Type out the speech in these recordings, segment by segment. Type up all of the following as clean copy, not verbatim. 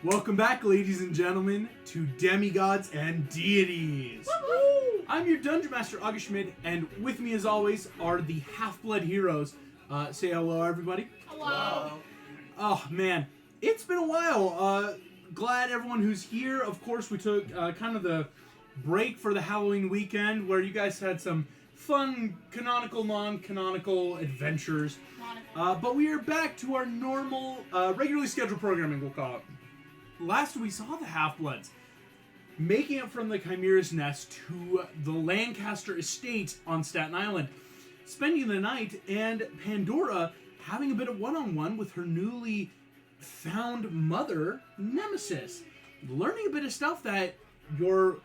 Welcome back, ladies and gentlemen, to Demigods and Deities. Woo-hoo! I'm your Dungeon Master, August Schmidt, and with me, as always, are the Halfblood Heroes. Say hello, everybody. Hello. Oh, man. It's been a while. Glad everyone who's here. Of course, we took kind of the break for the Halloween weekend, where you guys had some fun canonical, non-canonical adventures. But we are back to our normal, regularly scheduled programming, we'll call it. Last we saw the Half-Bloods making it from the Chimera's Nest to the Lancaster Estate on Staten Island, spending the night, and Pandora having a bit of one-on-one with her newly found mother, Nemesis. Learning a bit of stuff that your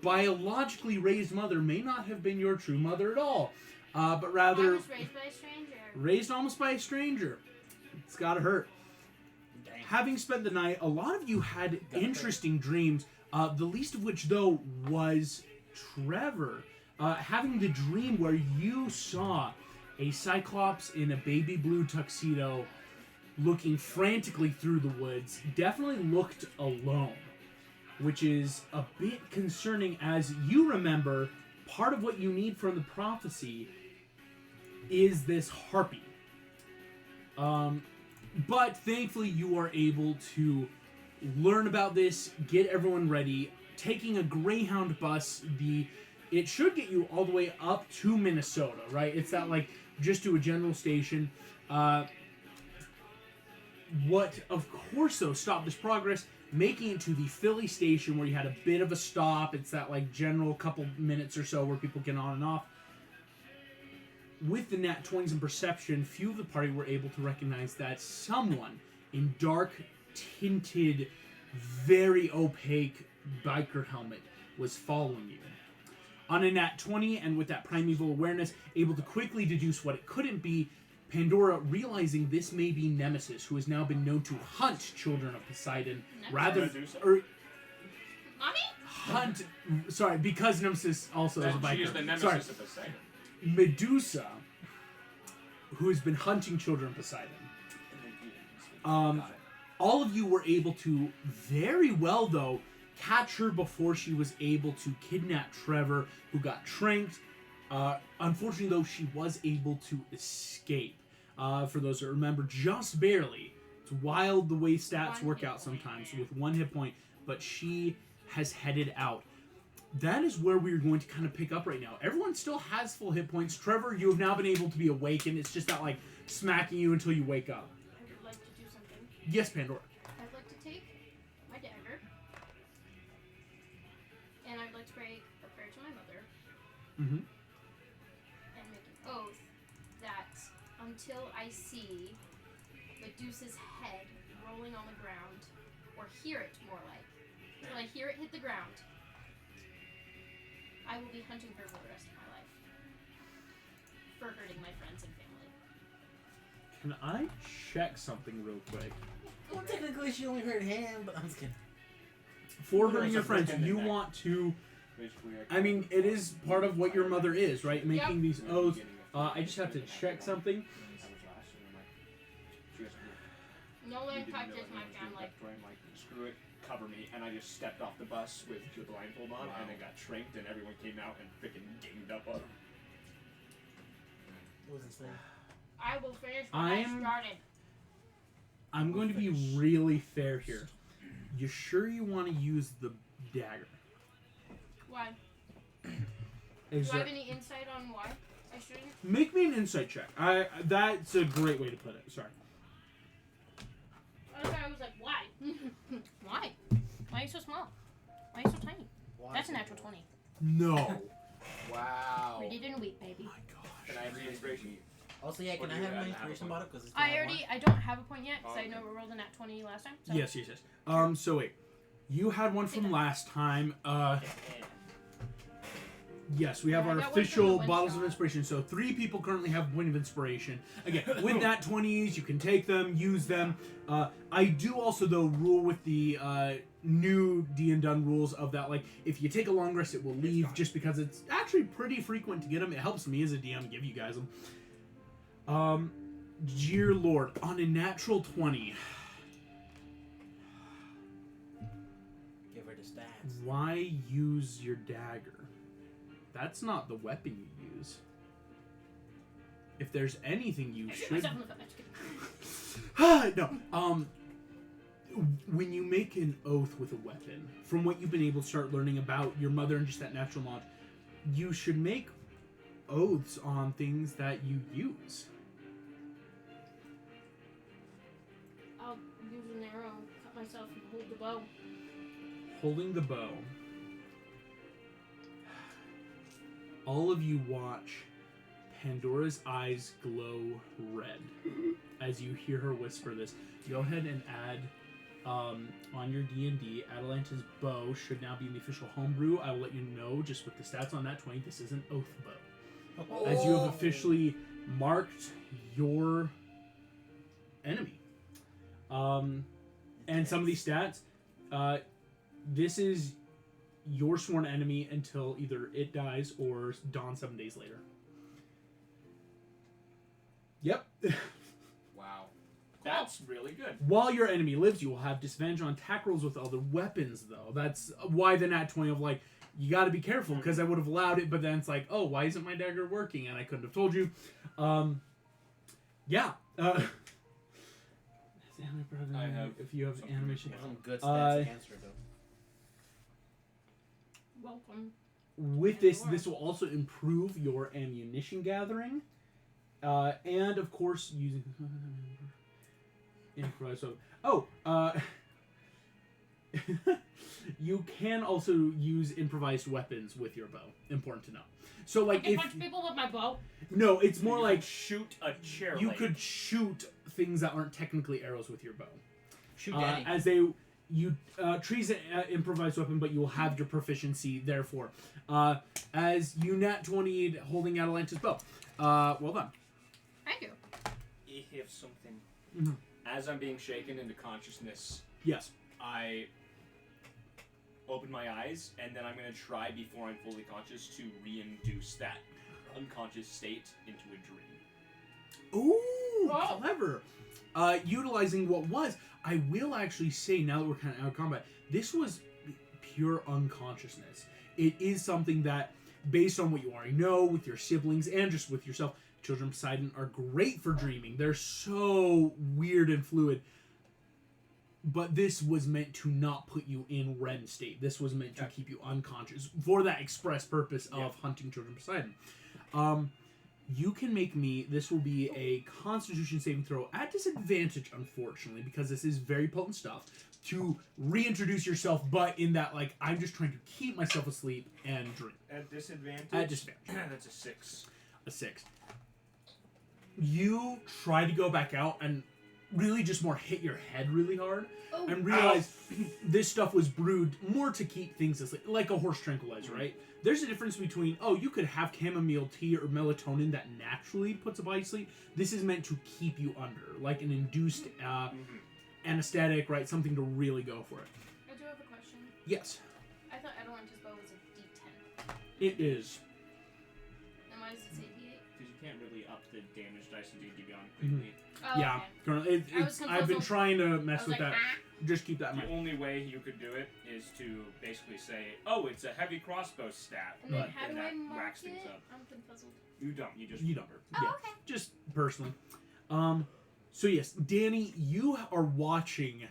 biologically raised mother may not have been your true mother at all, but rather... I was raised by a stranger. Raised almost by a stranger. It's gotta hurt. Dang. Having spent the night, a lot of you had interesting dreams, the least of which, though, was Trevor. Having the dream where you saw a Cyclops in a baby blue tuxedo looking frantically through the woods, definitely looked alone, which is a bit concerning, as you remember, part of what you need from the prophecy is this harpy. But thankfully you are able to learn about this, get everyone ready, taking a Greyhound bus. It should get you all the way up to Minnesota, right? It's that, like, just to a general station. What, of course, though, stopped this progress, making it to the Philly station where you had a bit of a stop. It's that, like, general couple minutes or so where people get on and off. With the nat 20s and perception, few of the party were able to recognize that someone in dark, tinted, very opaque biker helmet was following you. On a nat 20, and with that primeval awareness, able to quickly deduce what it couldn't be, Pandora, realizing this may be Nemesis, who has now been known to hunt children of Poseidon, rather... Hunt... Sorry, because Nemesis also is a biker. She is the Nemesis of Poseidon. Medusa, who has been hunting children of Poseidon. All of you were able to very well, though, catch her before she was able to kidnap Trevor, who got tranked. Unfortunately, though, she was able to escape. For those that remember, just barely. It's wild the way stats work out sometimes with one hit point, but she has headed out. That is where we're going to kind of pick up right now. Everyone still has full hit points. Trevor, you have now been able to be awakened. It's just not like smacking you until you wake up. I would like to do something. Yes, Pandora. I'd like to take my dagger, and I'd like to pray a prayer to my mother, Mm-hmm. and make an oath that until I see Medusa's head rolling on the ground, or hear it more like, when I hear it hit the ground, I will be hunting her for the rest of my life. For hurting my friends and family. Can I check something real quick? Well, technically, she only hurt him, but I'm just kidding. For hurting your friends, you want to... I mean, it is part of what your mother is, right? Making these oaths. I just have to check something. No one touches my family. Screw it, cover me, and I just stepped off the bus with the blindfold on, and then got tranked, and everyone came out and freaking ganged up on him. What was his name? I will finish what I started. I'm going to be really fair here. You sure you want to use the dagger? Why? Do Is I have there... any insight on why I shouldn't? Make me an insight check. That's a great way to put it. Sorry. I was like, why? Why? Why are you so small? Why are you so tiny? That's a natural 20. No. Wow. We did in a week, baby. My gosh. Can I have the inspiration? Also, yeah, can I have my inspiration about it? Because I don't have a point yet, because I know we rolled a nat 20 last time. So. Yes. So wait. You had one from last time. Yes, we have our official bottles of inspiration. So 3 people currently have point of inspiration. Again, with nat 20s, you can take them, use them. I do also, though, rule with the new D and Done rules of that, like, if you take a long rest, it will leave, just because it's actually pretty frequent to get them. It helps me as a DM give you guys them. Dear Lord, on a natural 20, Why use your dagger? That's not the weapon you use. If there's anything you should... No, when you make an oath with a weapon, from what you've been able to start learning about your mother and just that natural knowledge, you should make oaths on things that you use. I'll use an arrow, cut myself, and hold the bow. Holding the bow. All of you watch Pandora's eyes glow red as you hear her whisper this. Go ahead and add on your D&D, Atalanta's bow should now be in the official homebrew. I will let you know just with the stats on that 20, this is an oath bow. As you have officially marked your enemy. And some of these stats, this is your sworn enemy until either it dies or dawn 7 days later. Yep. Wow. That's really good. While your enemy lives, you will have disadvantage on attack rolls with other weapons, though. That's why the nat 20 of, like, you gotta be careful, because I would have allowed it, but then it's like, oh, why isn't my dagger working? And I couldn't have told you. Yeah. I have if you have animation. Some good stats against her, though. Welcome. With this will also improve your ammunition gathering. And, of course, using... improvised weapon. Oh, you can also use improvised weapons with your bow. Important to know. So, like, I can punch people with my bow? No, it's more you like... shoot a chair You leg. could shoot things that aren't technically arrows with your bow. Shoot Danny. As trees an improvised weapon, but you will have your proficiency, therefore. As you nat 20'd holding Atalanta's bow. Well done. Thank you. If something... Mm-hmm. As I'm being shaken into consciousness, Yes. I open my eyes, and then I'm going to try, before I'm fully conscious, to re-induce that unconscious state into a dream. Ooh, Wow. clever. Utilizing what was, I will actually say, now that we're kind of out of combat, this was pure unconsciousness. It is something that, based on what you already know, with your siblings, and just with yourself, children of Poseidon are great for dreaming. They're so weird and fluid. But this was meant to not put you in REM state. This was meant to keep you unconscious for that express purpose of hunting children of Poseidon. You can make me... This will be a Constitution saving throw at disadvantage, unfortunately, because this is very potent stuff, to reintroduce yourself, but in that, like, I'm just trying to keep myself asleep and dream. At disadvantage? At disadvantage. That's a 6. A 6. You try to go back out and really just more hit your head really hard and realize this stuff was brewed more to keep things asleep, like a horse tranquilizer, right? There's a difference between, you could have chamomile tea or melatonin that naturally puts a body to sleep. This is meant to keep you under, like an induced anesthetic, right? Something to really go for it. I do have a question. Yes. I thought Atalanta's bow was a D10. It is. And why does it say D8? Because you can't really up the damage dice in D&D Beyond quickly. Oh, Yeah. okay. Currently, I've been trying to I mess was with like, that. Just keep that in The mind. only way you could do it is to basically say, oh, it's a heavy crossbow stat, And then but how then do I that mark whacks things it? up. I'm confuzzled. You don't, you just You don't. remember. Oh, Yeah. okay. Just personally. So yes, Danny, you are watching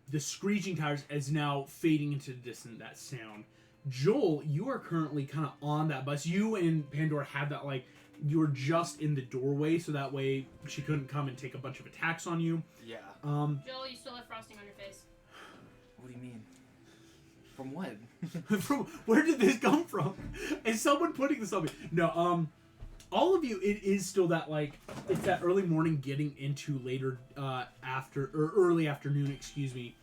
the screeching tires as now fading into the distance, that sound. Joel, you are currently kind of on that bus. You and Pandora had that, like, you were just in the doorway, so that way she couldn't come and take a bunch of attacks on you. Yeah. Joel, you still have frosting on your face. What do you mean? From what? From where did this come from? Is someone putting this on me? No, all of you, it is still that, like, it's that early morning getting into later early afternoon, excuse me.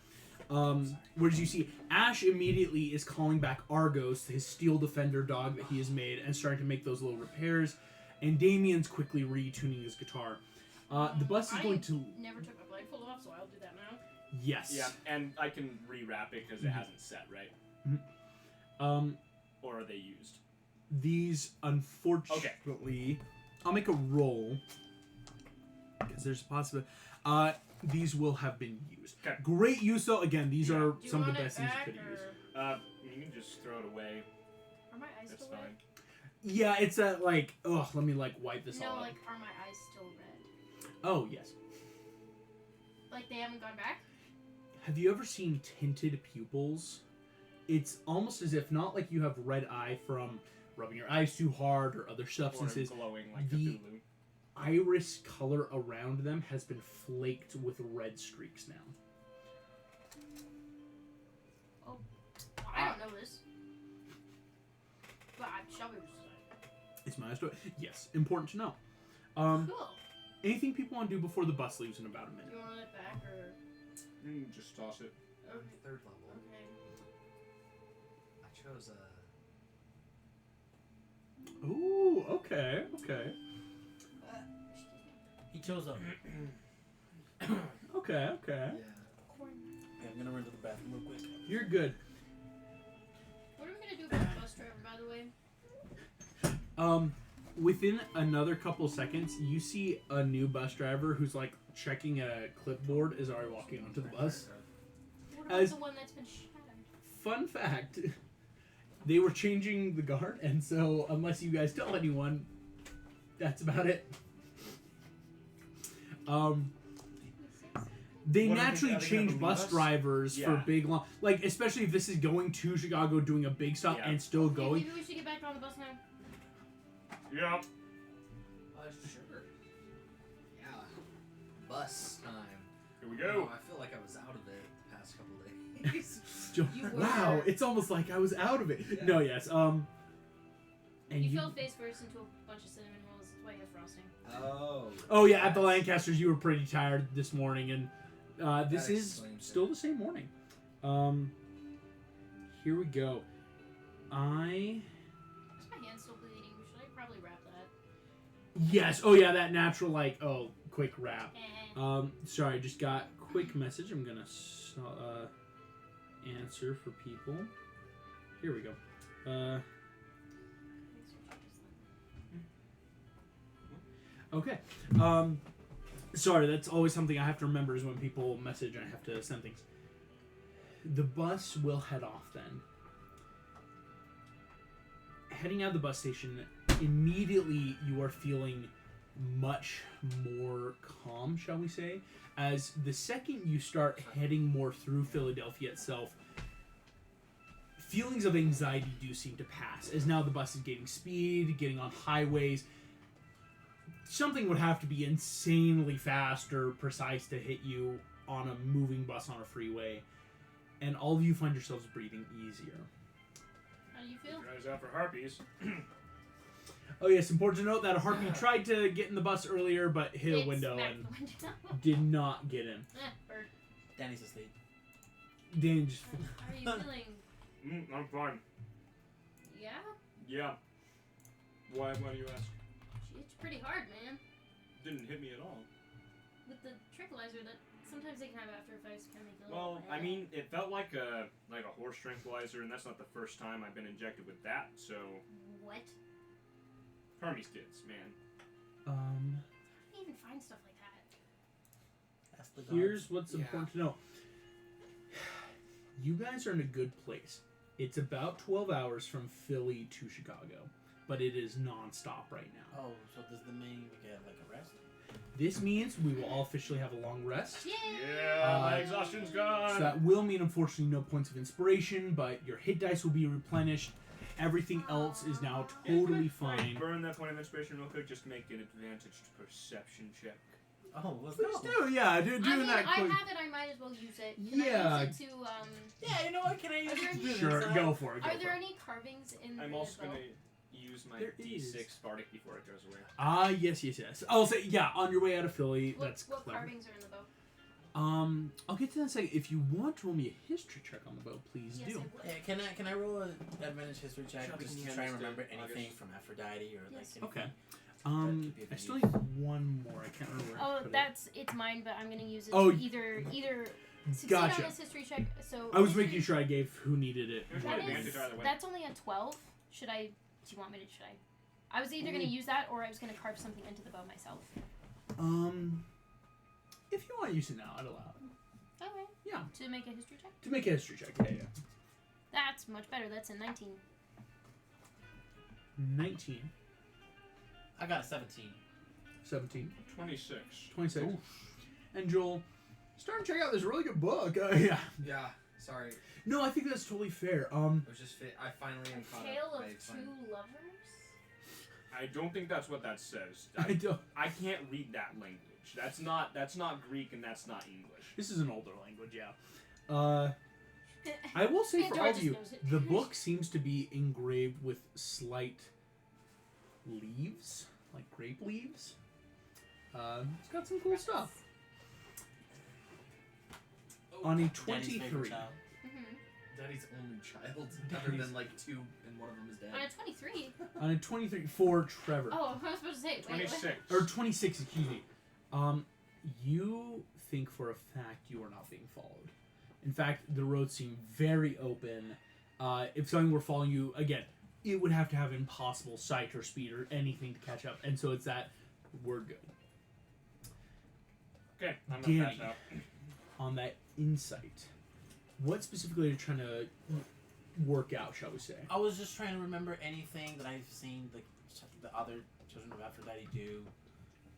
Where did you see Ash immediately is calling back Argos, his steel defender dog that he has made, and starting to make those little repairs. And Damien's quickly retuning his guitar. The bus is going to... Never took my blindfold off, so I'll do that now. Yes. Yeah, and I can rewrap it because it hasn't set, right? Or are they used? These, unfortunately... I'll make a roll. Because there's a possibility. These will have been used. Okay. Great use, though. Again, these are Do you some of the want it best things you back, could use. or- You can just throw it away. Are my eyes That's still red? fine. Yeah, it's that like, ugh, let me like wipe this No, all like, up. are my eyes still red? Oh, yes. Like, they haven't gone back? Have you ever seen tinted pupils? It's almost as if, not like you have red eye from rubbing your eyes too hard or other substances. Or glowing like The- Cthulhu. Iris color around them has been flaked with red streaks now. Well, I don't know this. But I shall be recited. It's my story. Yes, important to know. Cool. Anything people want to do before the bus leaves in about a Do minute? you want it back or? Just toss it. Okay. Third level. Okay. I chose Ooh, okay, okay. He chose a. Okay, okay. Yeah. Corn. Okay, I'm gonna run to the bathroom real quick. You're good. What are we gonna do about the bus driver, by the way? Within another couple seconds, you see a new bus driver who's like checking a clipboard as are walking onto the bus. What about As- the one that's been shattered? Fun fact, they were changing the guard, and so unless you guys tell anyone, that's about it. They What, naturally are they gonna change leave bus us? drivers for Yeah. big long, like especially if this is going to Chicago, doing a big stop Yeah. and still Okay, going. maybe we should get back on the bus now. Yeah. Sure. Yeah. Bus time. Here we Oh, go. I feel like I was out of it the past couple days. You were. Wow, it's almost like I was out of it. Yeah. No, yes. And You fell face first into a bunch of cinnamon rolls. That's why you have frosting. Oh. Oh yeah, at the yes. Lancasters, you were pretty tired this morning, and this That is explains still it. the same morning. Here we go. Is my hand still bleeding? Should I probably wrap that? Yes. Oh yeah, that natural like quick wrap. Eh. Sorry, just got quick message. I'm gonna answer for people. Here we go. Okay. Sorry, that's always something I have to remember is when people message and I have to send things. The bus will head off then. Heading out of the bus station, immediately you are feeling much more calm, shall we say, as the second you start heading more through Philadelphia itself, feelings of anxiety do seem to pass, as now the bus is gaining speed, getting on highways. Something would have to be insanely fast or precise to hit you on a moving bus on a freeway, and all of you find yourselves breathing easier. How do you feel? Guys out for harpies. Oh yes, important to note that a harpy tried to get in the bus earlier, but hit a It window smacked and the window. did not get in. Bird. Danny's asleep. Dan just... How are you feeling? I'm fine. Yeah? Yeah. Why do you ask? She hit you pretty hard, man. Didn't hit me at all. With the tranquilizer that sometimes they can have after effects kind of make you a Well, little I mean, it felt like a horse tranquilizer, and that's not the first time I've been injected with that. So, What? Hermes kids, man. How do you even find stuff like that? Ask the Here's guards. what's Yeah. important to know. You guys are in a good place. It's about 12 hours from Philly to Chicago, but it is non-stop right now. Oh, so does the main get like a rest? This means we will all officially have a long rest. Yay! Yeah, my exhaustion's gone. So that will mean, unfortunately, no points of inspiration, but your hit dice will be replenished. Everything else is now totally fine. Burn that point of inspiration real quick just to make an advantaged perception check. Oh, let's Please go. do, yeah, doing I mean, that I quick. have it. I might as well use it. Can Yeah. I use it to Yeah, you know what? Can I use Are there it to any- do this? Sure, go for it. Go Are for there it. any carvings in I'm the also bow? gonna use my There D6 is. Bardic before it goes away. Ah, yes. I'll say, yeah, on your way out of Philly, What, that's what clever. carvings are in the bow? I'll get to that in a second. If you want to roll me a history check on the bow, please Yes, do. I would. Yeah, can I roll an advantage history check Sure, just we to can try and just do remember it. anything August. from Aphrodite or Yes. like anything? Okay. could be of I use. still need one more. I can't remember. Where I Oh, put it. it's mine, but I'm gonna use it Oh, to either succeed gotcha. on this history check. So I was history- making sure I gave who needed it. There's That one advantage is, either way. that's only a 12. Should I? Do you want me to? Should I? I was either gonna use that or I was gonna carve something into the bow myself. If you want to use it now, I'd allow it. Okay. Yeah. To make a history check. To make a history check. Yeah. That's much better. That's a 19. 19. I got a 17. 17. 26. 26. And Joel, starting to check out this really good book. Yeah. Yeah, sorry. No, I think that's totally fair. It was just I finally am caught Tale up. of I Two finally- Lovers? I don't think that's what that says. I don't. I can't read that language. That's not Greek and that's not English. This is an older language, yeah. I will say for Pandora all of just you, knows it. the book seems to be engraved with slight leaves, like grape leaves. It's got some cool stuff. On a Daddy's favorite 23. child. Mm-hmm. Daddy's only child, other than like 2, and one of them is dead. On a 23. On a 23 for Trevor. Oh, I was supposed to say. Wait, 26. Or 26, excuse me. You think for a fact you are not being followed. In fact, the roads seem very open. If something were following you, again, it would have to have impossible sight or speed or anything to catch up. And so it's that we're good. Okay, I'm gonna pass Danny. out. On that insight, what specifically are you trying to work out, shall we say? I was just trying to remember anything that I've seen the other Children of Aphrodite do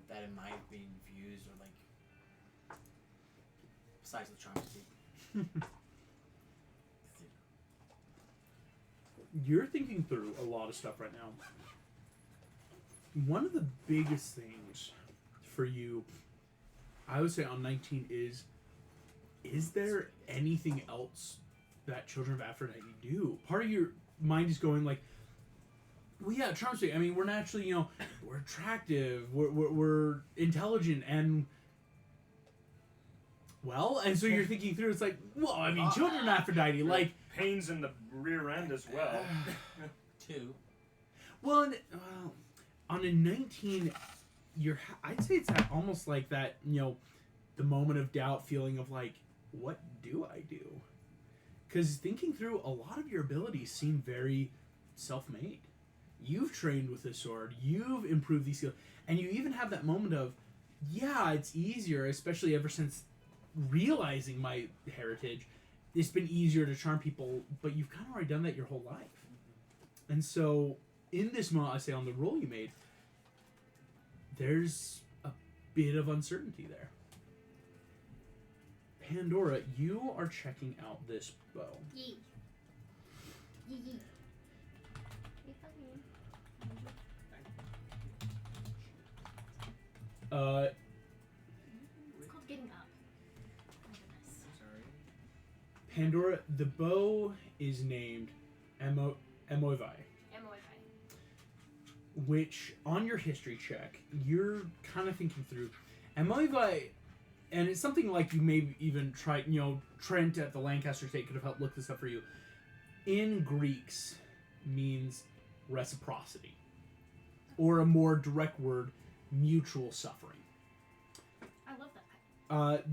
that it might have been views or like besides the charm speak. You're thinking through a lot of stuff right now. One of the biggest things for you, I would say on 19 is there anything else that Children of Aphrodite do? Part of your mind is going like, well, yeah, charm speak. I mean, we're naturally, we're attractive, we're intelligent, and well, and so you're thinking through. It's like, well, I mean, Children of Aphrodite, like, Pains in the rear end as well. 2. well, on a 19, I'd say it's that almost like that, the moment of doubt feeling of like, what do I do? Because thinking through, a lot of your abilities seem very self-made. You've trained with a sword, you've improved these skills, and you even have that moment of, yeah, it's easier, especially ever since realizing my heritage, it's been easier to charm people, but you've kind of already done that your whole life. And so, in this moment, I say on the roll you made, there's a bit of uncertainty there. Pandora, you are checking out this bow. Yee. Yee yee. Hey, buddy. It's called getting up. Oh my goodness. Sorry. Pandora, the bow is named Emoivai, MOFI. which on your history check, you're kind of thinking through Emoivai, and it's something like you maybe even tried, Trent at the Lancaster State could have helped look this up for you. In Greeks means reciprocity, or a more direct word, mutual suffering. I love that.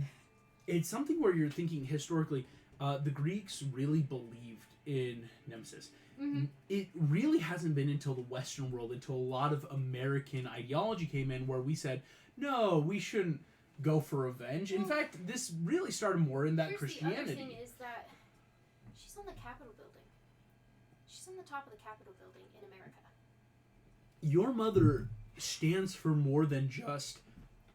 It's something where you're thinking historically, the Greeks really believed in nemesis. Mm-hmm. It really hasn't been until the Western world, until a lot of American ideology came in, where we said, no, we shouldn't go for revenge. In fact, this really started more in that Here's Christianity. the other thing is that she's on the Capitol building. She's on the top of the Capitol building in America. Your mother stands for more than just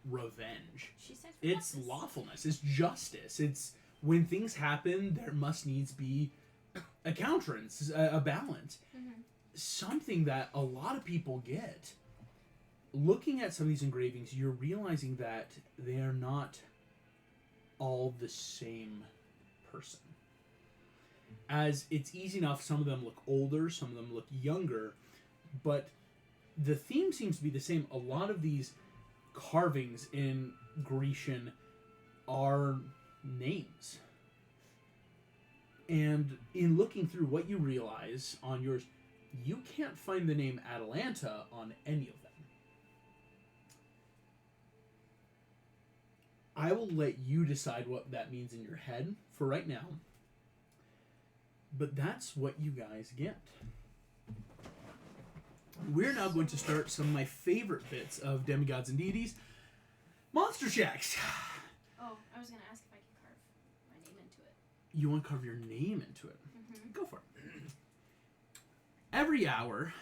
revenge. She says It's justice. lawfulness. It's justice. It's when things happen, there must needs be a countenance, a balance. Mm-hmm. Something that a lot of people get. Looking at some of these engravings, you're realizing that they are not all the same person. As it's easy enough, some of them look older, some of them look younger, but the theme seems to be the same. A lot of these carvings in Grecian are names. And in looking through what you realize on yours, you can't find the name Atalanta on any of them. I will let you decide what that means in your head for right now. But that's what you guys get. We're now going to start some of my favorite bits of Demigods and Deities. Monster checks! Oh, I was gonna ask if I could carve my name into it. You want to carve your name into it. Mm-hmm. Go for it. Every hour,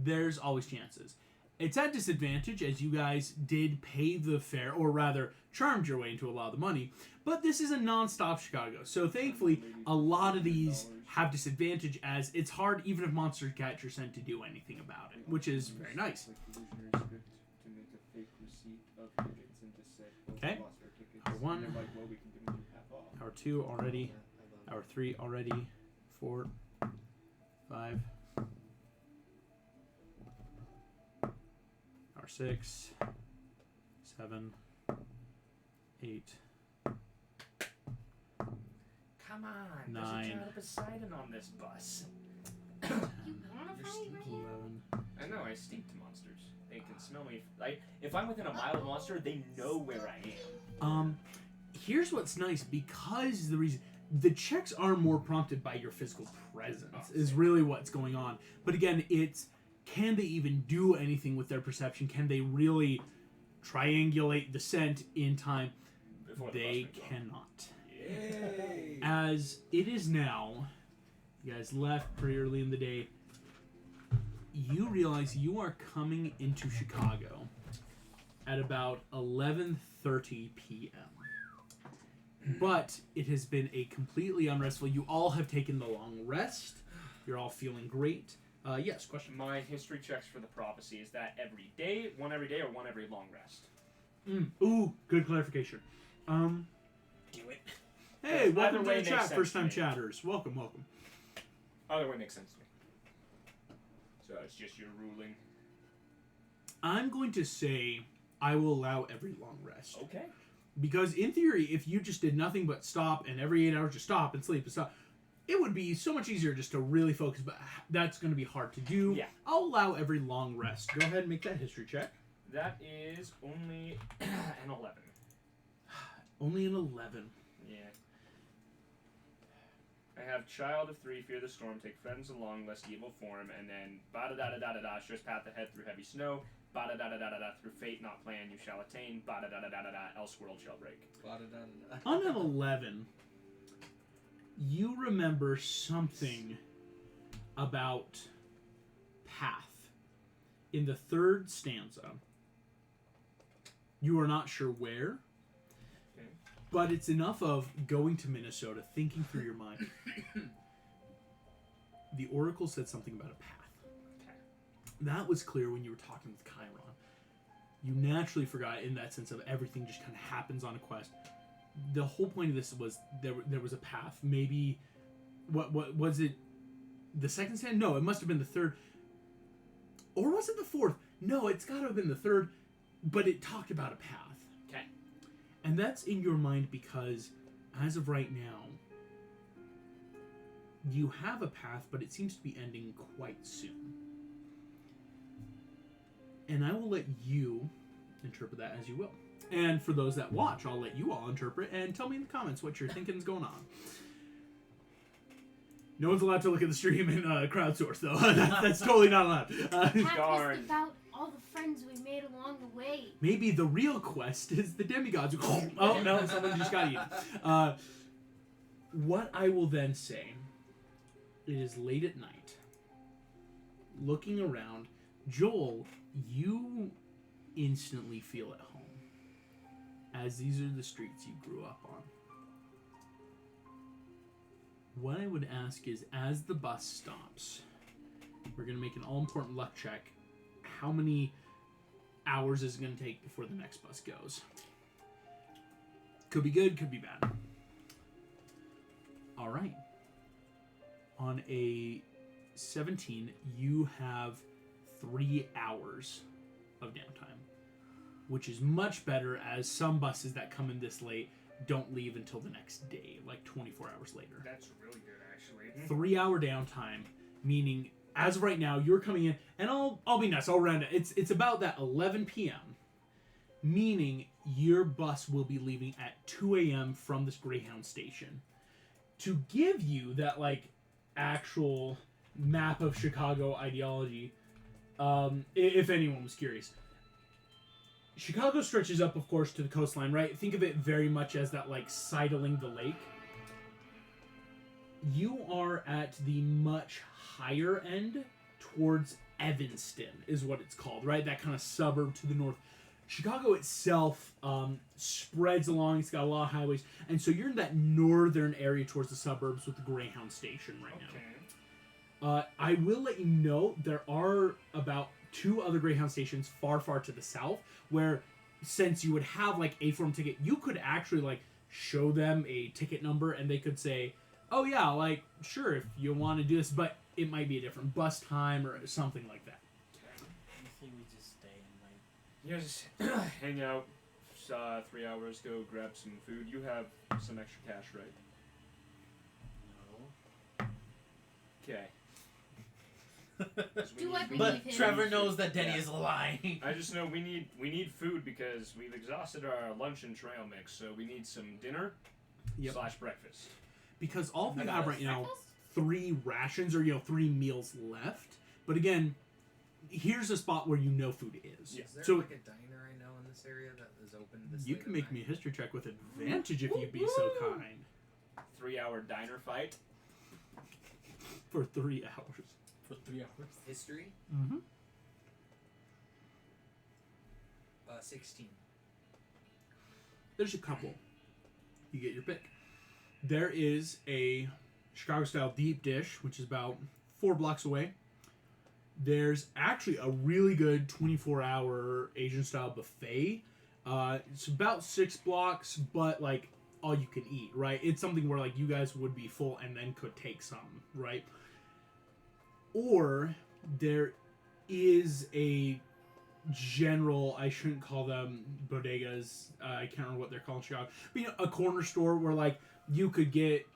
there's always chances. It's at disadvantage as you guys did pay the fare, or rather, charmed your way into a lot of the money. But this is a non-stop Chicago, so thankfully, a lot of these have disadvantage as it's hard, even if monster catchers sent to do anything about it, which is very nice. Okay. Hour 1, Hour 2 already, Hour 3 already, 4, 5, Hour 6, 7, 8. Come on, 9. There's a child of Poseidon on this bus. You wanna fight right here? 11. I know, I stink to monsters. They can smell me. Like, if I'm within a mile of a monster, they know where I am. Here's what's nice, because the checks are more prompted by your physical presence, is really what's going on. But again, it's, can they even do anything with their perception? Can they really triangulate the scent in time? Before the They bus brings cannot. Yay! As it is now, you guys left pretty early in the day, you realize you are coming into Chicago at about 11:30 p.m. But it has been a completely unrestful. You all have taken the long rest. You're all feeling great. Yes, question. My history checks for the prophecy, is that every day, or one every long rest? Ooh, good clarification. Do it. Hey, Either welcome to way the makes chat, sense first time to me. chatters. Welcome, welcome. Either way makes sense to me. So it's just your ruling. I'm going to say I will allow every long rest. Okay. Because in theory, if you just did nothing but stop and every 8 hours just stop and sleep and stop, it would be so much easier just to really focus, but that's going to be hard to do. Yeah. I'll allow every long rest. Go ahead and make that history check. That is only an 11. Only an 11. Yeah. I have Child of 3, Fear the Storm, Take Friends Along, Lest Evil Form, and then ba-da-da-da-da-da-da, Surest Path Ahead Through Heavy Snow, ba-da-da-da-da-da-da, Through Fate Not Planned You Shall Attain, ba-da-da-da-da-da-da, Elseworld Shall Break. On an 11, you remember something about path. In the third stanza, you are not sure where, Okay. but it's enough of going to Minnesota, thinking through your mind. The Oracle said something about a path. Okay. That was clear when you were talking with Chiron. You naturally forgot in that sense of everything just kind of happens on a quest. The whole point of this was there was a path. Maybe, what was it? The second stand? No, it must have been the third. Or was it the fourth? No, it's got to have been the third, but it talked about a path. Okay. And that's in your mind because, as of right now, you have a path, but it seems to be ending quite soon. And I will let you interpret that as you will. And for those that watch, I'll let you all interpret and tell me in the comments what you're thinking is going on. No one's allowed to look at the stream and crowdsource, though. That's totally not allowed. Path Darn. is about all the friends we made along the way. Maybe the real quest is the Demigods. Oh, no, someone just got eaten. What I will then say, it is late at night. Looking around, Joel, you instantly feel at home. As these are the streets you grew up on. What I would ask is, as the bus stops, we're going to make an all-important luck check. How many hours is it going to take before the next bus goes? Could be good, could be bad. All right. On a 17, you have 3 hours of downtime, which is much better as some buses that come in this late don't leave until the next day, like 24 hours later. That's really good, actually. 3 hour downtime, meaning as of right now, you're coming in, and I'll be nice, I'll round it. It's about that 11 p.m., meaning your bus will be leaving at 2 a.m. from this Greyhound station. To give you that, like, actual map of Chicago ideology, if anyone was curious. Chicago stretches up, of course, to the coastline, right? Think of it very much as that, like, sidling the lake. you are at the much higher end towards Evanston, is what it's called, right? That kind of suburb to the north. Chicago itself spreads along. It's got a lot of highways. And so you're in that northern area towards the suburbs with the Greyhound station right now. I will let you know there are about 2 other Greyhound stations far, far to the south where, since you would have like a form ticket, you could actually like show them a ticket number and they could say, oh yeah, like sure, if you want to do this, but it might be a different bus time or something like that. I think we just stay and like. Yeah, just hang out. 3 hours, go grab some food. You have some extra cash, right? No. Okay. Do I believe But him? Trevor knows that Denny Yeah. is lying. I just know we need food because we've exhausted our lunch and trail mix, so we need some dinner / breakfast. Because all of I you got have it. right now Breakfast? 3 rations or 3 meals left. But again, here's a spot where you know food is. Yeah. Is there So like a diner I know in this area that is open this you late can at make night? me a history check with advantage if you'd be so kind 3-hour diner fight. for 3 hours. For 3 hours. History? Mm-hmm. 16. There's a couple. You get your pick. There is a Chicago-style deep dish, which is about 4 blocks away. There's actually a really good 24-hour Asian-style buffet. It's about 6 blocks, but like all you can eat, right? It's something where like you guys would be full and then could take some, right? Or there is a general, I shouldn't call them bodegas, I can't remember what they're called in Chicago, but a corner store where like you could get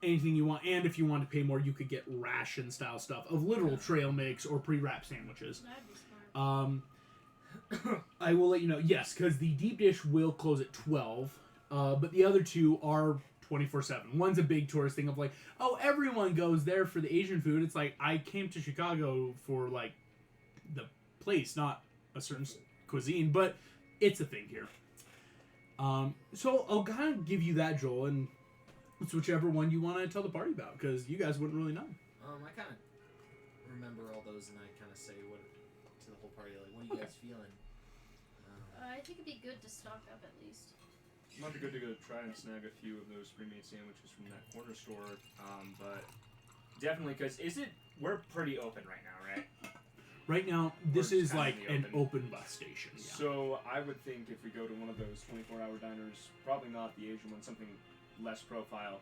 anything you want, and if you want to pay more, you could get ration style stuff of literal trail mix or pre-wrapped sandwiches. That'd be smart. I will let you know, yes, because the deep dish will close at 12, but the other 2 are 24/7. One's a big tourist thing of like, oh, everyone goes there for the Asian food. It's like, I came to Chicago for like the place, not a certain cuisine, but it's a thing here. So I'll kind of give you that, Joel, and it's whichever one you want to tell the party about, because you guys wouldn't really know. I kind of remember all those, and I kind of say what to the whole party, like, what are you guys feeling? I think it'd be good to stock up at least. Might be good to go try and snag a few of those pre-made sandwiches from that corner store, but definitely, because we're pretty open right now, right? Right now, this We're is kind of like in the an open bus station. Yeah. So I would think if we go to one of those 24-hour diners, probably not the Asian one, something less profile,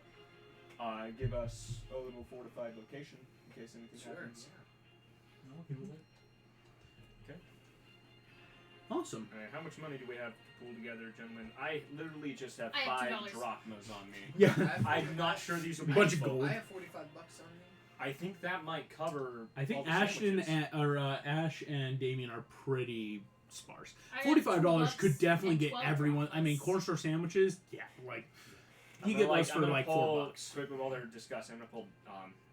give us a little fortified location in case anything happens. No, he was it. Awesome. Alright, how much money do we have to pull together, gentlemen? I literally just have I have 5 $2. drachmas on me. Yeah. I'm not sure these will be Bunch of useful. gold. I have $45 on me. I think that might cover. I think all the Ashton sandwiches. Ash and Damien are pretty sparse. I have $45 could $2 definitely and get 12 everyone. I mean, drachmas. corner store sandwiches, yeah, like you I'm get gonna, those for I'm gonna like pull, $4. Quickly while they're discussing, I'm gonna pull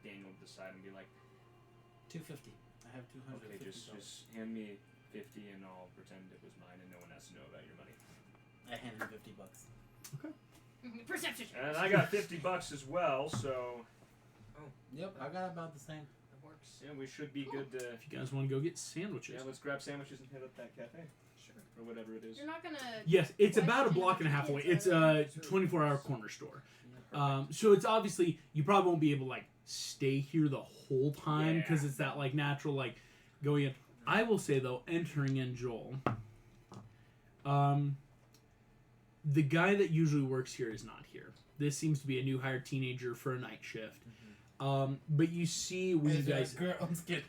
Daniel to the side and be like, 250. I have 250. okay, just hand me 50 and I'll pretend it was mine and no one has to know about your money. I handed him $50. Perception. And I got $50 as well, so Yep, I got about the same. That works. yeah, we should be good to. If you guys want to go get sandwiches. Yeah, let's grab sandwiches and head up that cafe Sure. or whatever it is. You're not gonna. Yes, it's Why about a should you block and a let half your away. kids It's a out? 24-hour corner store. Yeah. So it's obviously, you probably won't be able to like stay here the whole time because Yeah. it's that like natural like going in. I will say though, entering in Joel, the guy that usually works here is not here. This seems to be a new hired teenager for a night shift. But you see when you guys girl, I'm just kidding.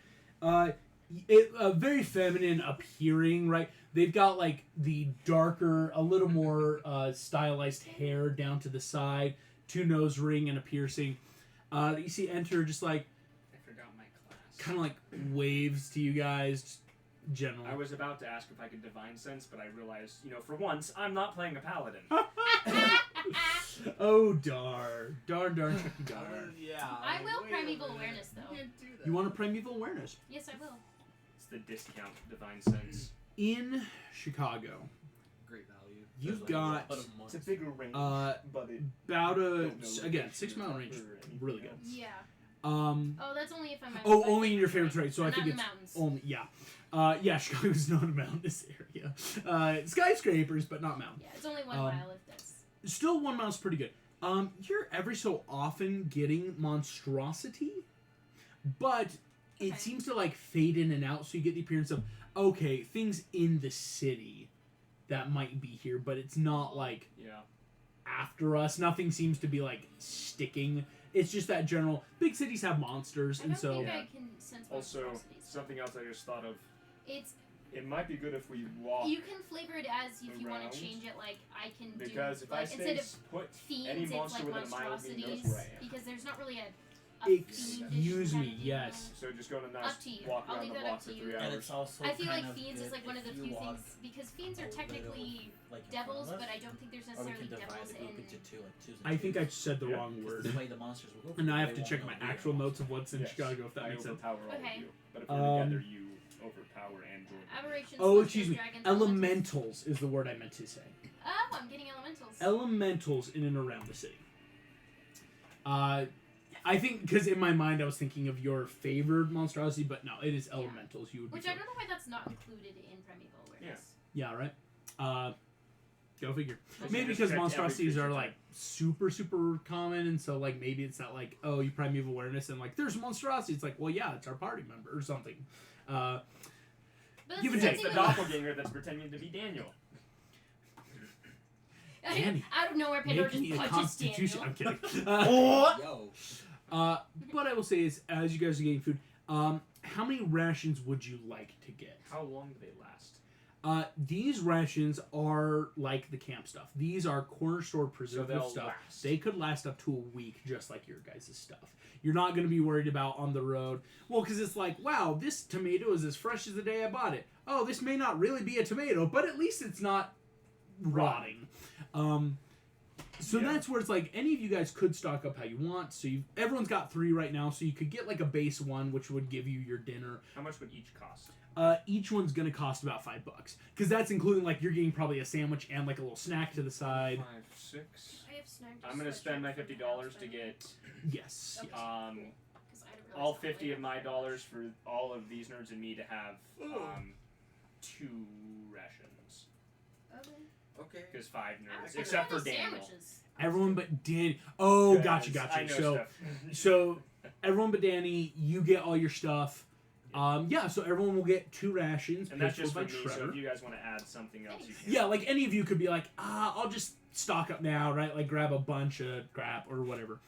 very feminine appearing, right? They've got like the darker, a little more stylized hair down to the side, 2 nose ring and a piercing. You see enter just like I forgot my class. kind of like waves to you guys, just general. I was about to ask if I could divine sense, but I realized, for once, I'm not playing a paladin. Oh darn darn darn. Yeah. I will primeval awareness though. Can't do that. You want a primeval awareness? Yes, I will. It's the discount divine sense. In Chicago, Great value. You've There's, like, got a lot of months. It's a bigger range, but it about don't know again location 6 mile or range, anything really good. else. Yeah. Oh, that's only if I'm. only in your favorite terrain. So I Not think in it's the mountains. only yeah. Chicago's not a mountainous area. Skyscrapers, but not mountain. Yeah, it's only 1 mile if that's. Still 1 mile's pretty good. You're every so often getting monstrosity, but it Okay. seems to like fade in and out, so you get the appearance of okay, things in the city that might be here, but it's not like Yeah. after us. Nothing seems to be like sticking. It's just that general big cities have monsters, I and don't so think Yeah. I can sense Also, monstrosities. something else I just thought of. It's It might be good if we walk you can flavor it as if you want around, to change it. Like I can because do if like I instead say of put fiends, any it's monster like within a mile of me knows monstrosities where I am. because there's not really a excuse fiendish me, kind of yes. So just go on a nice Up to you. walk I'll around leave the that block up for to you. 3 And hours. it's also I feel kind like of fiends good is like one of the if you few walk things because fiends a are little, technically like, in front devils, of us, but I don't think there's or we necessarily can divide devils the group in. into two, like twos and I think I twos. said the Yeah. wrong 'Cause word, this way the monsters will go. and I they have to won't check know my we are actual notes monsters. of what's in Yes, Chicago, if that I makes sense. overpower all Okay. of you. But if we're together, you overpower and join. Aberrations. Oh, monsters, excuse me. dragons, Elementals is the word I meant to say. Oh, I'm getting elementals. Elementals in and around the city. I think because in my mind I was thinking of your favored monstrosity, but no, it is Yeah. elementals. You would be. Which I don't know why that's not included in Primeval Awareness. Yeah, right. Go figure. Because Maybe you just because checked every monstrosities creature are type. like super common, and so like maybe it's not like oh you primeval awareness and like there's monstrosity. It's like well yeah it's our party member or something. But that's Give the and same take. It's the thing with- doppelganger that's pretending to be Daniel. Danny, Out of nowhere, Pandora Make me just a punches constitution. Daniel. I'm kidding. Yo. What I will say is as you guys are getting food, how many rations would you like to get? How long do they last? These rations are like the camp stuff. These are corner store preservative they'll stuff. last. They could last up to a week, just like your guys' stuff. You're not going to be worried about on the road. Well, because it's like, wow, this tomato is as fresh as the day I bought it. Oh, this may not really be a tomato, but at least it's not rotting. So Yeah. that's where it's like any of you guys could stock up how you want. So everyone's got 3 right now, so you could get like a base one, which would give you your dinner. How much would each cost? Each one's gonna cost about $5 because that's including like you're getting probably a sandwich and like a little snack to the side. 5, 6. I have snagged a I'm gonna sweatshirt spend my from $50 the house, to but- get Yes. Okay. yes. 'Cause I didn't realize all that 50 later. of my dollars for all of these nerds and me to have 2 rations. Okay. Okay. Because 5 I nerds, was except for gonna have Daniel. sandwiches. Everyone but Danny. Oh, Because gotcha. I know So stuff. so everyone but Danny, you get all your stuff. Yeah. So everyone will get 2 rations. And that's paid just for for by me, Trevor. so if you guys want to add something else, you Thanks. can. Yeah, like any of you could be like, I'll just stock up now, right? Like grab a bunch of crap or whatever.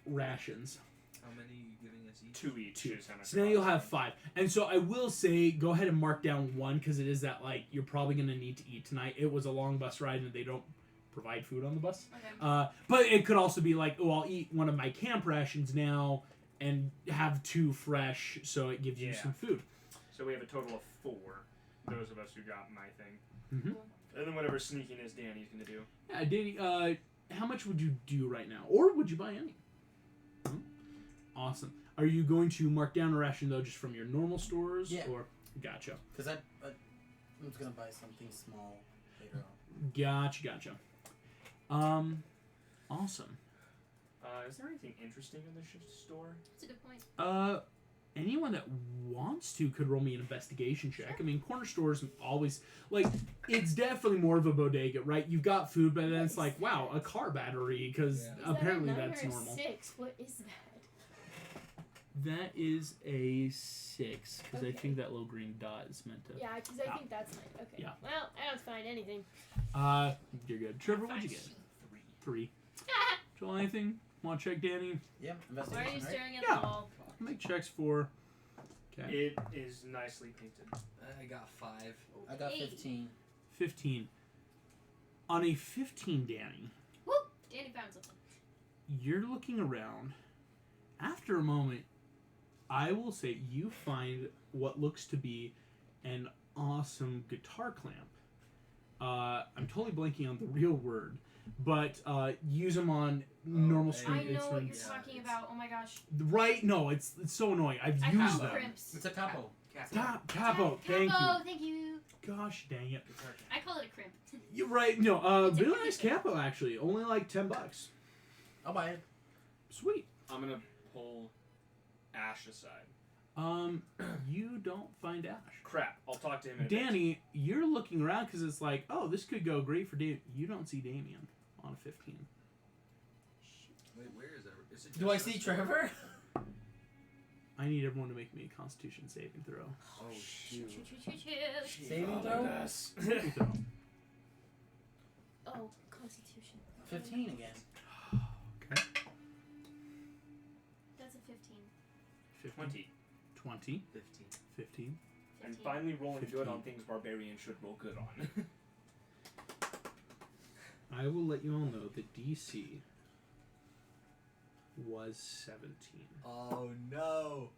Rations. How many are you giving us each? 2 each. 2. Is how much So now it you'll costs. have 5. And so I will say, go ahead and mark down 1 because it is that like you're probably gonna need to eat tonight. It was a long bus ride and they don't provide food on the bus. Okay. But it could also be like, oh, I'll eat one of my camp rations now and have 2 fresh, so it gives you Yeah. some food. So we have a total of 4. Those of us who got my thing. Mhm. And then whatever sneakiness Danny's gonna do. Yeah, Danny. How much would you do right now, or would you buy any? Hmm? Awesome. Are you going to mark down a ration though, just from your normal stores? Yeah. Or gotcha. Because I'm just gonna buy something small later on. Gotcha. Awesome. Is there anything interesting in the store? That's a good point. Anyone that wants to could roll me an investigation check. I mean, corner stores always like it's definitely more of a bodega, right? You've got food, but then it's like, wow, a car battery because Yeah. Is apparently that a 9 that's or a normal. 6? What is that? That is a 6 because I Okay. think that little green dot is meant to. Yeah, because I think that's 9. Okay. Yeah. Well, I don't find anything. You're good. Trevor, what'd you get? 3. Joel, anything? Want to check Danny? Yeah, Why are investigation, you right? staring at Yeah. the wall? Make checks for. Okay. It is nicely painted. I got 5. I got 8. 15. 15. On a 15, Danny, Woo! Danny found something. you're looking around. After a moment, I will say you find what looks to be an awesome guitar clamp. I'm totally blanking on the real word, but use them on normal hey. string I know what you're instruments. talking about. Oh my gosh. Right? No, it's so annoying. I've I used found them. crimps. It's a capo. Stop, Capo. Thank Capo, you. thank you. Gosh dang it. It's okay. I call it a crimp. You're right. No, It's a really cookie nice thing. Capo actually. Only like $10. I'll buy it. Sweet. I'm gonna pull Ash aside. You don't find Ash. Crap. I'll talk to him in a bit. Danny, you're looking around because it's like, oh, this could go great for Dave. You don't see Damien on a 15. Wait, where is that? Is it Do I just see us? Trevor? I need everyone to make me a Constitution saving throw. Oh shoot. Choo-choo-choo-choo. Saving throw? Saving throw. Oh, Constitution. 15 again. Okay. That's a 15. 15. 20. 20. 15. 15. And 15. finally rolling good 15. on things barbarian should roll good on. I will let you all know the DC was 17. Oh no.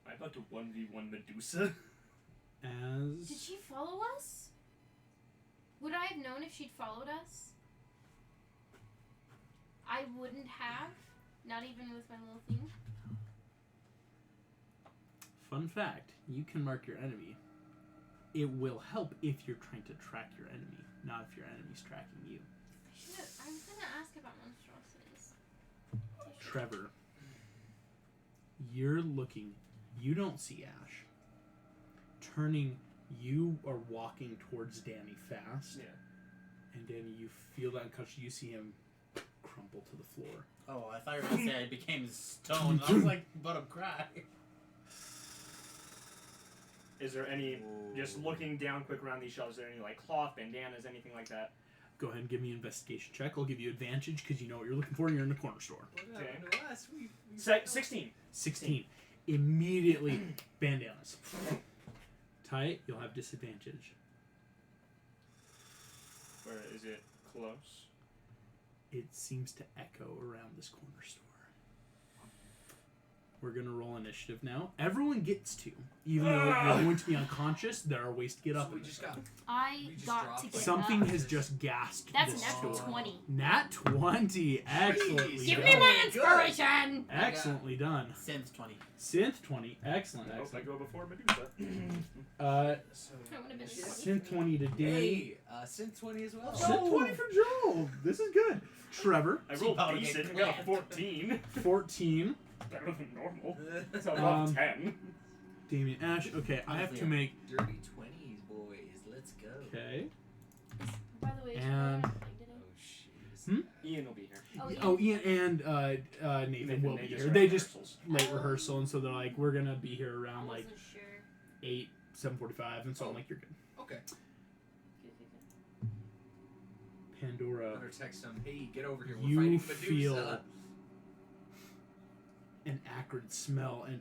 I'm about to 1v1 Medusa. As Did she follow us? Would I have known if she'd followed us? I wouldn't have. Not even with my little thing. fun fact, you can mark your enemy. It will help if you're trying to track your enemy, not if your enemy's tracking you. I was gonna ask about monstrosities. Trevor, you're looking. You don't see Ash. Turning, you are walking towards Danny fast. Yeah. And Danny, you feel that unconscious. You see him crumple to the floor. Oh, I thought you were going to say I became stone. I was like, but I'm crying. Is there any, just looking down quick around these shelves, is there any like cloth, bandanas, anything like that? Go ahead and give me an investigation check. I'll give you advantage because you know what you're looking for and you're in the corner store. What Okay. happened to us? We 16. 16. Immediately, bandanas. Tight, you'll have disadvantage. Where is it close? It seems to echo around this corner store. We're going to roll initiative now. Everyone gets to. Even though you're going to be unconscious, there are ways to get up. So we in just this. got. I We just got dropped to it. get Something up. has just gassed That's this an natural store. 20. Nat 20. Excellently Give done. me my Good. inspiration! Excellently done. Synth 20. Synth 20. Excellent. I hope I Excellent. go before Medusa. So, I would have been Synth 20 to Danny. hey, Synth 20 as well. Synth 20 for Joel. This is good. Trevor, I rolled Probably decent, get I got a 14. 14. Better than normal. So above 10. Damien, Ash. Okay, I have to make. Dirty 20s, boys. Let's go. Okay. By the way, is And- she playing today? Oh, shit. Ian will be here. Oh, yeah. Oh, Ian and Nathan will be just here. ran They just rehearsals. late rehearsal, and so they're like, we're gonna be here I around like wasn't sure. 8, 7:45, and so I'm Oh. like, you're good. Okay. Pandora, Better text him. Hey, get over here. We're you fighting Medusa. feel an acrid smell, and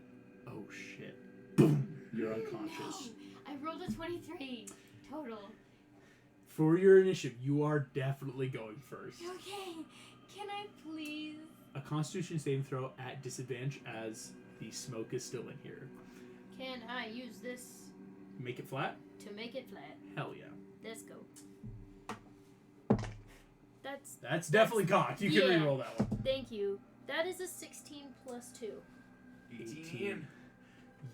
oh shit, boom, you're unconscious. No, I rolled a 23 total. For your initiative, you are definitely going first. Okay, can I please? A Constitution saving throw at disadvantage as the smoke is still in here. Can I use this Make it flat? to make it flat? Hell yeah. Let's go. That's definitely cocked. You can Yeah. reroll that one. Thank you. That is a 16 plus 2. 18.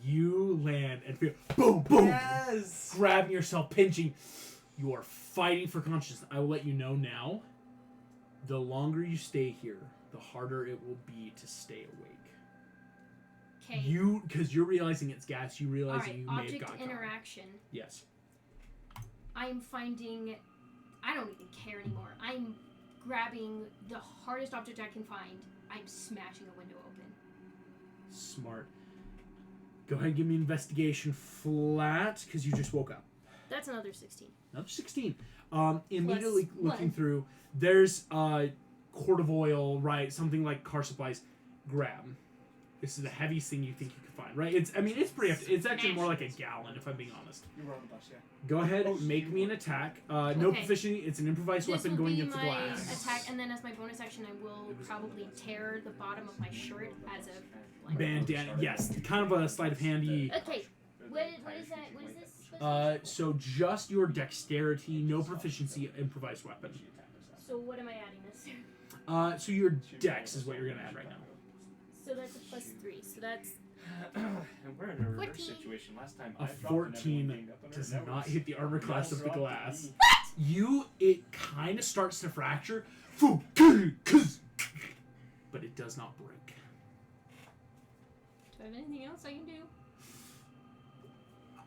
You land and feel boom, boom, Yes! grabbing yourself, pinching. You are fighting for consciousness. I will let you know now. The longer you stay here, the harder it will be to stay awake. Okay. Because you're realizing it's gas. You realizing you may have Object got caught. interaction. Yes. I'm finding. I don't even care anymore. I'm grabbing the hardest object I can find. I'm smashing a window open. Smart. Go ahead and give me investigation flat because you just woke up. That's another 16. Another 16. Immediately Plus looking 1. through, there's a quart of oil, right? Something like car supplies. Grab. This is the heaviest thing you think you could find, right? It's pretty hefty. It's actually more like a gallon, if I'm being honest. You were on the bus, yeah. Go ahead, Oh, make you me an were. attack. No Okay. proficiency. It's an improvised This weapon will going be against the my glass. attack, and then as my bonus action, I will probably tear the bottom of my shirt as a like, Bandana. Yes, kind of a sleight of handy. Okay. What is that? What is this? So just your dexterity, no proficiency, improvised weapon. So what am I adding this? So your dex is what you're gonna add right now. So that's a plus 3. So that's And we're in a reverse situation last time. A I dropped and 14 everyone ganged up on her, does and that not was- hit the armor y'all class of the dropped glass. me. It kind of starts to fracture, but it does not break. Do I have anything else I can do?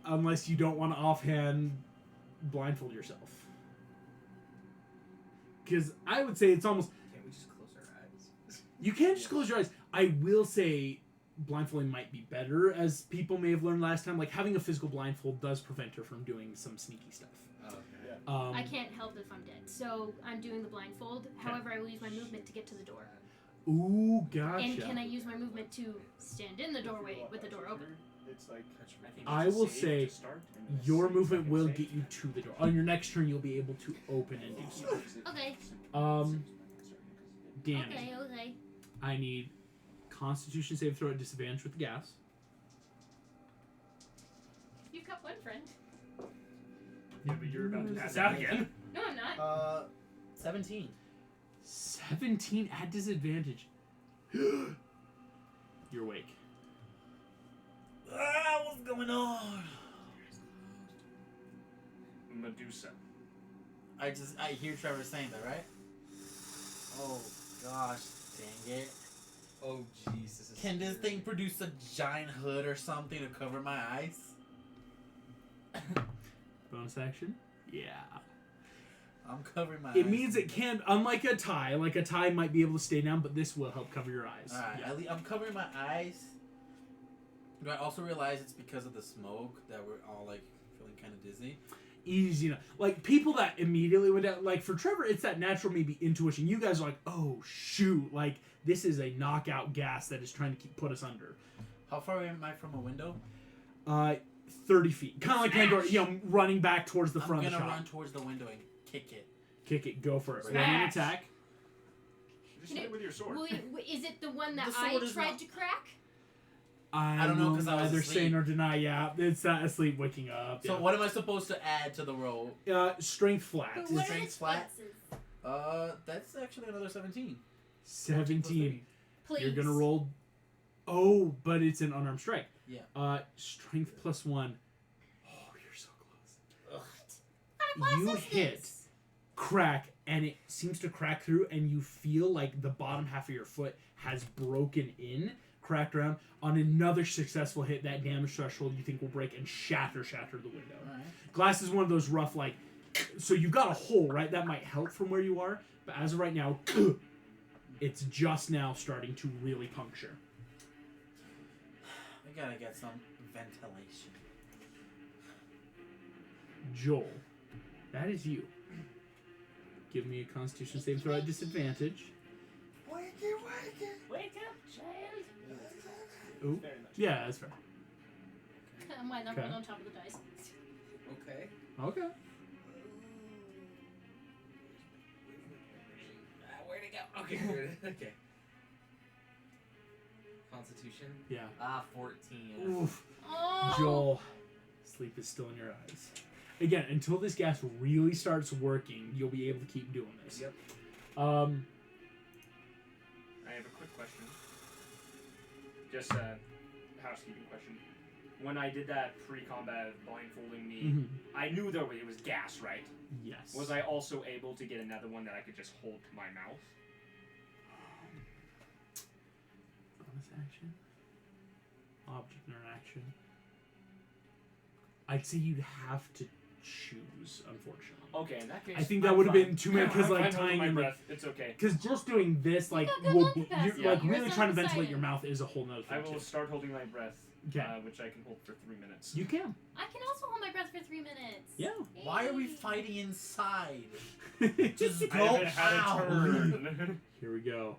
Unless you don't want to offhand blindfold yourself. Because I would say it's almost... Can't we just close our eyes? You can't just close your eyes. I will say blindfolding might be better, as people may have learned last time. Like, having a physical blindfold does prevent her from doing some sneaky stuff. Oh, okay. Yeah. I can't help if I'm dead, so I'm doing the blindfold. However, I will use my movement to get to the door. Ooh, gotcha. And can I use my movement to stand in the doorway with the door open? It's like think I it's a will save say to start, and then a your 6 movement second will save. get you to the door. On your next turn, you'll be able to open and do so. Okay. Damn it. Okay. I need Constitution save throw at disadvantage with the gas. You've got one friend. Yeah, but you're about to pass out again. No, I'm not. 17. 17 at disadvantage. You're awake. What's going on? Medusa. I hear Trevor saying that, right? Oh gosh, dang it. Oh jeez, this is. Can this scary. thing produce a giant hood or something to cover my eyes? Bonus action? Yeah. I'm covering my eyes. It means it can, unlike a tie. Like a tie might be able to stay down, but this will help cover your eyes. Alright, Yeah. I'm covering my eyes. Do I also realize it's because of the smoke that we're all like feeling kind of dizzy? Easy enough. Like people that immediately went down. Like for Trevor, it's that natural maybe intuition. You guys are like, oh shoot! Like this is a knockout gas that is trying to put us under. How far away am I from a window? 30 feet. Kind of like Pandora, running back towards the front I'm of the gonna shop. run towards the window and kick it. Kick it. Go for it. Smash. Run and attack. Just hit it with your sword. Is it the one that The sword I is tried not- to crack? I don't know, will 'cause I was neither asleep. say nor deny. Yeah, it's that asleep waking up. So what am I supposed to add to the roll? Strength flat. But Is what are strength the flat? chances? That's actually another 17. 17. Please. You're gonna roll. Oh, but it's an unarmed strike. Yeah. Strength +1. Oh, you're so close. What kind of You class is hit. this? Crack, and it seems to crack through, and you feel like the bottom half of your foot has broken in, cracked around. On another successful hit, that damage threshold you think will break and shatter the window. Alright. Glass is one of those rough, like, so you got a hole, right? That might help from where you are, but as of right now, it's just now starting to really puncture. We gotta get some ventilation. Joel, that is you. Give me a Constitution save throw at disadvantage. Wake up, child. Ooh. Very much. Yeah, that's fair. My number Okay. on top of the dice. Okay. Okay. Where'd it go? Okay, here it is. Okay. Constitution. Yeah. 14. Oof. Oh. Joel, sleep is still in your eyes. Again, until this gas really starts working, you'll be able to keep doing this. Yep. I have a quick question. Just a housekeeping question. When I did that pre-combat blindfolding me, Mhm. I knew it was gas, right? Yes. Was I also able to get another one that I could just hold to my mouth? Bonus action? Object interaction. I'd say you'd have to choose, unfortunately. Okay, in that case, I think that I'm would have fine. been too many, because I'm like fine holding tying my in, breath. It's okay. because just doing this, like, got good will lung be, capacity. you're, like You're really so trying to ventilate excited. your mouth is a whole nother I thing. will too. start holding my breath, Okay. which I can hold for 3 minutes. You can. I can also hold my breath for 3 minutes. Yeah. Why are we Hey. fighting inside? Just Just I go haven't had a out. turn. Here we go.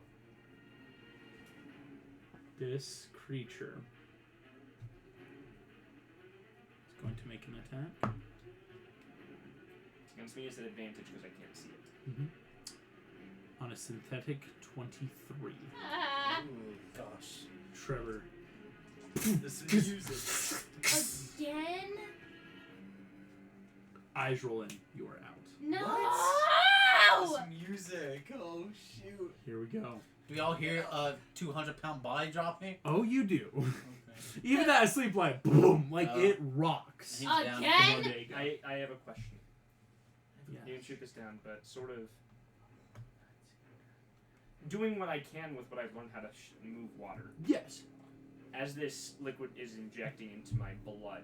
This creature is going to make an attack. Against me is an advantage because I can't see it. On a synthetic 23. Ah, Ooh, gosh. Trevor. This is music. again? Eyes roll in. You are out. No! This music. Oh shoot. Here we go. Do we all hear a 200-pound body dropping? Oh, you do. Okay. Even that asleep light, boom, like Oh. it rocks. He's down. Again? Bodega. I have a question. Yeah. You can shoot this down, but sort of doing what I can with what I've learned how to move water. Yes. As this liquid is injecting into my blood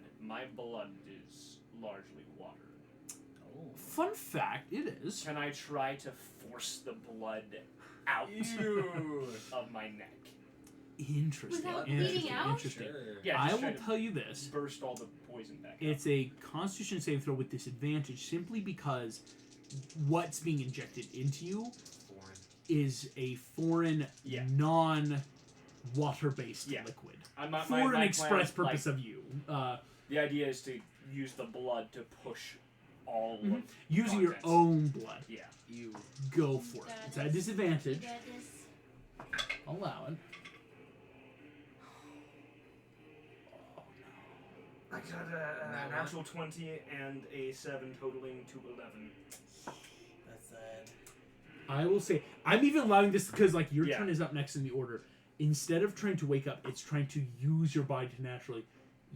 is largely water. Oh. Fun fact, it is. Can I try to force the blood out Ew. of my neck? Interesting. Without Interesting. bleeding out? Interesting. Sure. Yeah, I just will try to tell you this. burst all the poison back out. It's a Constitution saving throw with disadvantage simply because what's being injected into you Foreign. is a foreign, Yeah. non-water-based Yeah. liquid. My For an plan, express purpose like, of you. the idea is to use the blood to push all Mhm. of Using your contents. own blood. Yeah. You. Go for it. It's at a disadvantage. Got this. Allow it. I got a natural 20 and a 7 totaling to 11. That's sad. I will say, I'm even allowing this because, like, your Yeah. turn is up next in the order. Instead of trying to wake up, it's trying to use your body to naturally.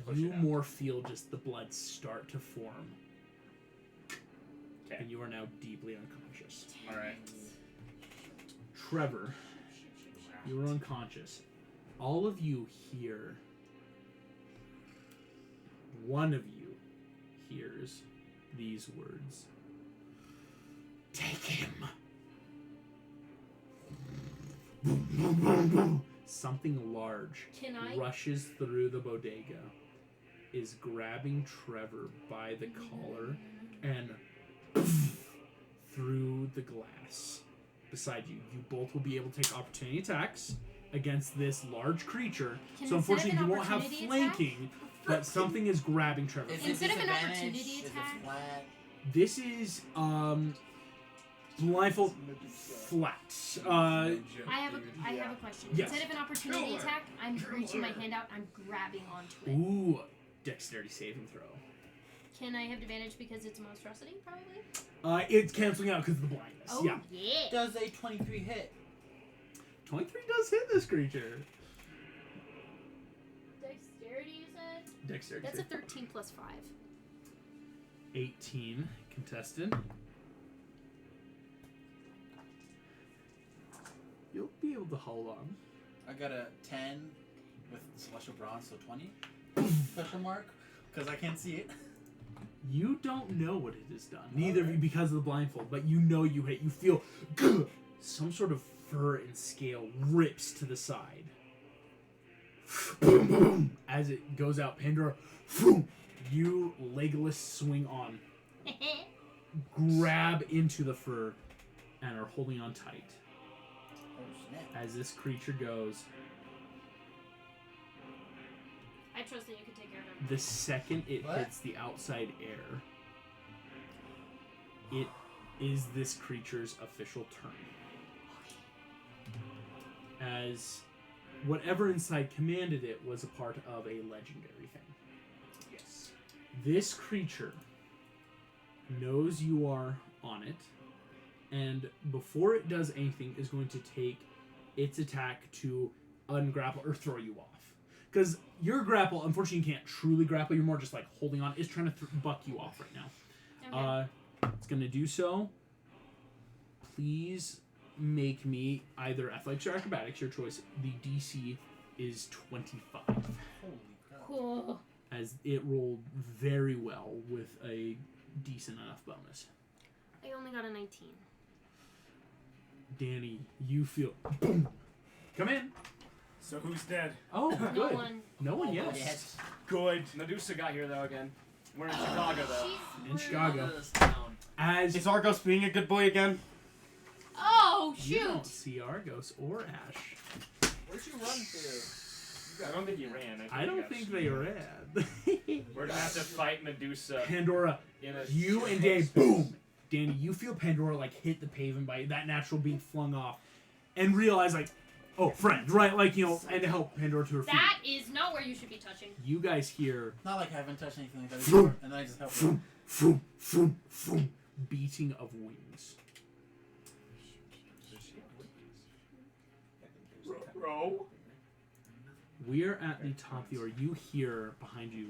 Push You it out. more feel just the blood start to form. Okay. And you are now deeply unconscious. Alright. Trevor, you are unconscious. All of you hear. One of you hears these words. Take him. Something large Can I? rushes through the bodega, is grabbing Trevor by the collar, and through the glass beside you. You both will be able to take opportunity attacks against this large creature. Can So instead of unfortunately, an you won't have opportunity flanking, but something is grabbing Trevor. Is Instead it of an disadvantage? opportunity Is it attack? flat? This is blindfold flat. I have a question. Yes. Instead of an opportunity attack, I'm reaching my hand out. I'm grabbing onto it. Ooh, dexterity saving throw. Can I have advantage because it's monstrosity? Probably. It's canceling out because of the blindness. Oh Yeah, yeah. Does a 23 hit? 23 does hit this creature. Dexterity, you said? Dexterity. That's a save. 13 plus 5. 18 contested. You'll be able to hold on. I got a 10 with Celestial Bronze, so 20? Question mark? Because I can't see it. You don't know what it has done. Neither of you because of the blindfold, but you know you hit. You feel some sort of fur and scale rips to the side. Boom, boom. As it goes out, Pandora, you Legolas swing on, grab into the fur, and are holding on tight. Oh, snap. As this creature goes, I trust that you can take care of him. the second it What? hits the outside air, it is this creature's official turn. As whatever inside commanded it was a part of a legendary thing. Yes. This creature knows you are on it, and before it does anything is going to take its attack to ungrapple or throw you off. Because your grapple, unfortunately, you can't truly grapple. You're more just like holding on. It's trying to buck you off right now. Okay. It's going to do so. Please make me either athletics or acrobatics, your choice. The DC is 25. Holy crap. Cool. As it rolled very well with a decent enough bonus. I only got a 19. Danny, you feel... Boom! Come in. So who's dead? Oh, No good. one. No one yet. Yes. Good. Medusa got here though again. We're in Chicago though. She's In Chicago. This town. As Is Argos being a good boy again? Oh, you don't shoot! see Argos or Ash. Where'd you run to? I don't think he ran. I don't think they ran. We're gonna have to fight Medusa Pandora, in a. you and Dave, boom! Danny, you feel Pandora like hit the pavement by that natural being flung off, and realize like, oh, friends, right? Like, you know, and to help Pandora to her feet. That is not where you should be touching. You guys hear Not like I haven't touched anything like that before, and then I just help you. vroom, vroom, vroom, beating of wings. Bro. We are at the top of the order. You hear behind you,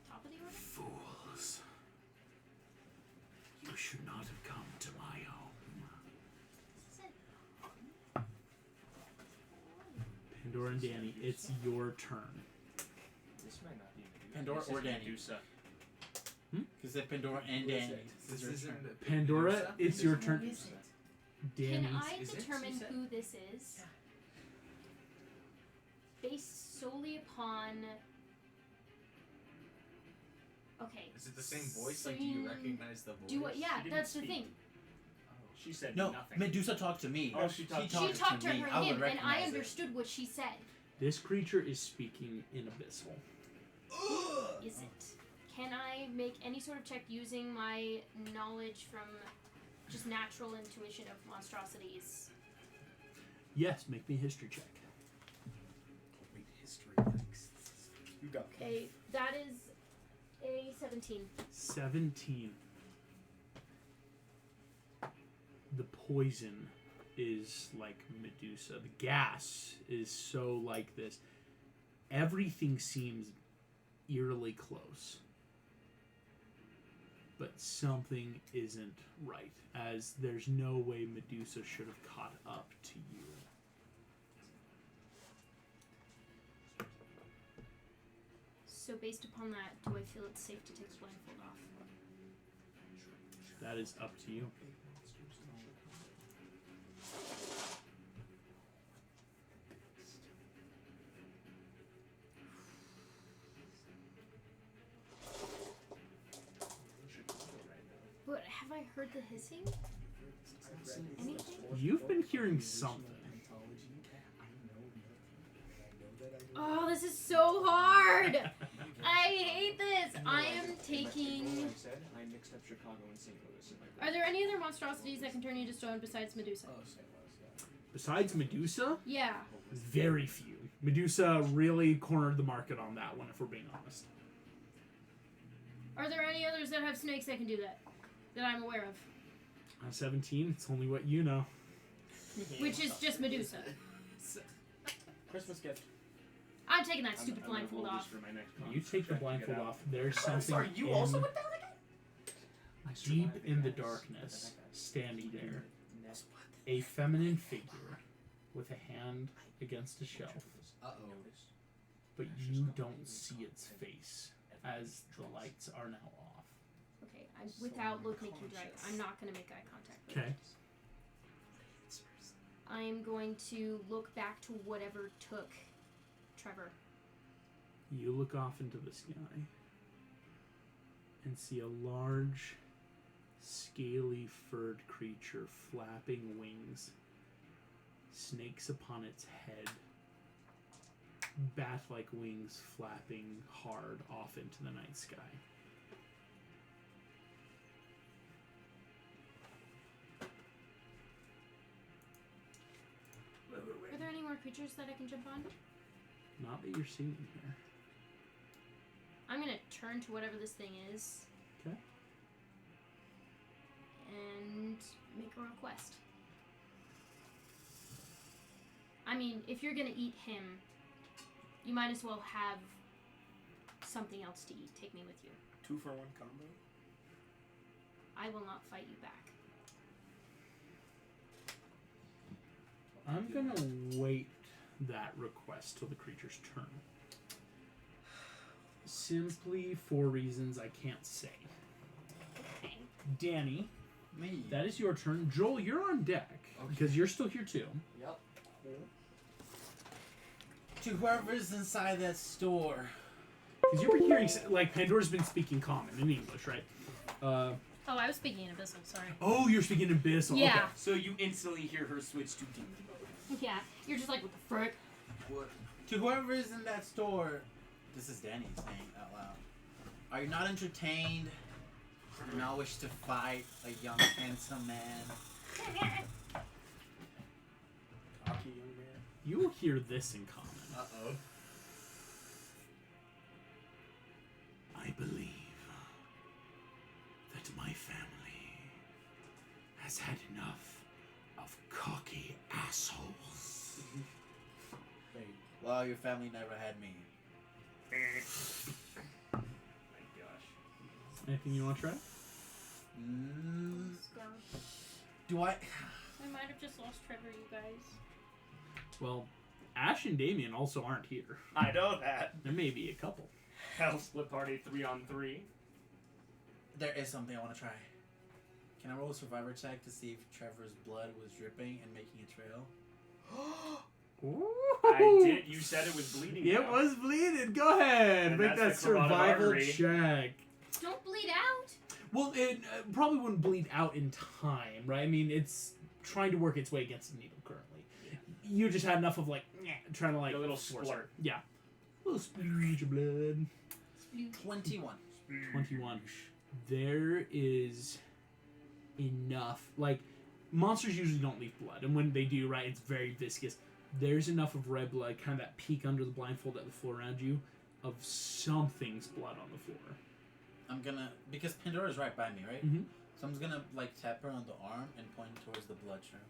Top of the order? fools. You should not have come to my home. Pandora and Danny, it's your turn. This might not be Medusa. Pandora This or is Danny? Medusa. Because if Pandora and Danny. This is your turn. Pandora, it's your turn. Can Danny's. I Is it? determine She said- who this is? Based solely upon. Okay. Is it the same voice? So Like, do you you- recognize the voice? Do I, yeah, She didn't that's the speak. thing. She said No, nothing. Medusa talked to me. Oh, she talked- She talked to me. her I would him, and I recognize it. understood what she said. This creature is speaking in abyssal. Is it? Can I make any sort of check using my knowledge from just natural intuition of monstrosities? Yes, make me a history check. Read history. Yikes. You got Okay, that is a 17. 17. The poison is like Medusa. The gas is so like this. Everything seems eerily close. But something isn't right, as there's no way Medusa should have caught up to you. So based upon that, do I feel it's safe to take the blindfold off? That is up to you. But have I heard the hissing? Anything? You've been hearing something. Oh, this is so hard! I hate this! I am taking... I said I mixed up Chicago and St. Louis in my brain. Are there any other monstrosities that can turn you to stone besides Medusa? Besides Medusa, Yeah. very few. Medusa really cornered the market on that one, if we're being honest. Are there any others that have snakes that can do that? That I'm aware of? On 17, it's only what you know. Which is just Medusa. Christmas gift. I'm taking that I'm stupid gonna blindfold roll this off. for my next con You take the check to get blindfold out. off. There's something Sorry, you in, also went down again? deep in the darkness, standing there. A feminine figure with a hand against a shelf, Uh-oh. but you don't see its face as the lights are now off. Okay, without looking at you right, I'm not going to make eye contact with Okay. it. I am going to look back to whatever took Trevor. You look off into the sky and see a large, scaly furred creature flapping wings, snakes upon its head, bat-like wings flapping hard off into the night sky. Are there any more creatures that I can jump on? Not that you're seeing here. I'm going to turn to whatever this thing is. Okay. And make a request. I mean, if you're going to eat him, you might as well have something else to eat. Take me with you. 2-for-1 combo? I will not fight you back. I'm gonna wait that request till the creature's turn. Simply for reasons I can't say. Okay. Danny, Me. that is your turn. Joel, you're on deck Okay. because you're still here too. Yep. To whoever's inside that store. Because you were hearing, like, Pandora's been speaking common in English, right? Oh, I was speaking in Abyssal, sorry. Oh, you're speaking in Abyssal. Yeah. Okay. So you instantly hear her switch to demon mode. Yeah, you're just like, what the frick? What? To whoever is in that store. This is Danny saying out loud. Are you not entertained? Do not wish to fight a young, handsome man? Cocky young man. You will hear this in common. Uh-oh. I believe that my family has had enough of cocky assholes. Wait, Well, your family never had me. My gosh. Anything you want to try? Do I? I might have just lost Trevor, you guys. Well, Ash and Damien also aren't here. I know that. There may be a couple. Hell split party 3-on-3. There is something I want to try. Can I roll a survivor check to see if Trevor's blood was dripping and making a trail? I did. You said it was bleeding. It now. was bleeding. Go ahead. And Make that that's the carotid survival artery. check. Don't bleed out. Well, it probably wouldn't bleed out in time, right? I mean, it's trying to work its way against the needle currently. You just had enough of trying to A little force it. splurt. Yeah. A little splooge of blood. 21. 21. There is enough. Monsters usually don't leave blood, and when they do, right, it's very viscous. There's enough of red blood, kind of that peek under the blindfold at the floor around you, of something's blood on the floor. I'm gonna, because Pandora's right by me, right? Mm-hmm. So I'm just gonna tap her on the arm and point towards the blood trail.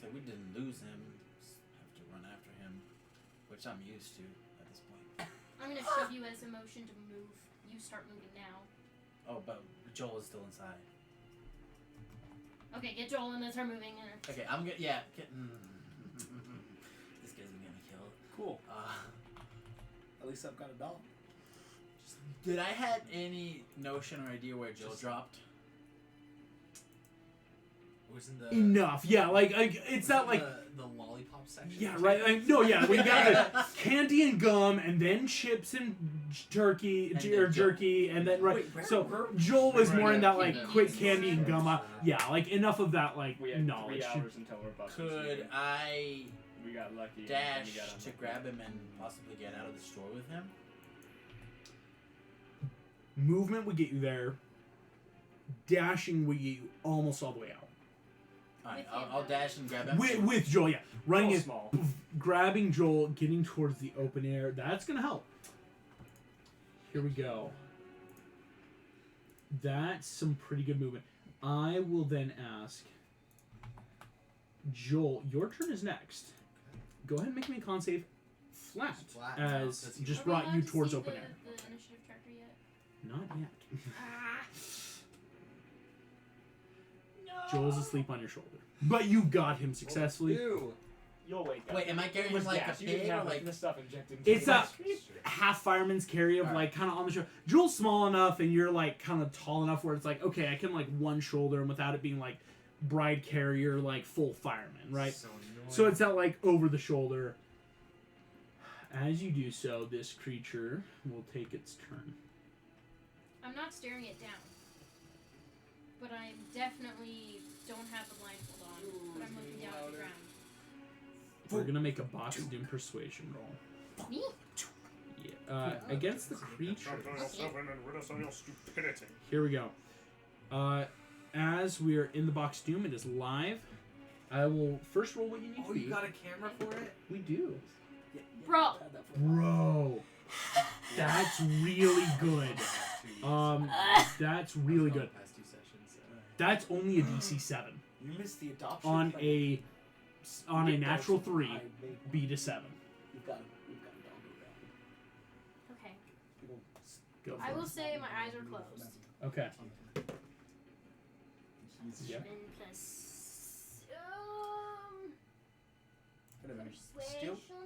So we didn't lose him, just have to run after him, which I'm used to at this point. I'm gonna shove you as a motion to move. You start moving now. Oh, but Joel is still inside. Okay, get Joel in and start moving. Okay, I'm gonna, this guy's gonna get me killed. Cool. At least I've got a dog. Did I have any notion or idea where Joel dropped? Wasn't the Enough. Yeah, it's not like... the lollipop section? Yeah, right. No, yeah. When you got the candy and gum, and then chips and jerky, And or then jerky, and then right. Wait, where- So where- Joel was more in that Yeah. quick candy and gum. Yeah, enough of that We had knowledge. 3 hours until we're about to Could sleep. I We got lucky. and dash we got to unlucky. grab him and possibly get out of the store with him? Movement would get you there. Dashing would get you almost all the way out. Alright, With him, I'll though. dash and grab him. With Joel, yeah, running Real is small. grabbing Joel, getting towards the open air. That's gonna help. Here we go. That's some pretty good movement. I will then ask Joel. Your turn is next. Go ahead and make me a con save. Flat, Flat. as That's just Are we brought allowed you to towards see open the, air. the initiative tracker yet? Not yet. Ah. Joel's asleep on your shoulder, but you got him successfully. Ew. You'll wake up. Wait, am I carrying It was him like gas. a You didn't pig or have like... this stuff injected into It's you. a half fireman's carry of Alright. kind of on the shoulder. Joel's small enough, and you're kind of tall enough where it's okay, I can one shoulder, and without it being bride carrier full fireman, right? So annoying. So it's not over the shoulder. As you do so, this creature will take its turn. I'm not staring it down. But I definitely don't have the blindfold on. But I'm looking down at the ground. We're gonna make a box doom persuasion roll. Me? Yeah, against the creature. yourself in and rid us of your stupidity. Here we go. As we are in the box doom, it is live. I will first roll what you need Oh, to you be. got a camera for it? We do. Yeah, Bro. I've had that for a while. Bro, that's really good. That's really good. Past 2 sessions. That's only a DC 7 You missed the adoption. on thing. a natural 3, I made- B to 7. We've got a dog Okay. around. Go I for will it. say my eyes are closed. Okay. He's Yep. And plus... Could have been Persuasion? still.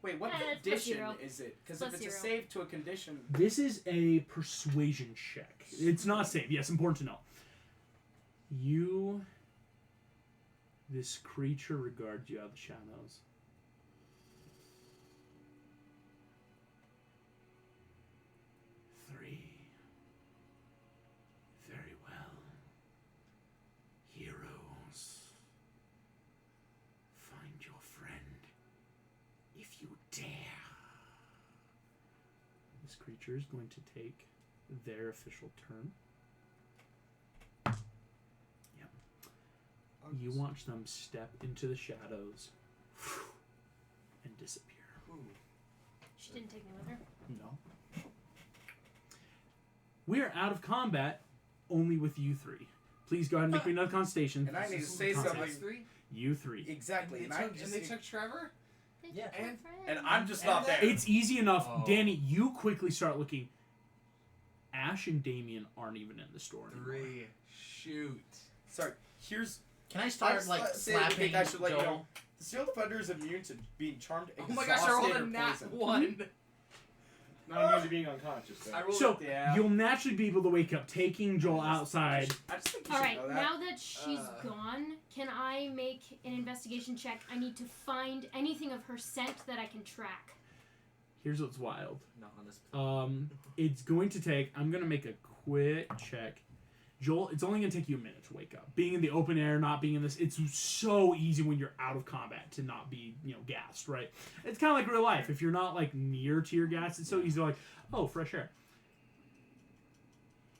Wait, what It's plus condition 0. is it? Because Plus if it's a 0. save to a condition, This is a persuasion check. It's not safe. Yes, important to know. This creature regards you out of the shadows. Three. Very well. Heroes. Find your friend if you dare. This creature is going to take their official turn. Yep. You watch them step into the shadows and disappear. She didn't take me with her. No. We are out of combat, only with you three. Please go ahead and make me another constitution. and I need to say Con something. save. You three. Exactly. And And, they took Trevor? it Yeah, to tell and- friends. And I'm just not there. It's easy enough. Oh. Danny, you quickly start looking. Ash and Damien aren't even in the store anymore. 3. Shoot. Sorry. Here's. Can I start I slapping think I should let you Joel? know. The Steel Defender is immune to being charmed, Oh exhausted, my gosh, I rolled or a nat poisoned. 1. Not immune to being unconscious, though. I rolled So Yeah. you'll naturally be able to wake up, taking Joel outside. I just think you All should right, know that. now that she's gone, can I make an investigation check? I need to find anything of her scent that I can track. Here's what's wild. Not on this. It's going to take. I'm gonna make a quick check. Joel, it's only gonna take you a minute to wake up. Being in the open air, not being in this, it's so easy when you're out of combat to not be, gassed, right? It's kind of like real life. If you're not like near to your gas, it's so easy to like, oh, fresh air.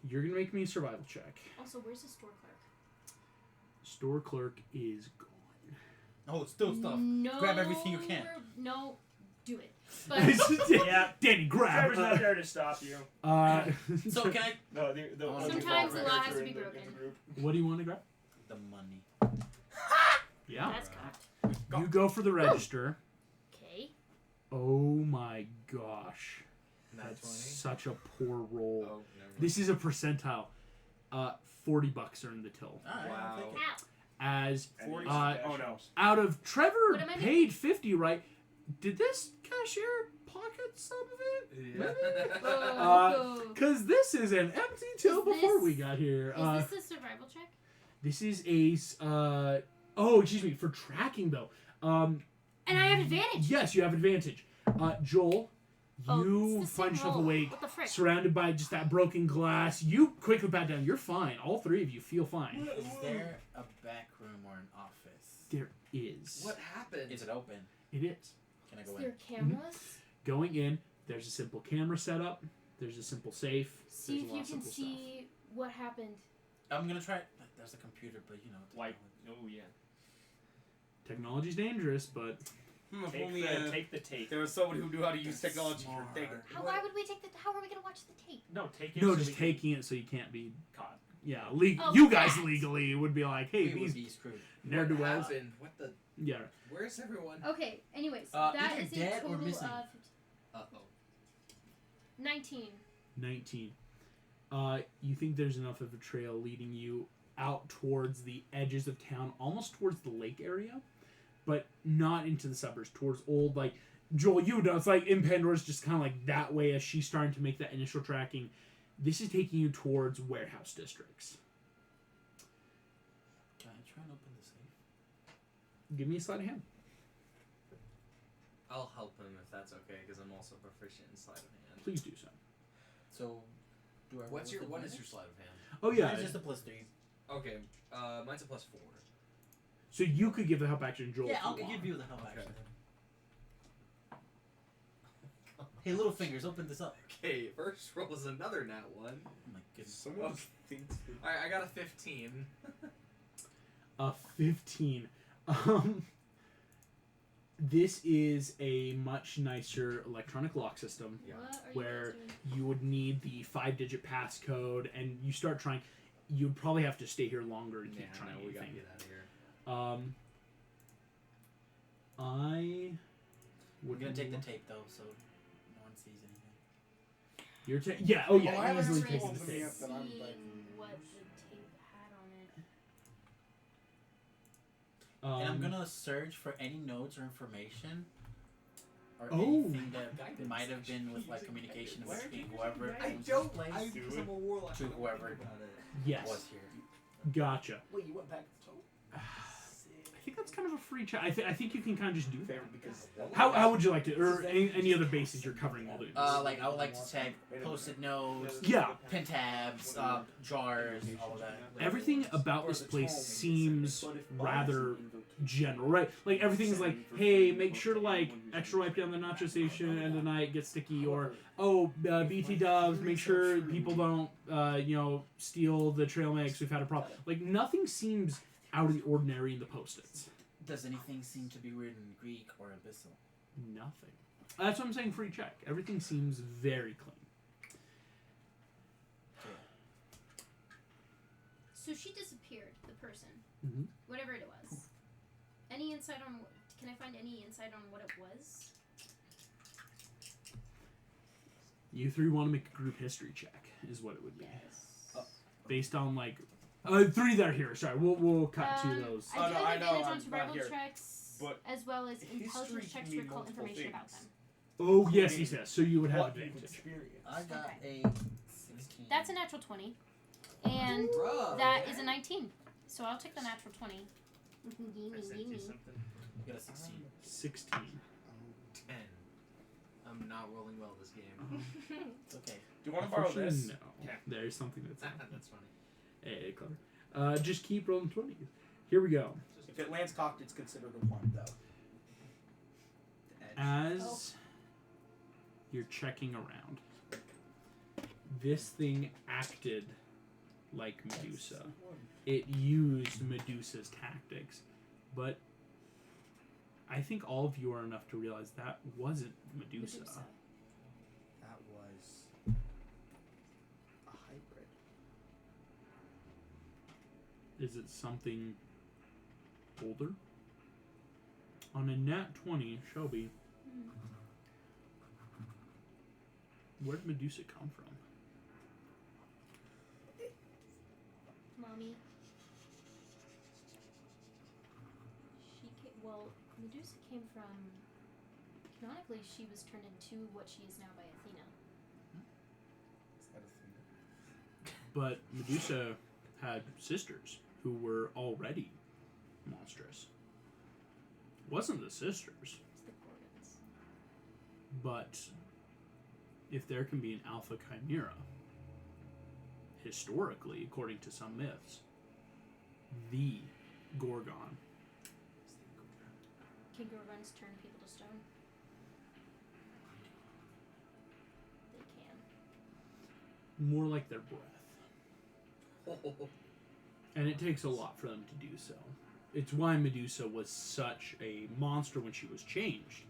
You're gonna make me a survival check. Also, where's the store clerk? Store clerk is gone. Oh, still stuff. No. Grab everything you can. No, do it. But Yeah. Danny, grab. Trevor's not there to stop you. So can I? No, the other Sometimes four the law players has are to be in the broken. group. What do you want to grab? The money. Yeah. that's cocked. You go for the register. Okay. Oh my gosh. Nat That's 20. such a poor roll. Oh, never mind. This is a percentile. $40 are in the till. Alright, Wow. I'll take it. Ow. As And he's Uh, oh no. out of Trevor What am I paid 50, right? Did this cashier pocket some of it? Yeah. Oh. Because this is an empty till Is before this- we got here. Is this a survival check? This is excuse me, for tracking though. And I have advantage. Yes, you have advantage. Joel, Oh, you it's the find same yourself roll. awake, What the frick? surrounded by just that broken glass. You quickly pat down. You're fine. All three of you feel fine. Is there a back room or an office? There is. What happened? Is it open? It is. Can I Is go there in? cameras? Going in, there's a simple camera setup. There's a simple safe. See There's a if lot you of can simple see what happened. I'm gonna try. There's a computer, but Why? Oh yeah. Technology's dangerous, but If Take only take the tape. there was someone who knew how to use That's technology smart. for taking. Why would we take the? How are we gonna watch the tape? No, take it. no, so just we can taking it so you can't be. caught. Yeah, Oh, you guys that. legally would be like, hey, we would these be screwed. ne'er do What wells. happened? What the? Yeah. Where's everyone? Okay. Anyways, Either that is a dead or total missing. of Uh-oh. 19. 19. You think there's enough of a trail leading you out towards the edges of town, almost towards the lake area, but not into the suburbs, towards old, like, Joel, you know, it's like in Pandora's just kind of like that way as she's starting to make that initial tracking. This is taking you towards warehouse districts. Can I try and open the safe? Give me a sleight of hand. I'll help him if that's okay, because I'm also proficient in sleight of hand. Please do so. So, do I? roll What with is your advantage? sleight of hand? Oh, yeah. Mine's just a +3. Okay, mine's a +4. So you could give the help action, Joel. Yeah, if I'll you want. give you the help Okay. action. Hey, little fingers, open this up. Okay, first roll is another nat 1. Oh my goodness. Someone thinks. Alright, I got a 15. A 15. This is a much nicer electronic lock system. Yeah. What are Where you guys doing? you would need the 5-digit passcode, and you start trying. You'd probably have to stay here longer and keep Yeah, trying no, we gotta anything. get out of here. I We're would gonna take the tape though, so no one sees anything. You're yeah. Oh yeah. Oh, I haven't easily seen taking one the from the tape. app that I'm Seeing like. what the tape had on it. And I'm Um, gonna search for any notes or information, or Oh. anything that Guidance. might have been with like communication Where between did you whoever I owns don't. this place I, because I'm a warlock. to I don't whoever think about it. Yes. was here. Gotcha. Wait, you went back to the toe? I think that's kind of a free chat. I think you can kind of just do that. Fair, because How would you like to, or any other bases you're covering while doing this? Like I would like to tag post-it notes, Yeah. pen tabs, jars, all of that. Everything about this place seems rather general, right? Like everything's like, hey, make sure to like extra wipe down the nacho station and the night gets sticky, or BT Dubs, make sure people don't steal the trail mix. We've had a problem. Like nothing seems out of the ordinary in the post-its. Does anything seem to be weird in Greek or Abyssal? Nothing. That's what I'm saying. Free check. Everything seems very clean. So she disappeared, the person. Mhm. Whatever it was. Any insight on can I find any insight on what it was? You three want to make a group history check, is what it would be. Yes. Based on, like... three that are here. Sorry, we'll cut to those. I do no, I have know, advantage on I'm survival not here. checks, But as well as history intelligence can checks to mean recall multiple information about things. them. Oh, yes, he says. So you would have what you've advantage. experienced. I got Okay. a 16. That's a natural 20. And Bruh, that man. is a 19. So I'll take the natural 20. I sent you something. You got a 16. 16. 10. I'm not rolling well this game. It's okay. Do you want to borrow Unfortunately, this? No. Okay. There's something that's happening. That's funny. Hey, clever. Just keep rolling 20s. Here we go. If it lands cocked, it's considered a 1, though. As you're checking around, this thing acted like Medusa. It used Medusa's tactics, but I think all of you are enough to realize that wasn't Medusa. That was a hybrid. Is it something older? On a nat 20, Shelby, where'd Medusa come from? Mommy. Medusa came from... Canonically, she was turned into what she is now by Athena. Is that a thing? But Medusa had sisters who were already monstrous. Wasn't the sisters, It's the Gorgons. but if there can be an alpha chimera, historically, according to some myths, the Gorgon. Can Gorgons turn people to stone? They can. More like their breath. And it takes a lot for them to do so. It's why Medusa was such a monster when she was changed,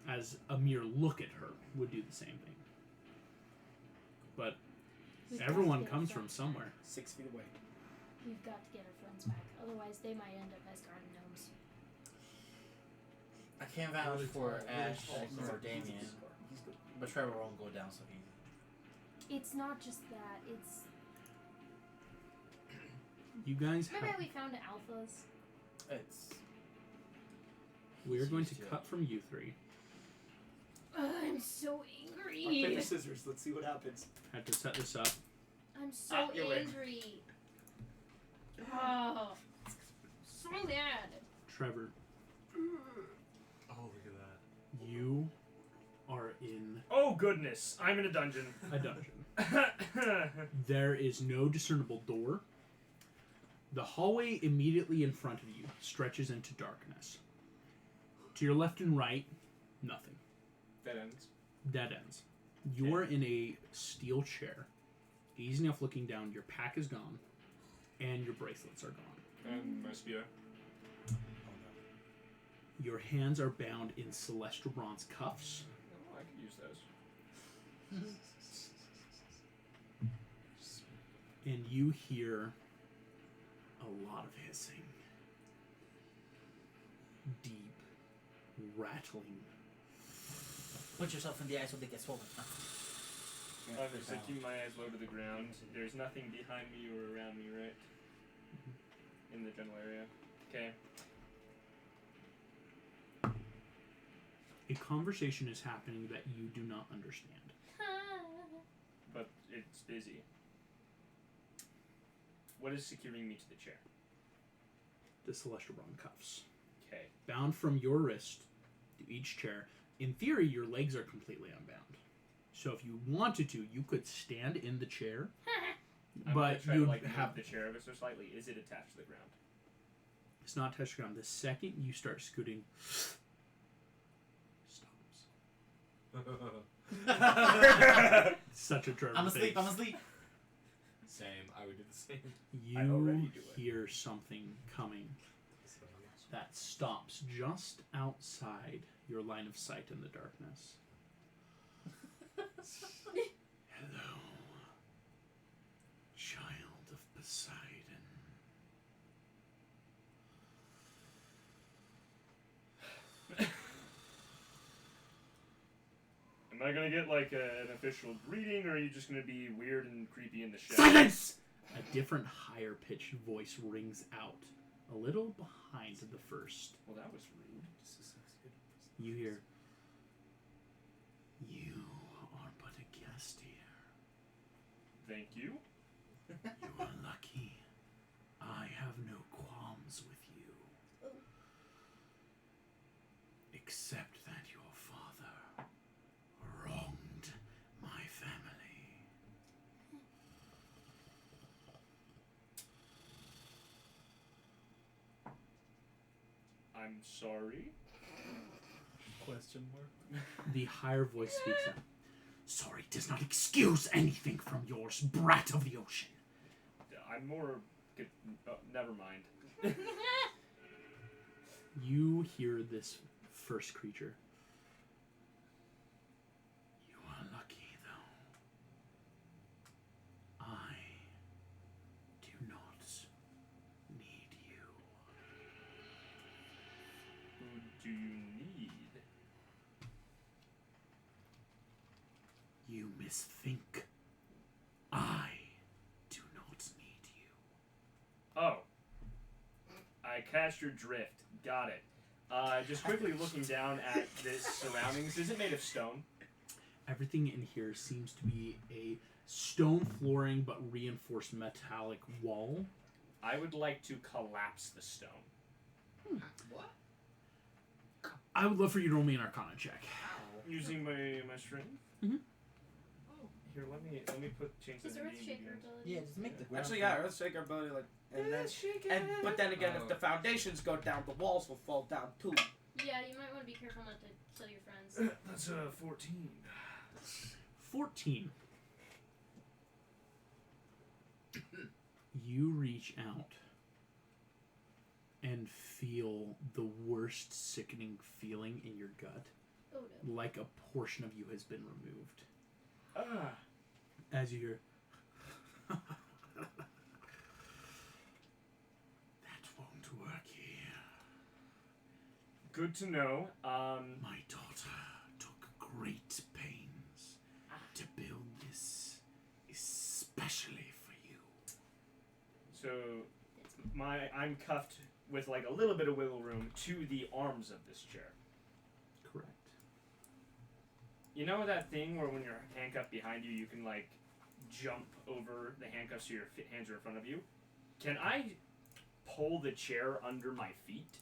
as a mere look at her would do the same thing. But We've got to everyone get our comes from friends somewhere. back. 6 feet away. We've got to get our friends back. Otherwise, they might end up as garden gnomes. I can't vouch Really for tall, really Ash tall. or Damien, He's good. but Trevor won't go down so easy. It's not just that. It's... You guys Remember have... how we found alphas? It's We're going to used to it. cut from you three. I'm so Rock, angry. paper, scissors. Let's see what happens. Had to set this up. I'm so you win. angry. Oh, so mad. Trevor, Oh, look at that. you are in Oh goodness, I'm in a dungeon. a dungeon. There is no discernible door. The hallway immediately in front of you stretches into darkness. To your left and right, nothing. That ends. Dead ends. You're in a steel chair. Easy enough looking down. Your pack is gone, and your bracelets are gone. And my spear. Your hands are bound in celestial bronze cuffs. Oh, I could use those. And you hear a lot of hissing. Deep, rattling. Put yourself in the ice so they get swollen. Obviously, keep my eyes low to the ground. There's nothing behind me or around me, right? In the general area. Okay. A conversation is happening that you do not understand. But it's busy. What is securing me to the chair? The celestial bronze cuffs. Okay. Bound from your wrist to each chair. In theory, your legs are completely unbound. So if you wanted to, you could stand in the chair, I'm gonna but try you to like have move the chair ever so slightly. Is it attached to the ground? It's not touched ground. The second you start scooting, stops. Such a Trevor I'm asleep. thing. I'm asleep. Same. I would do the same. I already You do it. hear something coming that stops just outside your line of sight in the darkness. Hello, child of Poseidon. I gonna get like an official greeting, or are you just gonna be weird and creepy in the shadows? Silence! A different higher pitched voice rings out, a little behind the first. Well, that was rude. You hear, "You are but a guest here. Thank you. You are lucky. I have no qualms with you. Except that your father wronged my family." I'm sorry. Question mark. The higher voice speaks up. "Sorry does not excuse anything from yours, brat of the ocean." I'm more. Never mind. You hear this first creature. "You are lucky, though. I do not need you." Who do you need? "You misthink. I do not need you." Oh. I catch your drift. Got it. Just quickly looking down at this surroundings. Is it made of stone? Everything in here seems to be a stone flooring but reinforced metallic wall. I would like to collapse the stone. What? I would love for you to roll me an Arcana check. Using my strength. Mhm. Oh. Here, let me change His the Earth D&D Shaker again. ability. Yeah, just make the ground. Actually, yeah, Earthshaker ability, like, but then again, if the foundations go down, the walls will fall down too. Yeah, you might want to be careful not to kill your friends. That's 14. 14. You reach out and feel the worst sickening feeling in your gut, Oh no. like a portion of you has been removed. Ah. As you hear, "That won't work here. Good to know. My daughter took great pains to build this, especially for you." So I'm cuffed with like a little bit of wiggle room to the arms of this chair. Correct. You know that thing where when you're handcuffed behind you, you can like jump over the handcuffs so your hands are in front of you? Can I pull the chair under my feet?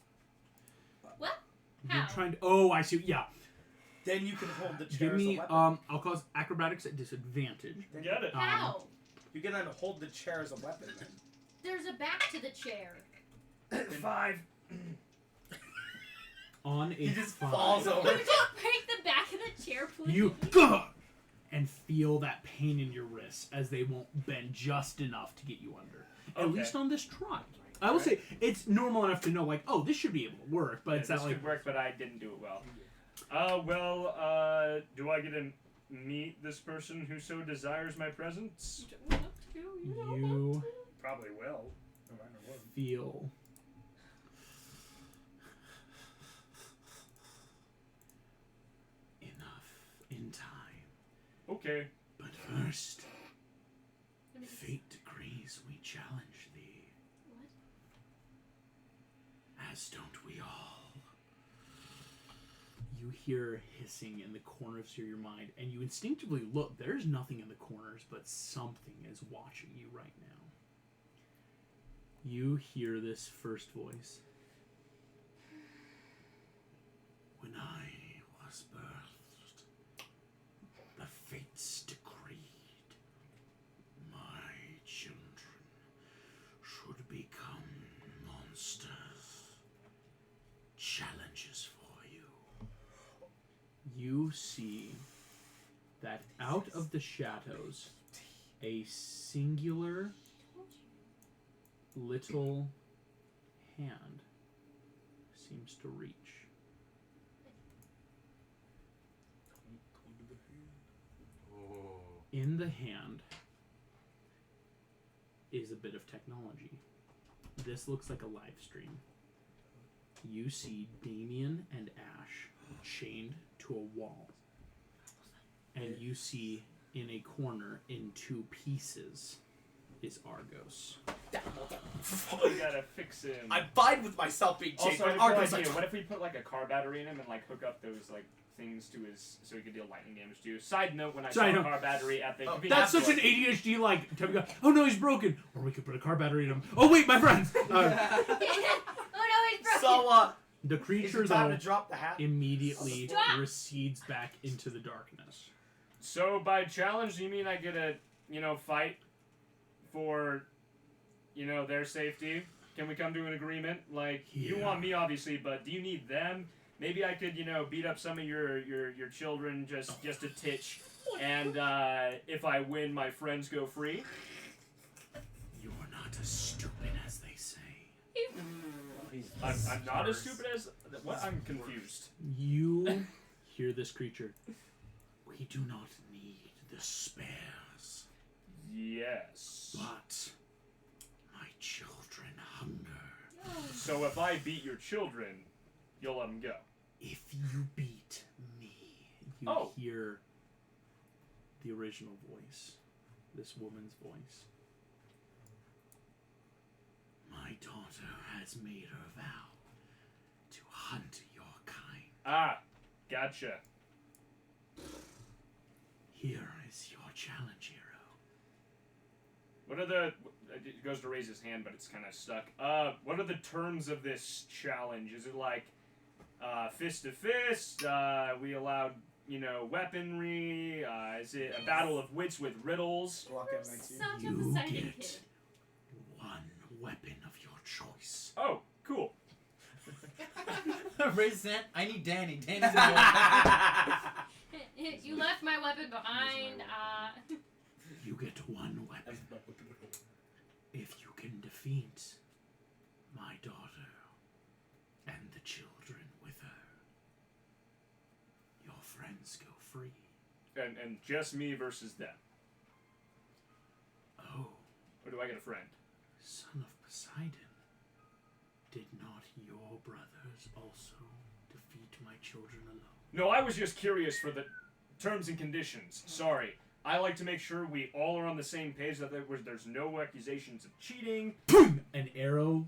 What? You're How? trying to. Oh, I see. Yeah. Then you can hold the chair Give me. as a weapon. I'll cause acrobatics at disadvantage. Then Get it? How? You can then hold the chair as a weapon. Then. There's a back to the chair. 5. On a He just 5, falls over. Can you just break the back of the chair, please? you and feel that pain in your wrists as they won't bend just enough to get you under. At Okay. least on this try. I will say it's normal enough to know, like, oh, this should be able to work, but it's this not like. could work, but I didn't do it well. Do I get to meet this person who so desires my presence? You don't want to, you don't You want to. Probably will. feel enough in time. Okay. But first, Let me just- fate decrees we challenge thee, What? as don't we all. You hear hissing in the corners of your mind, and you instinctively look. There's nothing in the corners, but something is watching you right now. You hear this first voice. When I was birthed, the fates decreed my children should become monsters, challenges for you. You see that out of the shadows, a singular little hand seems to reach. In the hand is a bit of technology. This looks like a live stream. You see Damien and Ash chained to a wall. And you see in a corner, in 2 pieces, is Argos. We gotta fix him. I'm fine with myself being chased Also, by I have a cool Argos. idea. What if we put like a car battery in him and like hook up those like things to his so he can deal lightning damage too? Side note: when I saw Side a note. car battery at the That's such an ADHD like type of guy. Oh no, he's broken. Or we could put a car battery in him. Oh wait, my friends. Oh no, he's broken. So, The is creature it time though to drop the hat? immediately Stop. recedes back into the darkness. So by challenge, do you mean I get a fight for their safety? Can we come to an agreement? Like you Yeah. want me obviously, but do you need them? Maybe I could beat up some of your children just a titch, and if I win, my friends go free. You are not as stupid as they say. I'm not as stupid as what? I'm confused. You hear this creature. We do not need the spares, Yes. but my children hunger. So if I beat your children, you'll let them go. If you beat me, you Oh. hear the original voice, this woman's voice. My daughter has made her vow to hunt your kind. Ah, gotcha. Here is your challenge, hero. What are the? It goes to raise his hand, but it's kind of stuck. What are the terms of this challenge? Is it like, fist to fist? We allowed, weaponry. Is it a battle of wits with riddles? Rocket You're 19. such a You Poseidon get kid. one weapon of your choice. Oh, cool. Raise that. I need Danny. Danny's the You left my weapon behind. You get one weapon if you can defeat my daughter and the children with her. Your friends go free. And just me versus them. Oh, Or do I get a friend? son of Poseidon, did not your brothers also defeat my children alone? No, I was just curious for the terms and conditions. Sorry. I like to make sure we all are on the same page, that there's no accusations of cheating. Boom! An arrow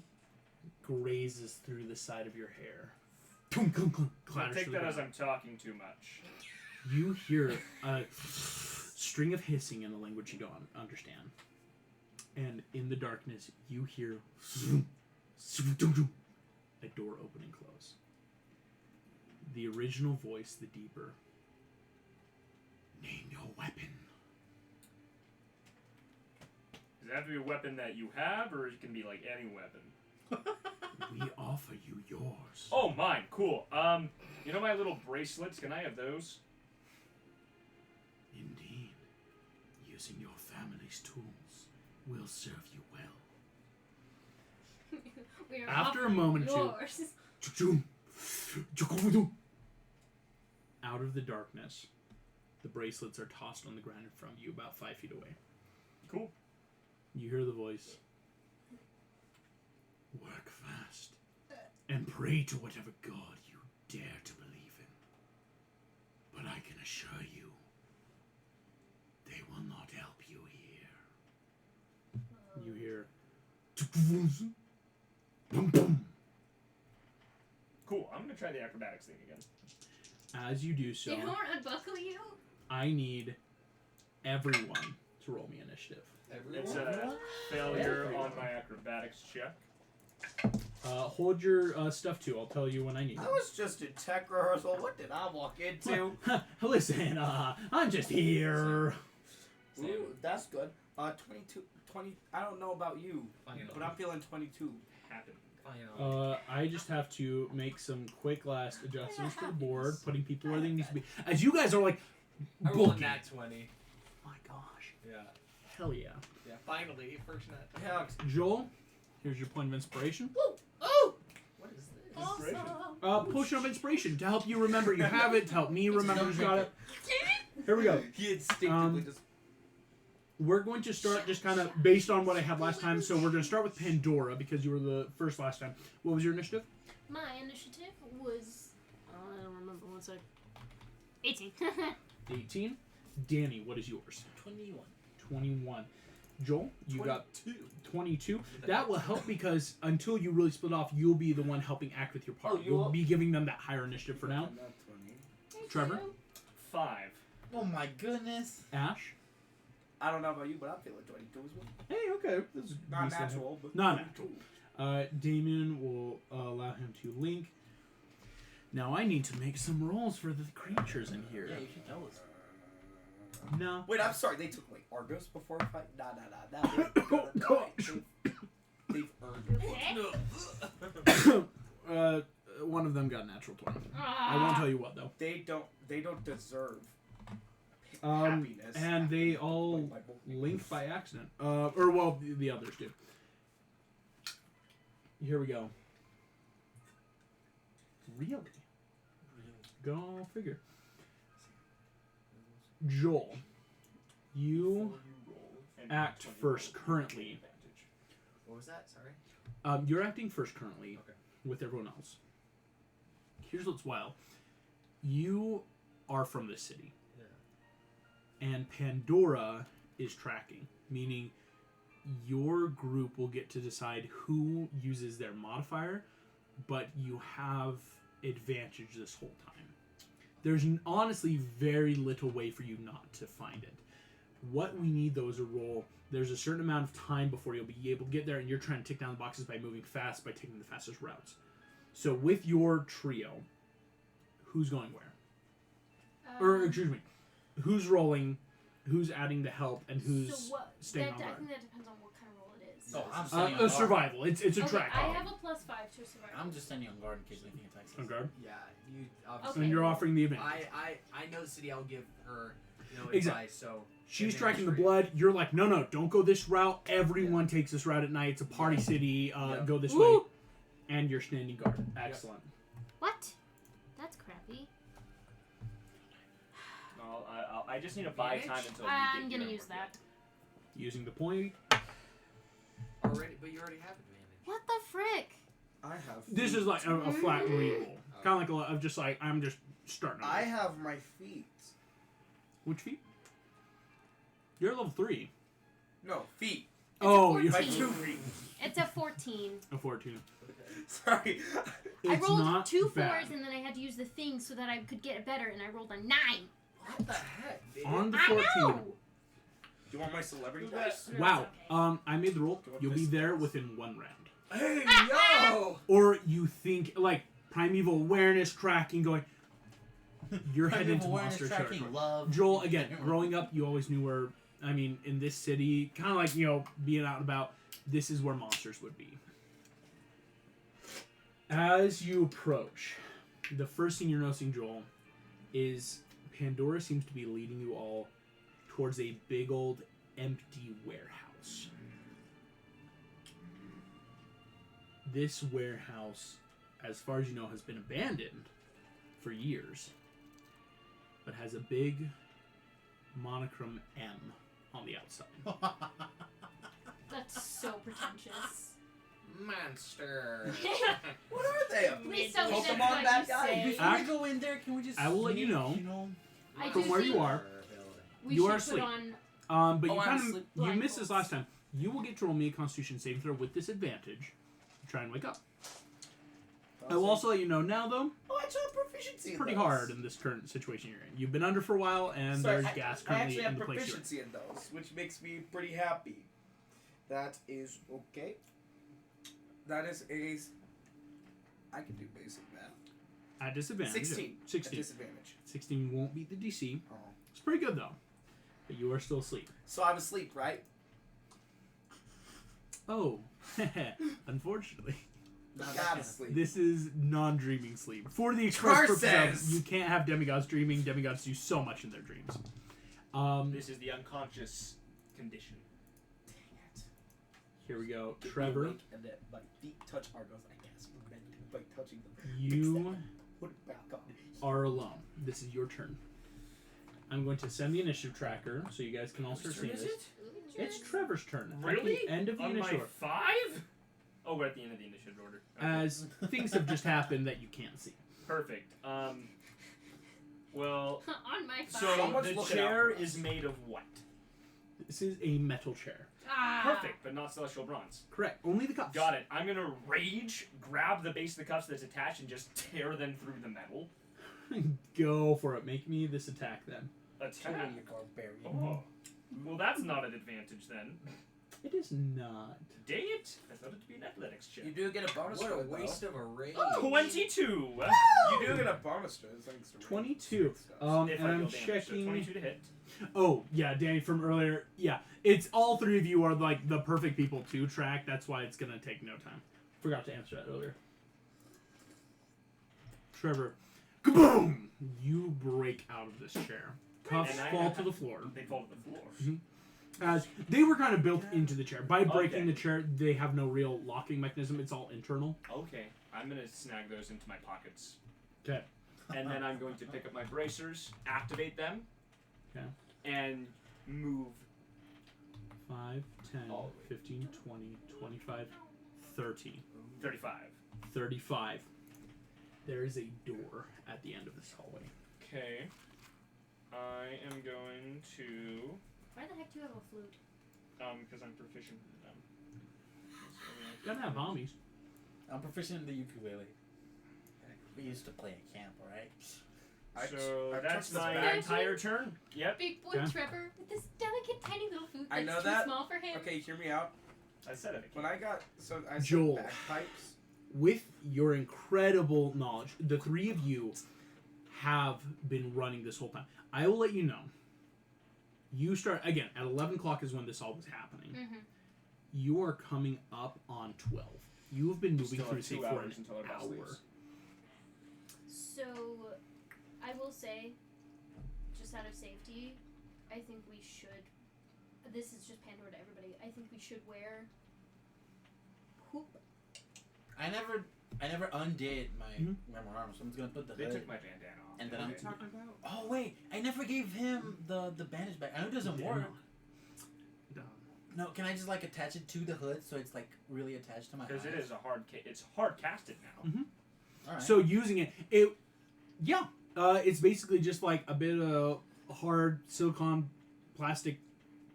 grazes through the side of your hair. Boom, boom, boom, I'll clatters take to the that as ground. I'm talking too much. You hear a string of hissing in a language you don't understand. And in the darkness, you hear a door open and close. The original voice, the deeper. Name your weapon. Does it have to be a weapon that you have, or it can be like any weapon? We offer you yours. Oh, mine. Cool. My little bracelets? Can I have those? Indeed. Using your family's tools will serve you well. We are After a offering moment or two- yours. Out of the darkness, the bracelets are tossed on the ground in front of you, about 5 feet away. Cool. You hear the voice. Work fast, and pray to whatever god you dare to believe in. But I can assure you, they will not help you here. You hear... Boom, boom. Cool. I'm gonna try the acrobatics thing again. As you do so, They don't unbuckle you? I need everyone to roll me initiative. It's a failure on my acrobatics check. Hold your stuff too. I'll tell you when I need I it. was just in tech rehearsal. What did I walk into? Listen, I'm just here. Ooh, that's good. 22, 20. I don't know about you, but I'm feeling 22. Happened. I just have to make some quick last adjustments to the board, putting people where they need to be. As you guys are like, I rolled a booking. nat 20. My gosh. Yeah. Hell yeah. Yeah, finally. First nat 20. Yeah. Joel, here's your point of inspiration. Ooh! Ooh! What is this? Awesome! Potion of inspiration to help you remember you have it, to help me remember who's got it. Here we go. He instinctively just. We're going to start just kind of based on what I had last time. So we're going to start with Pandora because you were the first last time. What was your initiative? My initiative was... I don't remember. 1 sec. 18. 18. Danny, what is yours? 21. 21. Joel, you got 22. 22. That will help because until you really split off, you'll be the one helping act with your party. Oh, you You'll will? be giving them that higher initiative for now. Thank Trevor? you. 5. Oh my goodness. Ash? I don't know about you, but I'm feeling 22 as well. Hey, okay. This is Not decent. natural, but Not natural. Damien will allow him to link. Now I need to make some rolls for the creatures in here. Yeah, you should tell us. No. Wait, I'm sorry. They took Argos before the fight. Nah. They've earned it. One of them got natural 20. Ah. I won't tell you what though. They don't deserve happiness. And they all linked by accident. Or well, the others did. Here we go. Really? Go figure. Joel, you act first currently. What was that? Sorry. You're acting first currently Okay. with everyone else. Here's what's wild. You are from this city. Yeah. And Pandora is tracking, meaning your group will get to decide who uses their modifier, but you have advantage this whole time. There's honestly very little way for you not to find it. What we need though is a roll. There's a certain amount of time before you'll be able to get there, and you're trying to tick down the boxes by moving fast, by taking the fastest routes. So with your trio, who's going where? Or excuse me, who's rolling, who's adding the help, and who's so what, staying on I guard? think that depends on what kind of roll it is. Oh, I'm standing on A guard. survival. It's a okay, track. I have a +5 to survival. I'm just standing on guard in case anything attacks us. On guard. Yeah. You Okay. obviously. And you're offering the advantage. I know the city. I'll give her. Exactly. Advice. So. She's advantage striking the for you. blood. You're like, no, don't go this route. Everyone takes this route at night. It's a party city. Go this way. And you're standing guard. Excellent. What? That's crappy. I just need to buy time until I'm you get gonna here. use that. Using the point. Already, but you already have advantage. What the frick? I have. This is like a flat reroll. Kind of like I'm just starting. I have my feet. Which feet? You're level 3. No feet. Oh, a you're My 14. 2 feet. It's a 14. a 14. Sorry. I It's rolled not 2 bad. 4s and then I had to use the thing so that I could get it better, and I rolled a 9. What the heck? Dude? On the I 14. know. Do you want my celebrity dice? No, Wow. it's okay. I made the roll. Do you want You'll be this? there within 1 round. Hey yo! Or you think like primeval awareness tracking going. You're headed into Awareness monster tracking, territory. love. Joel, again, growing up, you always knew where. I mean, in this city, kind of like being out and about. This is where monsters would be. As you approach, the first thing you're noticing, Joel, is Pandora seems to be leading you all towards a big old empty warehouse. This warehouse, as far as you know, has been abandoned for years, but has a big monochrome M on the outside. That's so pretentious. Monster. What are they? Please tell me that's Pokemon what bad you guy? say. Before we go in there, can we just? I will let you sneak, know. I From do where think you are. we You should are put asleep. on. But Oh, you I'm kind of asleep. you missed this Blindfolds. last time. You will get to roll me a Constitution saving throw with disadvantage to try and wake up. I will also let you know now, though, Oh, I actually have proficiency. it's in pretty those. hard in this current situation you're in. You've been under for a while, and Sorry, there's gas I currently actually in have the place you're in. proficiency in those, which makes me pretty happy. That is okay. That is a. I can do basic math. At disadvantage. 16. At 16. disadvantage. 16 won't beat the DC. Oh. It's pretty good, though. But you are still asleep. So I'm asleep, right? Oh, unfortunately. I'm asleep. This is non-dreaming sleep. For the express purpose Curses! of, you can't have demigods dreaming. Demigods do so much in their dreams. This is the unconscious condition. Dang it. Here we go. Get me Trevor, awake and then my feet touch Argos. I guess by touching them. you Put it back on. are alone. This is your turn. I'm going to send the initiative tracker so you guys can all start seeing this. It's Trevor's turn. Really? At the end of the On my initiative 5? Oh, we're at the end of the initiative order. Okay. as things have just happened that you can't see. Perfect. Well, On my 5. so Someone's the looking out chair for is us. made of what? This is a metal chair. Perfect, but not celestial bronze. Correct. Only the cups. Got it. I'm gonna rage, grab the base of the cups that's attached, and just tear them through the metal. Go for it. Make me this attack then. Attack. Totally a barbarian. Oh. Well, that's not an advantage then. It is not. Dang it! I thought it to be an athletics check. You do get a bonus What to a it, though. waste of a rage. 22! You do get a bonus to it thanks to 22. stuff. If And I I'm deal damage, so checking. 22 to hit. Oh, yeah, Danny from earlier. Yeah, it's all three of you are like the perfect people to track. That's why it's gonna take no time. Forgot to answer that earlier. Trevor, kaboom! You break out of this chair. Cuffs And I fall have- to the floor. They fall to the floor. Mhm. As they were kind of built into the chair. By breaking Okay. the chair, they have no real locking mechanism. It's all internal. Okay, I'm gonna snag those into my pockets. Okay. And then I'm going to pick up my bracers, activate them, Okay. and move 5, 10, All the way. 15, 20, 25, 30. 35. 35. There is a door at the end of this hallway. Okay. I am going to, Why the heck do you have a flute? because I'm proficient in them. Gotta have homies. I'm proficient in the ukulele. We used to play at camp, alright? So I that's trust this my bag. entire turn. Yep. Big boy Okay. Trevor with this delicate tiny little flute I that's know too that. small for him. Okay, hear me out. I said it. When I got I said Joel. bagpipes. With your incredible knowledge, the three of you have been running this whole time. I will let you know. You start, again, at 11 o'clock is when this all was happening. Mm-hmm. You are coming up on 12. You have been moving Still through, have say, 2 for hours an until our boss hour. leaves. So, I will say, just out of safety, I think we should. This is just Pandora to everybody. I think we should wear hoop. I never undid my Mhm. armor armor, so I'm just gonna put the They hood. took my bandana off. And then I'm Okay. talking about? Oh wait, I never gave him the bandage back. I know it doesn't Did work. not. No, can I just like attach it to the hood so it's like really attached to my Because it eyes? is a hard it's hard casted now. Alright. So using it, it's basically just like a bit of hard silicone plastic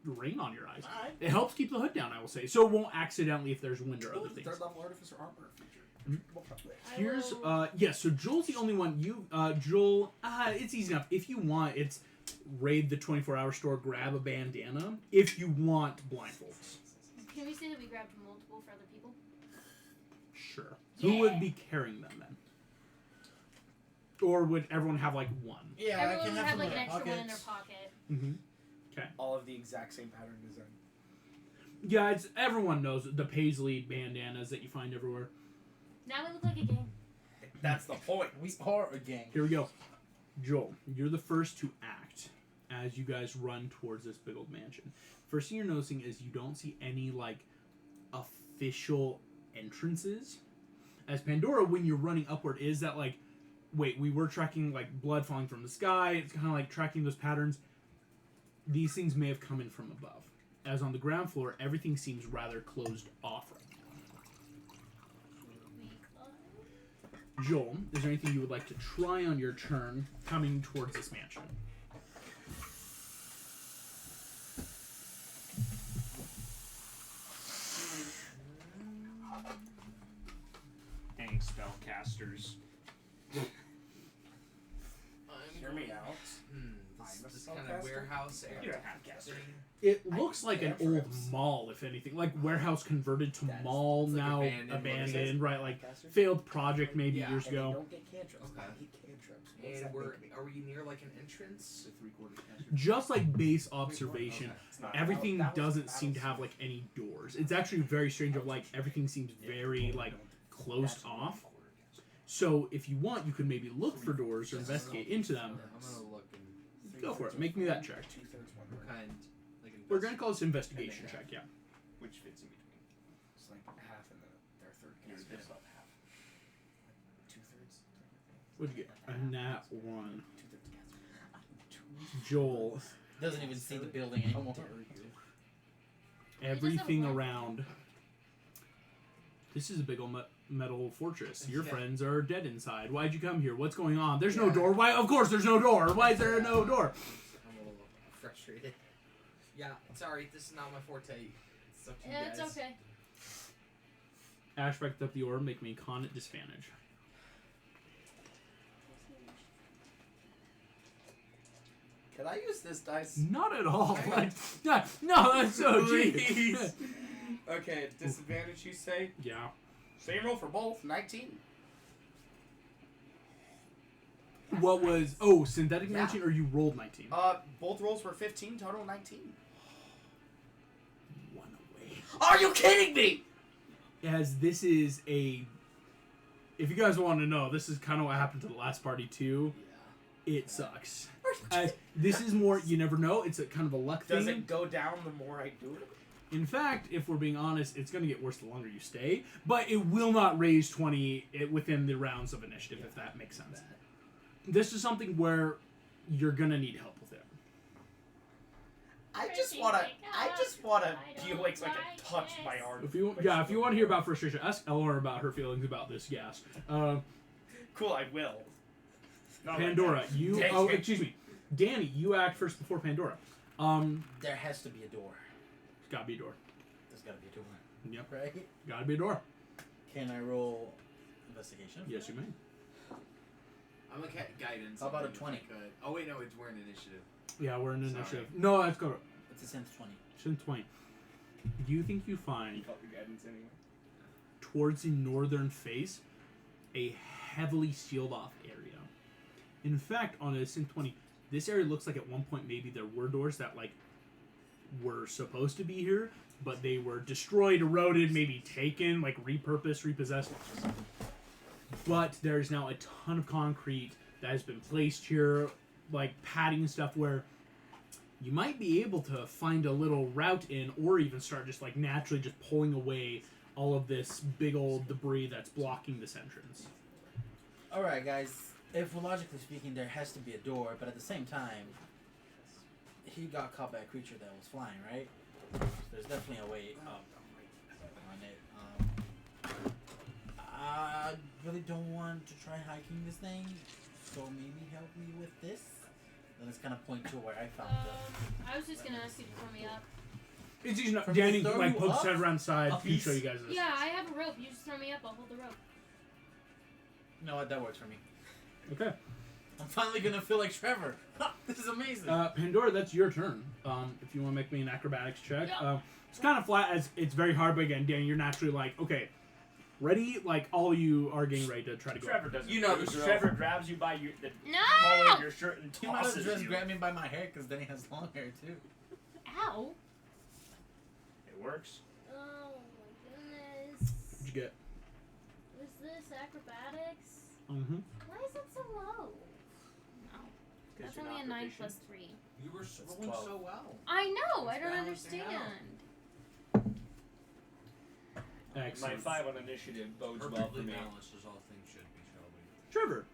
ring on your eyes. Alright. It helps keep the hood down, I will say. So it won't accidentally if there's wind or other things. Third level artificer armor feature. I Here's will- so Joel's the only one. Joel, it's easy enough. If you want, it's raid the 24-hour store, grab a bandana. If you want blindfolds, Can we say that we grabbed multiple for other people? sure. Who would be carrying them then? Or would everyone have like one? Yeah, Everyone I can would have have some like in an my extra one in their pockets. pocket. Mm-hmm. All of the exact same pattern design. Yeah, it's everyone knows the paisley bandanas that you find everywhere. Now we look like a gang. That's the point. We are a gang. Here we go. Joel, you're the first to act as you guys run towards this big old mansion. First thing you're noticing is you don't see any like official entrances. As Pandora, when you're running upward, is that like, wait, we were tracking like blood falling from the sky. It's kind of like tracking those patterns. These things may have come in from above. As on the ground floor, everything seems rather closed off right We climb. now. Joel, is there anything you would like to try on your turn coming towards this mansion? Dang spellcasters. Hear me out. This I'm a kind of spellcaster. warehouse You're a area half-caster. thing. It looks like an old cantrips. mall, if anything. Like warehouse converted to That's- mall, it's like now abandoned, abandoned, right? Like Caster. failed project maybe Yeah, years And they ago. don't get cantrips. Okay. I hate cantrips. What does And that make me? are we near like an entrance? The 3/4 caster. Just like base observation, Okay. It's not everything That was- doesn't that seem to was- have like any doors. It's actually very strange of like everything seems very like closed off. So if you want, you could maybe look for doors or investigate into them. I'm gonna look and Go for it. Make me that check. 2/3, what 1/3. kind. Like We're gonna call this investigation check, yeah. Which fits in between. It's like half and their third Yours caster. is about half. 2/3. What'd you get? A nat 1. 2/3 caster. Joel, Doesn't even see the building anymore. everything around. This is a big old metal fortress. Your Yeah. friends are dead inside. Why'd you come here? What's going on? There's no door. Why? Of course there's no door. Why is there no door? I'm a little frustrated. Yeah, sorry, this is not my forte. It's up to you Yeah, guys. it's okay. Ash picked up the orb. Make me con at disadvantage. Can I use this dice? Not at all. Like, yeah, no, that's so cheap. Please. Okay, disadvantage you say? Yeah. Same roll for both. 19. What was synthetic 19 or you rolled 19? Both rolls were 15, total 19. One away. Are you kidding me? As this is a, if you guys want to know, this is kind of what happened to the last party too. It sucks. This is more, you never know. It's a kind of a luck Does thing. it go down the more I do it? In fact, if we're being honest, it's going to get worse the longer you stay. But it will not raise 20 within the rounds of initiative, if that makes sense. This is something where you're going to need help with it. I just wanna feel like I can touch my arm. If you want to hear about frustration, ask Eleanor about her feelings about this gas. Cool, I will. Not Pandora, like that. you. Dang Oh, it. excuse me, Danny. You act first before Pandora. There has to be a door. Gotta be a door. There's gotta be a door. Yep, Right? gotta be a door. Can I roll investigation? Yes, you may. I'm gonna guidance. How about a if I 20? could. Oh wait, no, we're in initiative. Yeah, we're in Sorry. initiative. No, let's go. It's a sense 20. Since 20. Do you think you find Default the guidance anyway. towards the northern face a heavily sealed off area? In fact, on a Sim 20, this area looks like at one point maybe there were doors that like were supposed to be here, but they were destroyed, eroded, maybe taken, like repurposed, repossessed. But there's now a ton of concrete that has been placed here, like padding and stuff, where you might be able to find a little route in, or even start just like naturally just pulling away all of this big old debris that's blocking this entrance. Alright, guys. If we're logically speaking, there has to be a door, but at the same time, he got caught by a creature that was flying, right? There's definitely a way up on it. I really don't want to try hiking this thing, so maybe help me with this. Then let's kind of point to where I found I was just gonna ask you to throw me up. It's easy enough. From Danny the throw like you pokes up? his head around the side. Up He can east? show you guys this. Yeah, I have a rope. You just throw me up. I'll hold the rope. You know what? That works for me. Okay. I'm finally gonna feel like Trevor. This is amazing. Pandora, that's your turn. If you want to make me an acrobatics check. Yep. It's kind of flat as it's very hard, but again, Danny, you're naturally like, okay, ready? Like, all of you are getting ready to try to go. Trevor doesn't. You know the drill. Trevor grabs you by the No! collar of your shirt and You might have tosses just you. grabbed me by my hair because then he has long hair too. Ow! It works. Oh my goodness. What'd you get? Was this acrobatics? Mm-hmm. Why is it so low? No. That's only a 9 plus 3. You were rolling 12. so well. I know! I It's don't balancing understand. My Excellent. 5 on initiative bodes well for Perfectly me. balanced as all things should be, Shelby. Trevor,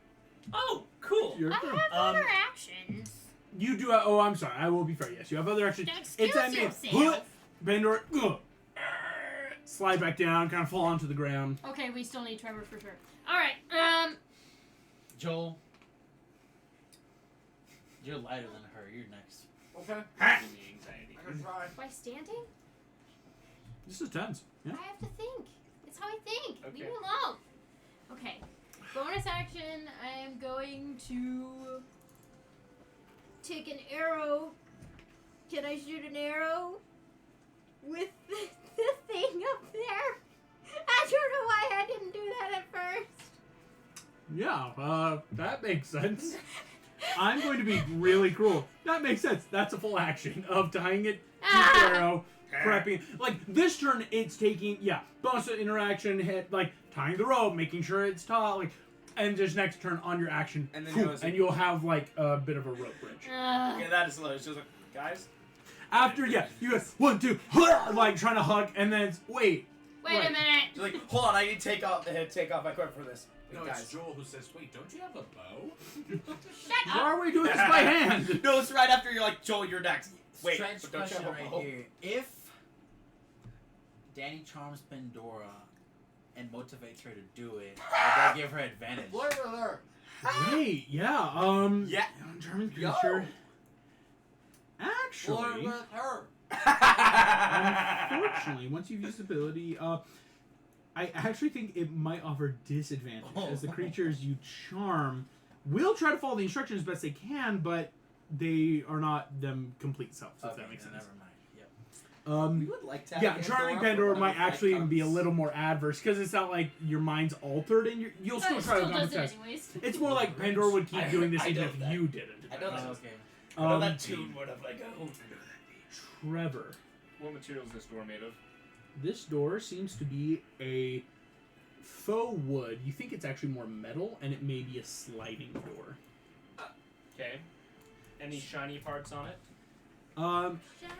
Oh, cool. your I turn. have other actions. You do. Oh, I'm sorry. I will be fair. Yes, you have other actions. Excuse It's at me. yourself. Pandora. Slide back down. Kind of fall onto the ground. Okay, we still need Trevor for sure. Alright, Joel, you're lighter than her. You're next. Okay. Give me anxiety. I can try. by standing? This is tense. Yeah. I have to think. It's how I think. Okay. Leave me alone. Okay. Bonus action, I am going to take an arrow. Can I shoot an arrow with the thing up there? I don't know why I didn't do that at first. Yeah. That makes sense. I'm going to be really cruel. That makes sense. That's a full action of tying it to the arrow, prepping. Like this turn, it's taking bonus interaction, hit like tying the rope, making sure it's taut, like, and just next turn on your action, And then phew, you'll- and you'll have like a bit of a rope bridge. Okay, that is low. It's just like, guys. After you go 1, 2, like trying to hug, and then it's, wait. Wait Right. a minute. Just like, hold on, I need to take off my equipment for this. Wait, No, guys. it's Joel who says, wait, don't you have a bow? Shut Why up. are we doing this by hand? No, it's right after you're like, Joel, you're next. Wait, Strange but don't you question have a right bow? here. If Danny charms Pandora and motivates her to do it, or that give her advantage? Great, yeah. Yeah. Charming Yo. creature. Actually, her. unfortunately, once you've used the ability, I actually think it might offer disadvantage, as the creatures you charm will try to follow the instructions as best they can, but they are not them complete selves, if that makes sense. Never mind. Yep. We would like to have Yeah, charming Pandora might actually be a little more adverse, because it's not like your mind's altered, and you'll still It try to still does it test. anyways. It's more like Pandora would keep doing this I even know if that. you didn't. I know that. Okay. that tune would have like Trevor. What material is this door made of? This door seems to be a faux wood. You think it's actually more metal, and it may be a sliding door. Okay. Any shiny parts on it? Um, Shiny.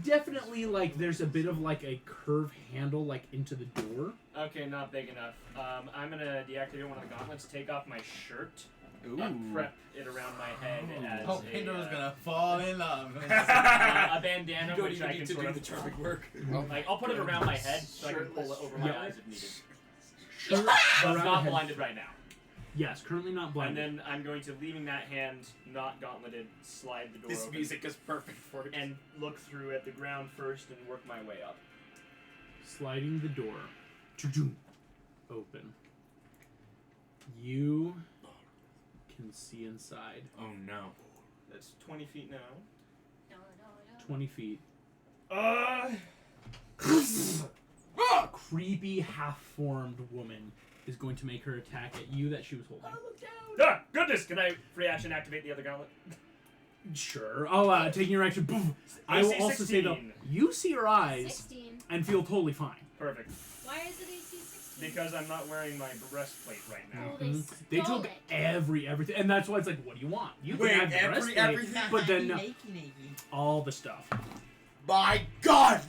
definitely, like, there's a bit of, like, a curved handle, like, into the door. Okay, not big enough. I'm gonna deactivate one of the gauntlets, take off my shirt, Ooh. and prep it around my head as Oh, Pandora's gonna fall in love. a bandana, You don't which even I need can to sort do of the charming work. like. I'll put it around my head so I can pull it over my Yeah. eyes if needed. Shirt But around I'm the not head. blinded right now. Yes, currently not And blinded. then I'm going to, leaving that hand not gauntleted, slide the door This open music is perfect for it. and look through at the ground first and work my way up. Sliding the door. Choo-choo. Open. You can see inside. Oh no. That's 20 feet now. 20 feet. Uh, A creepy, half-formed woman is going to make her attack at you that she was holding. ah, goodness! Can I free action activate the other gauntlet? Sure. I'll taking your action. Boom. I will AC also say though, 16. you see her eyes 16. and feel totally fine. Perfect. Why is it AC 16? Because I'm not wearing my breastplate right now. Oh, they Mhm. They stole took it. everything, and that's why it's like, what do you want? You can Wait, have the breastplate, everything? but then all the stuff. My God!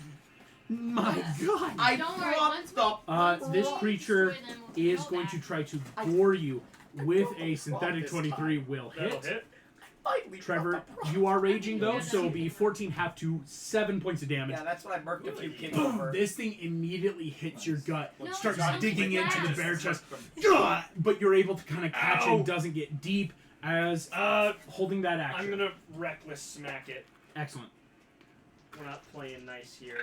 My God. I Don't worry, dropped once the. This We'll creature destroy them, we'll is roll going back. to try to gore you with a this synthetic 23 will That'll hit. hit. Finally Trevor, dropped the- you are raging though, Yeah, so it'll be 14 half to 7 points of damage. Yeah, that's what I marked a few kids Boom! over. This thing immediately hits your gut, No, starts it's digging not into the glass. bare chest, Ugh! But you're able to kind of catch it, Ow. and doesn't get deep as holding that action. I'm gonna reckless smack it. Excellent. We're not playing nice here.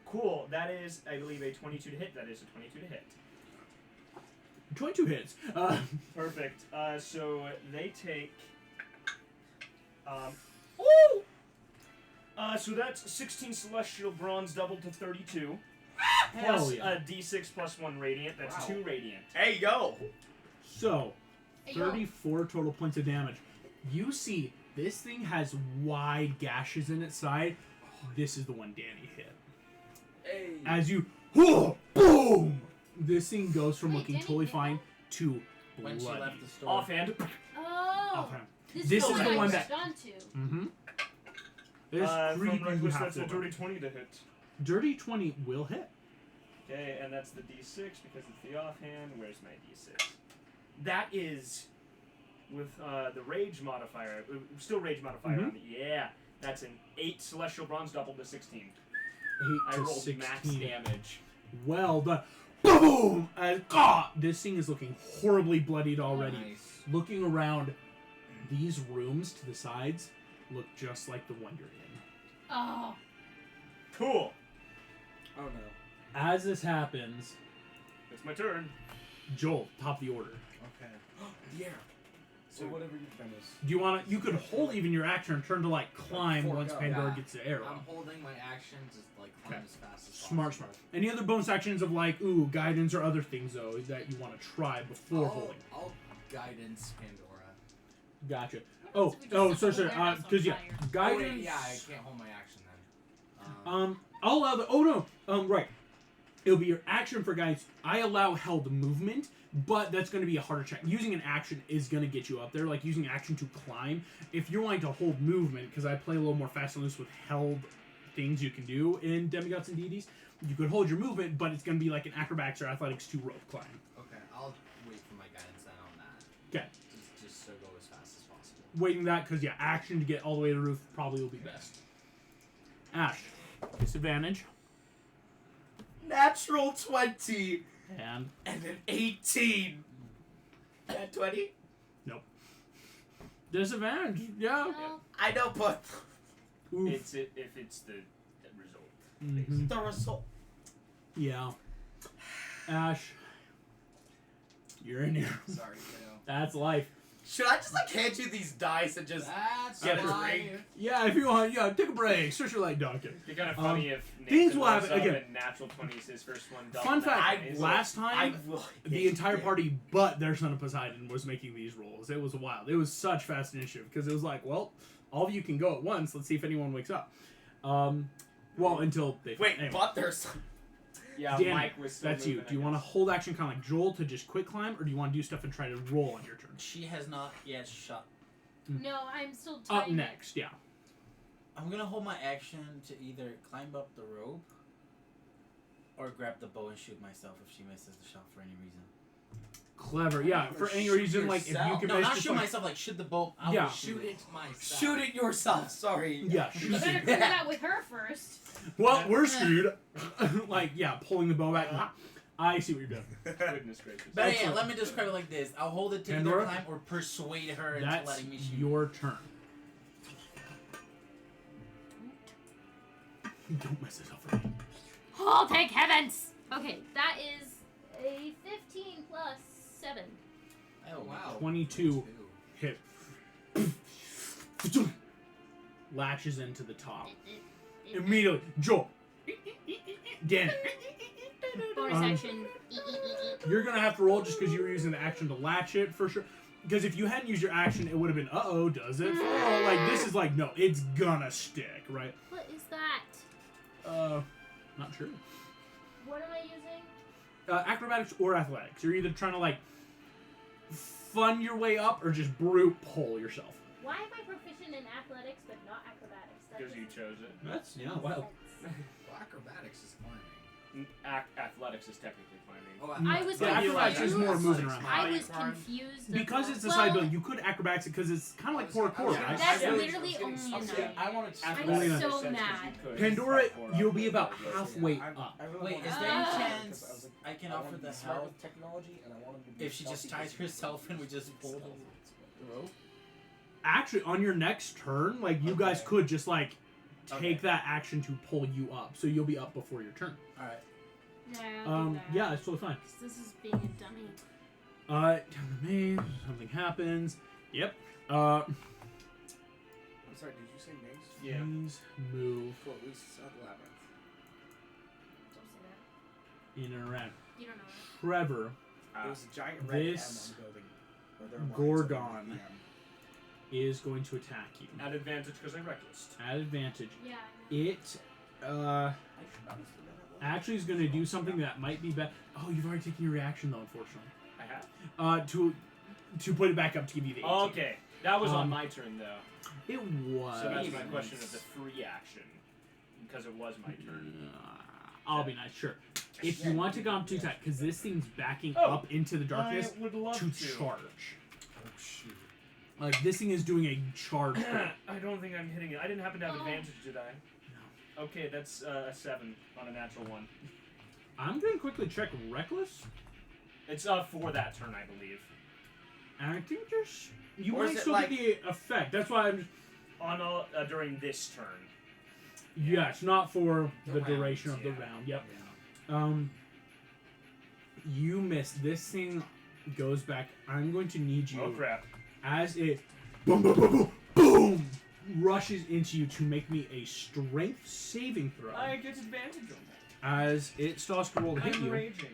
Cool. That is, I believe, a 22 to hit. That is a 22 to hit. 22 hits. Perfect. So they take. So that's 16 celestial bronze doubled to 32. Hell Plus yeah. a d6 plus 1 radiant. That's Wow. 2 radiant. Hey, yo! So, Hey, yo. 34 total points of damage. You see, this thing has wide gashes in its side. This is the one Danny hit. Hey. As you, boom! This thing goes from Wait, looking Danny totally hit fine to When she bloody. left the store. Offhand. Oh. Offhand. This is is the I one was that- done to. Mm-hmm. There's From creepy reckless, half that's a woman. dirty 20 to hit. Dirty 20 will hit. Okay, and that's the d6 because it's the offhand. Where's my d6? That is with the rage modifier. Still rage modifier on the. Yeah, that's an 8 celestial bronze doubled to 16. 8 I to rolled 16. max damage. Well done. Boom! This thing is looking horribly bloodied already. Nice. Looking around, these rooms to the sides look just like the one you're in. Oh. Cool. Oh no. As this happens, It's my turn. Joel, top of the order. Okay. Yeah. So whatever your turn is. Do you want to? You could hold even your action and turn to like climb Fork once up. Pandora Yeah. gets the arrow. I'm holding my action to like climb Okay. as fast as Smart, possible. smart. Any other bonus actions of like, guidance or other things though that you want to try before holding? I'll guidance Pandora. Gotcha. What happens if we just set the sorry. whole warehouse on Because yeah, fire? guidance. Oh, wait, yeah, I can't hold my action then. I'll allow the. Oh no. Right. It'll be your action for guidance. I allow held movement, but that's going to be a harder check. Using an action is going to get you up there. Like using action to climb. If you're wanting to hold movement, because I play a little more fast and loose with held things you can do in Demigods and Deities, you could hold your movement, but it's going to be like an acrobatics or athletics to rope climb. Okay, I'll wait for my guidance then on that. Okay. Just so go as fast as possible. Waiting that because yeah, action to get all the way to the roof probably will be best. Ash, disadvantage. natural 20 And and an 18. Nat 20? disadvantage. Yeah. No. I know, but Oof. If it's the result. Mhm. the result. Yeah. Ash, you're in here. Sorry, kiddo. That's life. Should I just like hand you these dice and just That's get a life. drink? Yeah, if you want, yeah, take a break. Stretch your leg, Duncan. It'd be kind of funny if things Nathan will rolls happen up again. and natural 20 is his first one. Fun fact, Nice. last I time, will. the entire party but their son of Poseidon was making these rolls. It was wild. It was such fast initiative because it was like, well, all of you can go at once. Let's see if anyone wakes up. Well, until they Wait, anyway. but there's. Yeah, Danny, Mike was still that's you. moving, Do you I want to guess. hold action kind of like Joel to just quick climb, or do you want to do stuff and try to roll on your turn? She has not yet shot. No, I'm still trying. Up next, yeah. I'm gonna hold my action to either climb up the rope or grab the bow and shoot myself if she misses the shot for any reason. Clever, yeah. For any Shoot reason, like if you yourself. can No, manage not to shoot find- myself. Like shoot the bow. I Yeah. will shoot it myself. Shoot it yourself. Sorry. Yeah, You shoot better it. clear that with her first. Well, we're screwed. Like, yeah, pulling the bow back. I see what you're doing. Goodness gracious. But yeah, Excellent. let me describe it like this. I'll hold it to either Pandora? climb or persuade her into That's letting me shoot. your turn. Don't mess it up for me. Oh, thank heavens! Okay, that is a 15 plus 7. Oh Wow. 22 hit. Latches into the top. Immediately, Joel. Danny. Bonus action. You're gonna have to roll just because you were using the action to latch it for sure. Because if you hadn't used your action, it would have been, uh-oh, does it? Oh, like, this is like, no, it's gonna stick, right? What is that? Not sure. What am I using? Acrobatics or athletics. You're either trying to, like, fun your way up or just brute pull yourself. Why am I proficient in athletics but not acrobatics? That Because you doesn't chose it. That's, yeah, make wild. sense. Well, acrobatics is climbing. Athletics is technically climbing. Oh, I was Yeah, acrobatics is more moving Athletics. around. I was Climb. confused. Because about- it's a well, side build, you could acrobatics it because it's kind of like parkour, Yeah, right? That's I was- literally I was only a getting- 9. I wanted to. I'm Only so nine. mad. Pandora, you'll be about halfway up. Wait, is there Ah. any chance I can offer the help technology, and I wanted to be if she just ties herself and we just pull the rope? Actually, on your next turn, like, you guys Okay. could just, like, take Okay. that action to pull you up. So you'll be up before your turn. All right. Yeah, I'll do that. Yeah, it's totally fine. 'Cause this is being a dummy. Down the maze, something happens. Yep. I'm sorry, did you say maze? Yeah. Please move Close 11th. Don't say that. in and around. You don't know that. Trevor There was a giant red This M on the building. where there were lines Gorgon. over the M. is going to attack you. At advantage because I reckless. At advantage. Yeah. It, I should honestly know that one. actually is going to do something that might be bad. Oh, you've already taken your reaction, though, unfortunately. I have. To put it back up to give you the 18. Okay. That was on Um, my turn, though. It was. So that's my question of the free action. Because it was my turn. I'll be nice, sure. If you want to go up to attack, because this thing's backing Oh, up into the darkness I would love to to. charge. Oh, shoot. Like, this thing is doing a charge. I don't think I'm hitting it. I didn't happen to have Oh. advantage, did I? No. Okay, that's a 7 on a natural 1. I'm going to quickly check Reckless. It's for that turn, I believe. And I think there's... You Or is might it still like- get the effect. That's why I'm... On all, during this turn. Yes, not for The the rounds, duration of the yeah. round. Yep. Yeah. You missed. This thing goes back. I'm going to need you Oh crap. as it boom, boom, boom, boom, boom, rushes into you to make me a strength saving throw. I get advantage on As it starts to roll to that. hit I'm you. raging.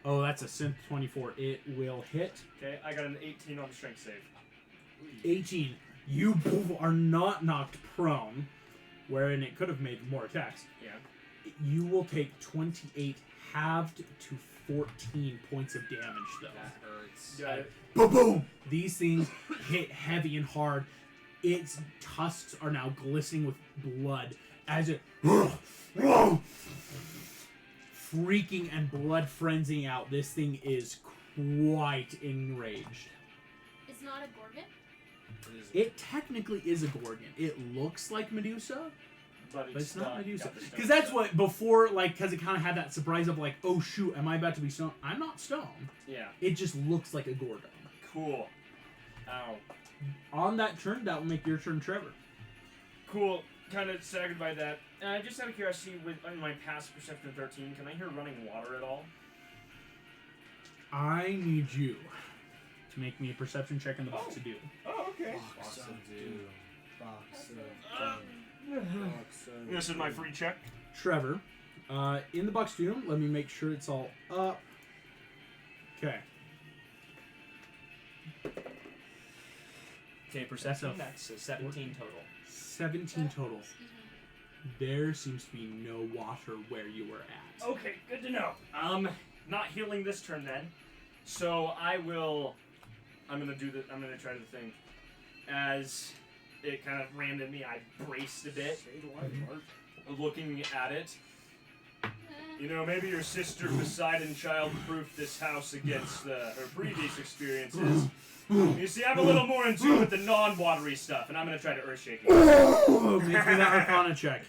Oh, that's a synth 24. It will hit. Okay, I got an 18 on the strength save. 18. You are not knocked prone, wherein it could have made more attacks. Yeah. You will take 28 halved to 14 points of damage, though. That hurts. Yeah. Boom, boom! These things hit heavy and hard. Its tusks are now glistening with blood as it freaking and blood frenzying out. This thing is quite enraged. It's not a Gorgon? It is- It technically is a Gorgon. It looks like Medusa, But But it's not Medusa. got the stone. Because that's what, before, like, because it kind of had that surprise of, like, oh, shoot, am I about to be stoned? I'm not stoned. Yeah. It just looks like a Gordon. Cool. Ow. On that turn, that will make your turn, Trevor. Cool. Kind of staggered by that. Just out of curiosity, with on my passive perception 13, can I hear running water at all? I need you to make me a perception check in the box to do. Oh, okay. Box of doom. Box of This is my free check. Trevor, in the box to do, let me make sure it's all up. Okay. Okay, perception. So, That's 17 total. 17 total. Excuse me. There seems to be no water where you were at. Okay, good to know. Not healing this turn then. So I'm gonna do this. I'm gonna try to think. As it kind of ran to me, I braced a bit, looking at it. You know, maybe your sister Poseidon child-proofed this house against her previous experiences. You see, I'm a little more in tune with the non-watery stuff, and I'm gonna try to earth-shake it. Make me that Arcana check.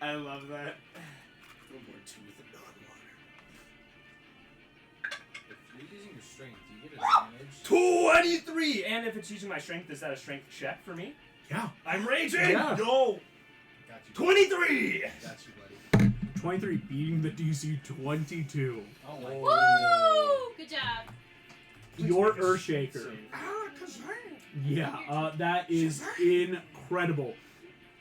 I love that. A little more tune with the non-water. If you're using your strength, do you get advantage? 23! And if it's using my strength, is that a strength check for me? Yeah. I'm raging! Yeah. Yo! Got you. 23! Got you, buddy. 23 beating the DC 22. Oh my Woo! Good job. Your Earthshaker. Yeah, that is incredible.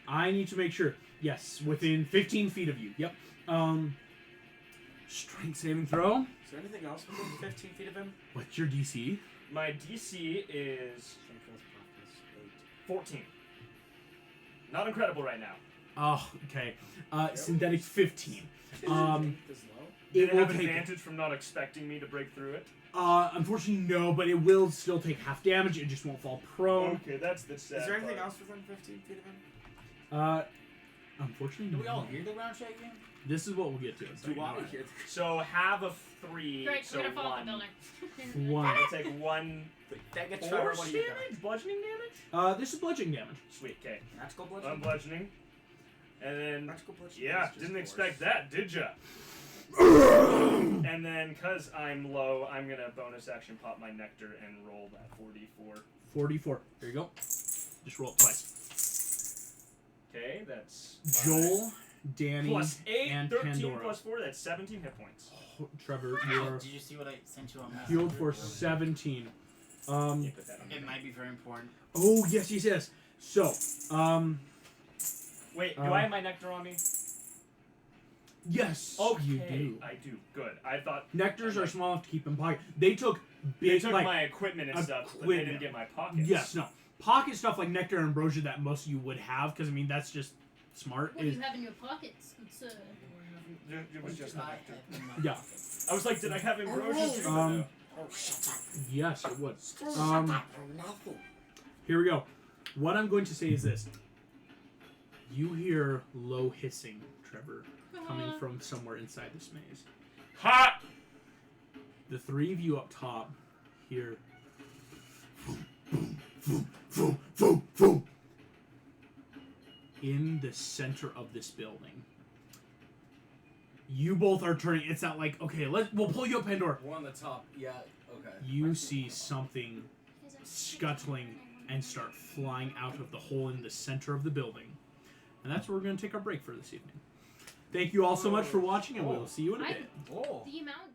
I need to make sure. Yes, within 15 feet of you. Yep. Strength saving throw. Is there anything else within 15 feet of him? What's your DC? My DC is 14. Not incredible right now. Oh, okay. Synthetic 15. This low? Did It it will have take. advantage from not expecting me to break through it? Unfortunately, no, but it will still take half damage. It just won't fall prone. Okay, that's the sad Is there anything part. else within 15 feet of him? Unfortunately, Do we all no. hear the ground shaking? This is what we'll get to. Do I hear So have a 3, Great, so we're gonna fall off 1. the building. One. I'll take 1 Dang it, Trevor, force what do you got? damage? Bludgeoning damage? This is bludgeoning damage. Sweet, okay. Magical I'm bludgeoning? bludgeoning. And then, Magical bludgeoning yeah, is just didn't force. expect that, did ya? And then, because I'm low, I'm going to bonus action pop my nectar and roll that 4d4. 44. There you go. Just roll it twice. Okay, that's Joel, Danny, plus 8, and 13 Pandora. plus 4, that's 17 hit points. Trevor, you're Did you see what I sent you on message? healed for 17. Yeah, put that on It there. might be very important. Oh, yes, yes, yes. So, Wait, do I have my nectar on me? yes, Okay, you do. I do. Good. I thought Nectars are small enough to keep in pocket. They took they big, took like, my equipment and stuff, but they equipment. didn't get my pockets. yes, no. Pocket stuff like nectar and ambrosia that most of you would have, because, I mean, that's just smart. What do Is you have in your pockets? It's It was just the nectar. Yeah. I was like, did I have ambrosia too? Um, yes, it would. Here we go. What I'm going to say is this. You hear low hissing, Trevor, coming from somewhere inside this maze. Hot! The three of you up top hear boom, boom, boom, boom, in the center of this building. You both are turning. It's not like, okay, we'll pull you up, Pandora. One on the top. Yeah. Okay. You see something scuttling and start flying out of the hole in the center of the building. And that's where we're going to take our break for this evening. Thank you all so much for watching, and we'll see you in a I- bit. Oh. the amount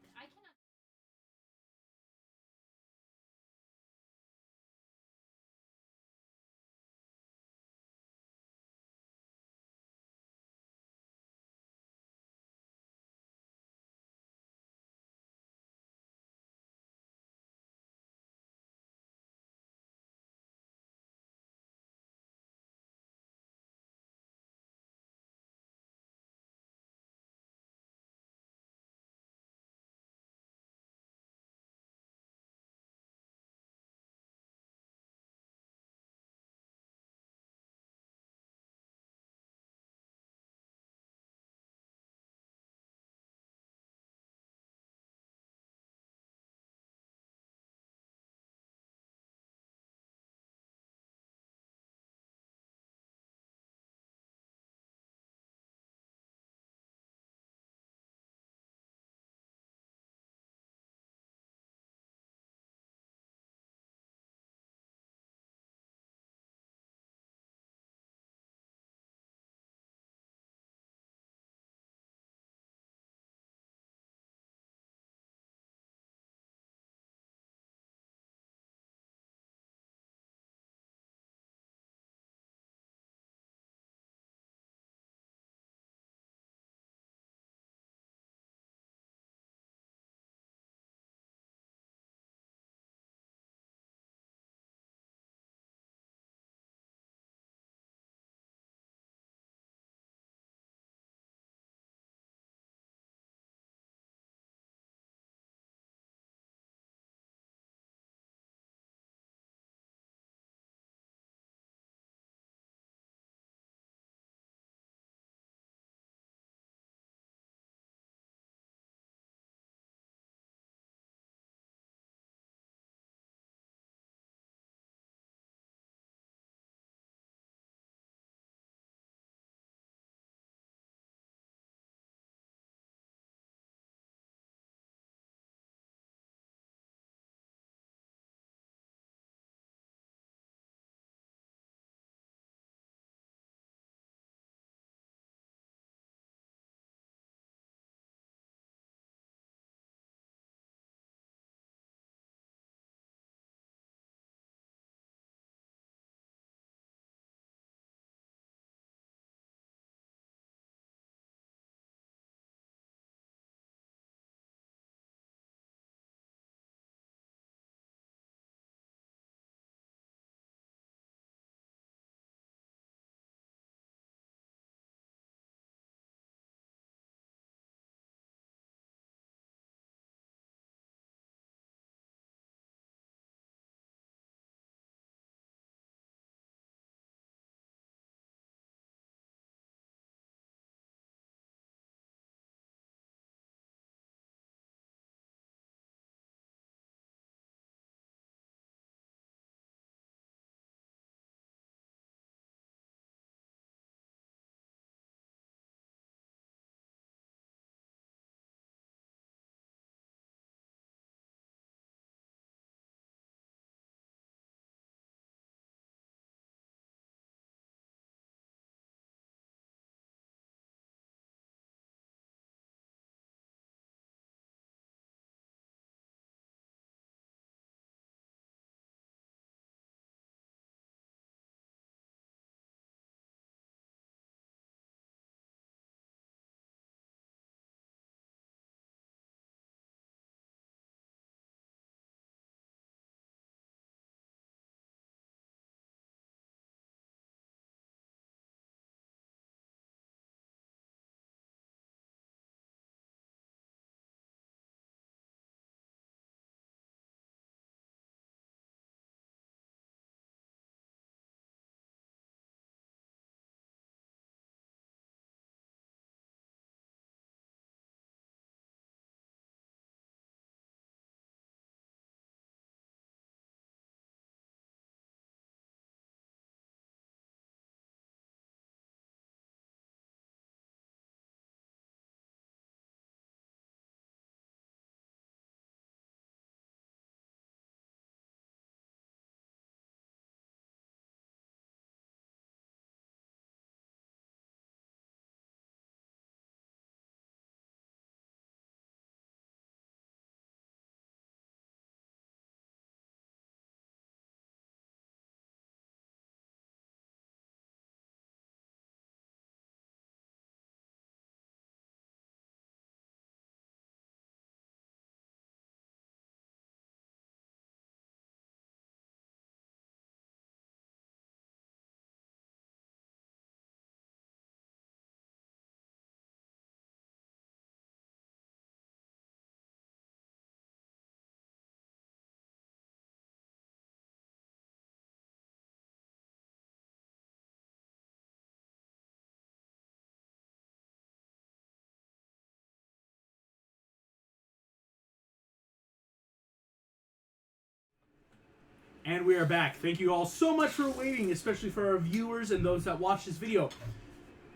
And we are back. Thank you all so much for waiting, especially for our viewers and those that watch this video.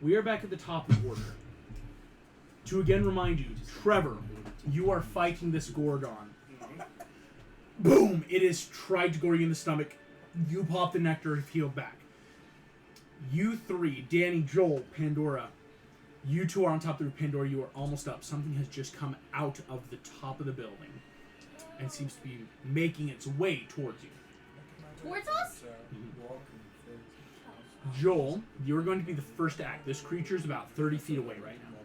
We are back at the top of the order. To again remind you, Trevor, you are fighting this Gorgon. Boom! It is tried to gore you in the stomach. You pop the nectar and heal back. You three, Danny, Joel, Pandora, you two are on top of the Pandora. You are almost up. Something has just come out of the top of the building and seems to be making its way towards you. Towards us? Joel, you're going to be the first to act. This creature's about 30 feet away right now.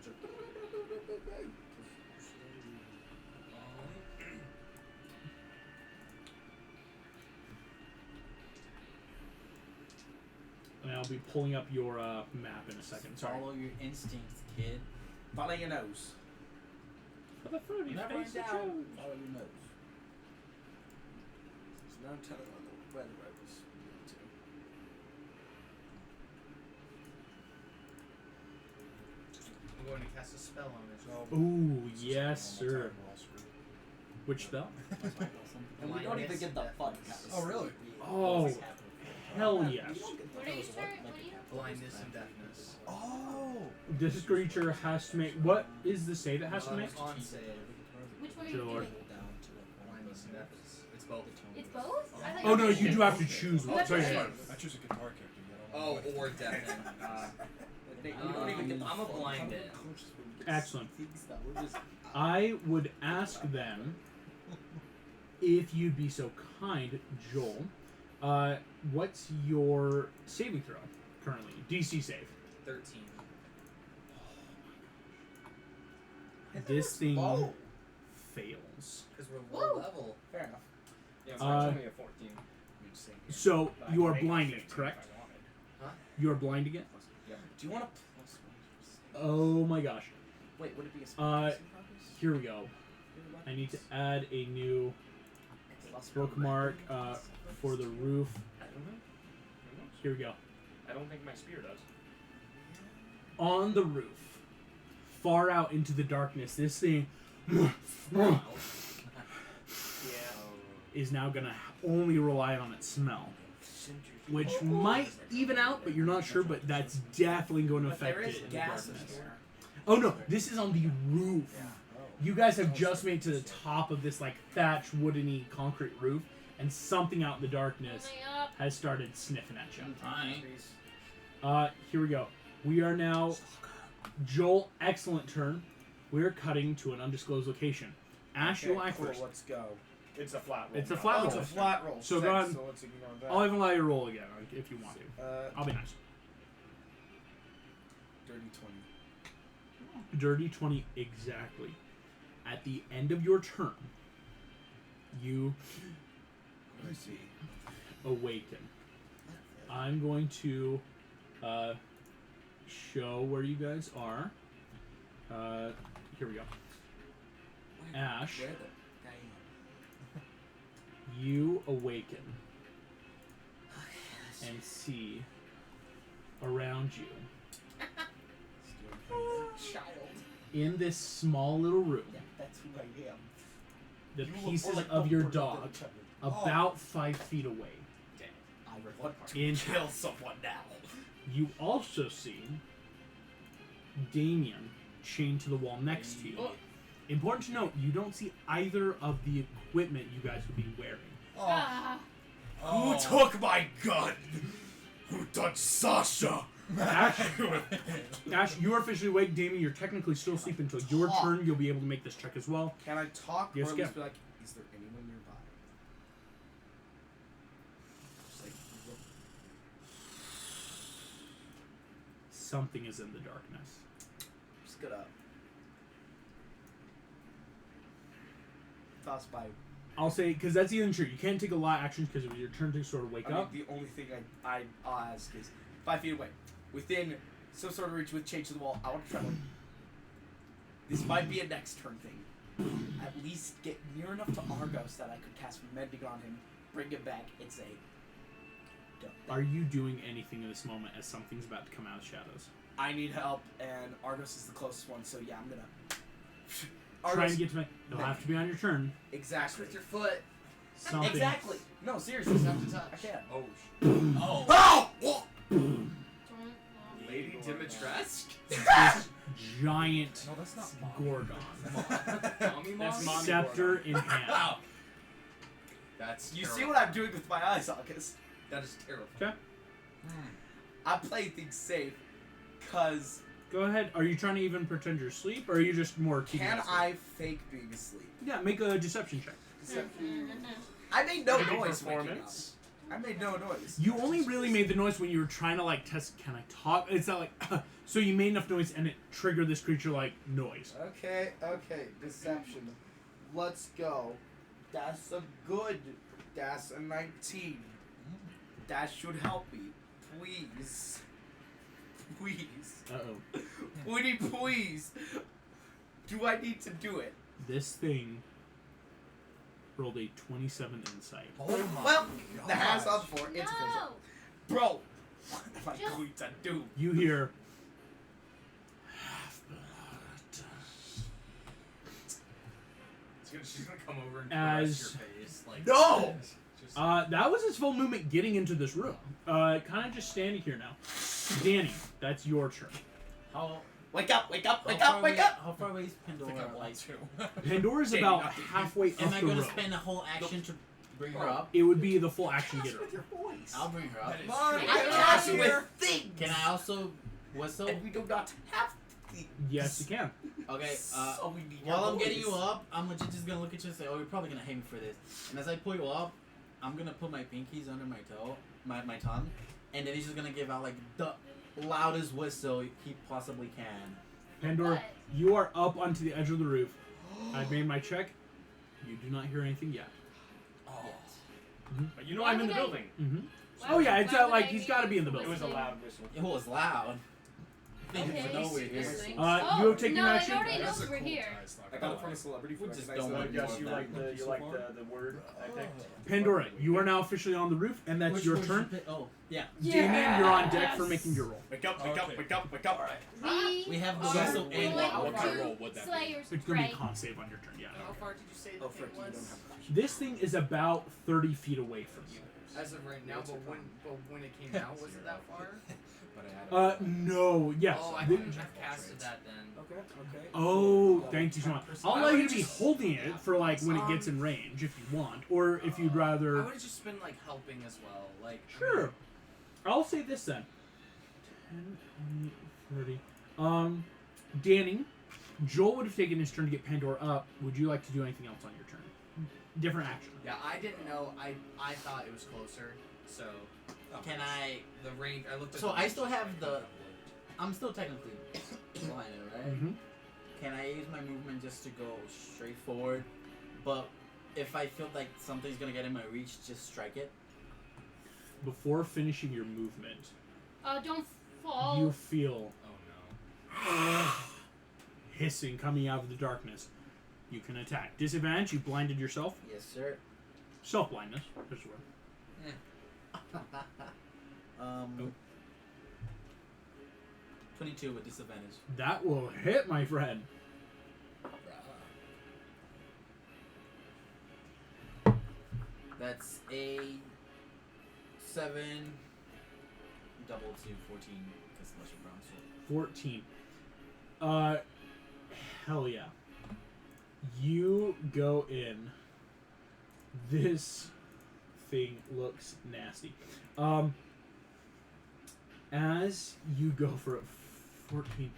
And I'll be pulling up your map in a second. Sorry. Follow your instincts, kid. Follow your nose. For the fruity Never face in doubt. of Joe. Follow your nose. There's no telling where the road was leading to. I'm going to cast a spell on it. Ooh, yes, sir. Which spell? And we don't even get the fun. Oh, really? Oh, hell yes. What are you trying? What are you? Blindness and deafness. Oh! This creature has to make... What is the save it has to make? On save. Which one are you Sure. doing? Blindness and deafness. It's both. It's both? I thought Oh, no, were you do have to choose one. That's Sorry, right. sorry. I choose a guitar character. Oh, or deafness. We don't even get the I'm a fun. blind man. Excellent. I would ask them, if you'd be so kind, Joel, what's your saving throw currently? DC save. 13. This thing Oh. fails. Because we're low Woo! level. Fair enough. Yeah, so it's only a 14. So But I you could are make it blinding, 15 correct? if I wanted. You are blinding it? Do you want a plus one? Oh my gosh. Wait, would it be a spell? Here we go. I need to add a new bookmark for the roof. I don't know. Who knows? Here we go. I don't think my spear does. On the roof, far out into the darkness, this thing is now gonna only rely on its smell, which might even out, but you're not sure. But that's definitely going to But affect there is it in the gas in darkness. here. Oh no, this is on the roof. You guys have just made to the top of this like thatched woodeny concrete roof, and something out in the darkness Only up. has started sniffing at you. Fine. Here we go. We are now Joel. Excellent turn. We're cutting to an undisclosed location. Ash, you'll act cool, first. let's go. It's a flat roll. It's a not flat Oh, roll. it's a flat roll. So Sick, go on. So let's ignore that. I'll even allow you to roll again if you want to. I'll be nice. Dirty 20. Dirty 20 exactly. At the end of your turn, you I see. awaken. I'm going to show where you guys are. Here we go. Ash, Where the you awaken and see around you child. in this small little room Yeah, that's who I am. the You look pieces like of the your bird dog that child. about 5 feet away. I want to In kill someone now. You also see Damien chained to the wall next to you. Important to note, you don't see either of the equipment you guys would be wearing. Ah. Oh. Who took my gun? Who touched Sasha? Ash, you are officially awake. Damien, you're technically still asleep until your turn. You'll be able to make this check as well. Can I talk Yes, or at go. least be like, is there anyone nearby? Just like, look. Something is in the darkness. Just gonna toss by. I'll say, because that's even true. You can't take a lot of actions because it was your turn to sort of wake I mean, up. the only thing I'll ask is 5 feet away, within some sort of reach with change to the wall. I want to try. This might be a next turn thing. At least get near enough to Argos that I could cast Mendig on him, bring him back, and say, "Don't." Are you doing anything in this moment as something's about to come out of the shadows? I need help, and Argos is the closest one. So yeah, I'm gonna. Try and get to my... It'll have to be on your turn. Exactly. With your foot. Something. Exactly. No, seriously. Have to touch. I can't. Oh. Oh! Don't. Lady Dimitrescu? This giant No, that's not mom. Gorgon. Tommy That's Mom? Mommy Scepter in hand. Wow. That's You see terrible. what I'm doing with my eyes, August? That is terrible. Okay. I'm playing things safe, cause Go ahead. Are you trying to even pretend you're asleep, or are you just more keeping can us asleep? I fake being asleep? Yeah, make a deception check. I made no Maybe noise waking up. performance. I made no noise. You only really made the noise when you were trying to like test. Can I talk? It's not like. So you made enough noise and it triggered this creature like noise. Okay, deception. Let's go. That's a good. That's a 19. That should help me. Please. Please. Uh oh. Woody, please. Do I need to do it? This thing rolled a 27 insight. Oh my Well, gosh. the hands on the floor. It's official. No. Bro, what am I Just- going to do? You hear. She's gonna come over and As- caress your face. Like, No! Just, That was his full movement getting into this room. Kind of just standing here now. Danny, that's your turn. How, Wake up, wake up, wake how up, far wake away- up! How far away is I think Pandora? I Like, want to. Pandora's Danny, about not the- halfway am up I the gonna road. spend a whole action to bring her up? It would be the full action to get her. With your voice. I'll bring her up. That is Come on, true. get I her cast out with here. things! Can I also whistle? And we do not have the. Yes, you can. Okay, So we need while your I'm getting voice. you up, I'm legit just gonna look at you and say, oh, you're probably gonna hate me for this. And as I pull you up, I'm gonna put my pinkies under my toe, my tongue, and then he's just gonna give out like the loudest whistle he possibly can. Pandora, What? you are up onto the edge of the roof. I've made my check. You do not hear anything yet. Oh. But you know Why I'm in the would I- building. Mm-hmm. Why Oh yeah, would- it's why would like I he's be got to be in the It building. was a loud whistle. It was loud. Thinking Okay. for no reason. Seriously? You have taken no, action? it already That's knows a we're cool here. guy's not I gonna got it from lie. a celebrity. We for just recognizing don't want that to Yes, do you that. like the So far? word I picked. Pandora, you are now officially on the roof, and that's Which your was turn. the pi- Oh, yeah. Damien, you're on deck for making your roll. Wake up, wake Okay. up, wake up, wake up. Alright. We have the are whistle and willing what kind of to roll would that be? Slayer's It's gonna be Prey. a con save on your turn. Yeah. How far did you say the Oh, thing frick, you don't was? have a question. This thing is about 30 feet away from you. As of right now, but when it came out, was it that far? But I had No, yes. Oh, I The- couldn't have casted that then. Okay. Oh, thank you so much. I'll I allow you would've to be just- holding it for like when it gets in range if you want, or if you'd I rather. would have just been like helping as well. Like Sure. I'll say this then. 10, 20, 30. Danny, Joel would have taken his turn to get Pandora up. Would you like to do anything else on your turn? Different action. Yeah, I didn't know. I thought it was closer. So Can I? the range. I looked at. So the I range. still have the. I'm still technically blind, right? Mm-hmm. Can I use my movement just to go straight forward? But if I feel like something's gonna get in my reach, just strike it. Before finishing your movement, Don't fall. you feel Oh no. hissing coming out of the darkness. You can attack. Disadvantage, you blinded yourself. Yes, sir. Self-blindness, I swear. Oh. 22 with disadvantage. That will hit, my friend. That's a 7 double to 14 because Lesser Brown Sword. 14. Hell yeah. You go in. This thing looks nasty. As you go for it, 14,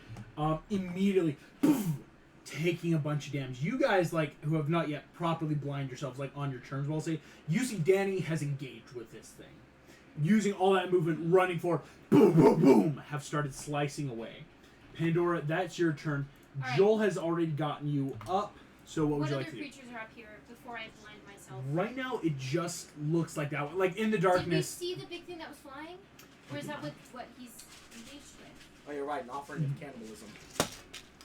immediately, boom, taking a bunch of damage. You guys, like, who have not yet properly blind yourselves, like, on your turns, well, I'll say, you see Danny has engaged with this thing. Using all that movement, running for, boom, boom, boom, have started slicing away. Pandora, that's your turn. All right. Joel has already gotten you up, so what would What you other like to do? creatures are up here before I blind myself? Right now, it just looks like that. Like, in the Did we darkness. see the big thing that was flying? Or is that what he's engaged with? Oh, you're right. An offering of cannibalism.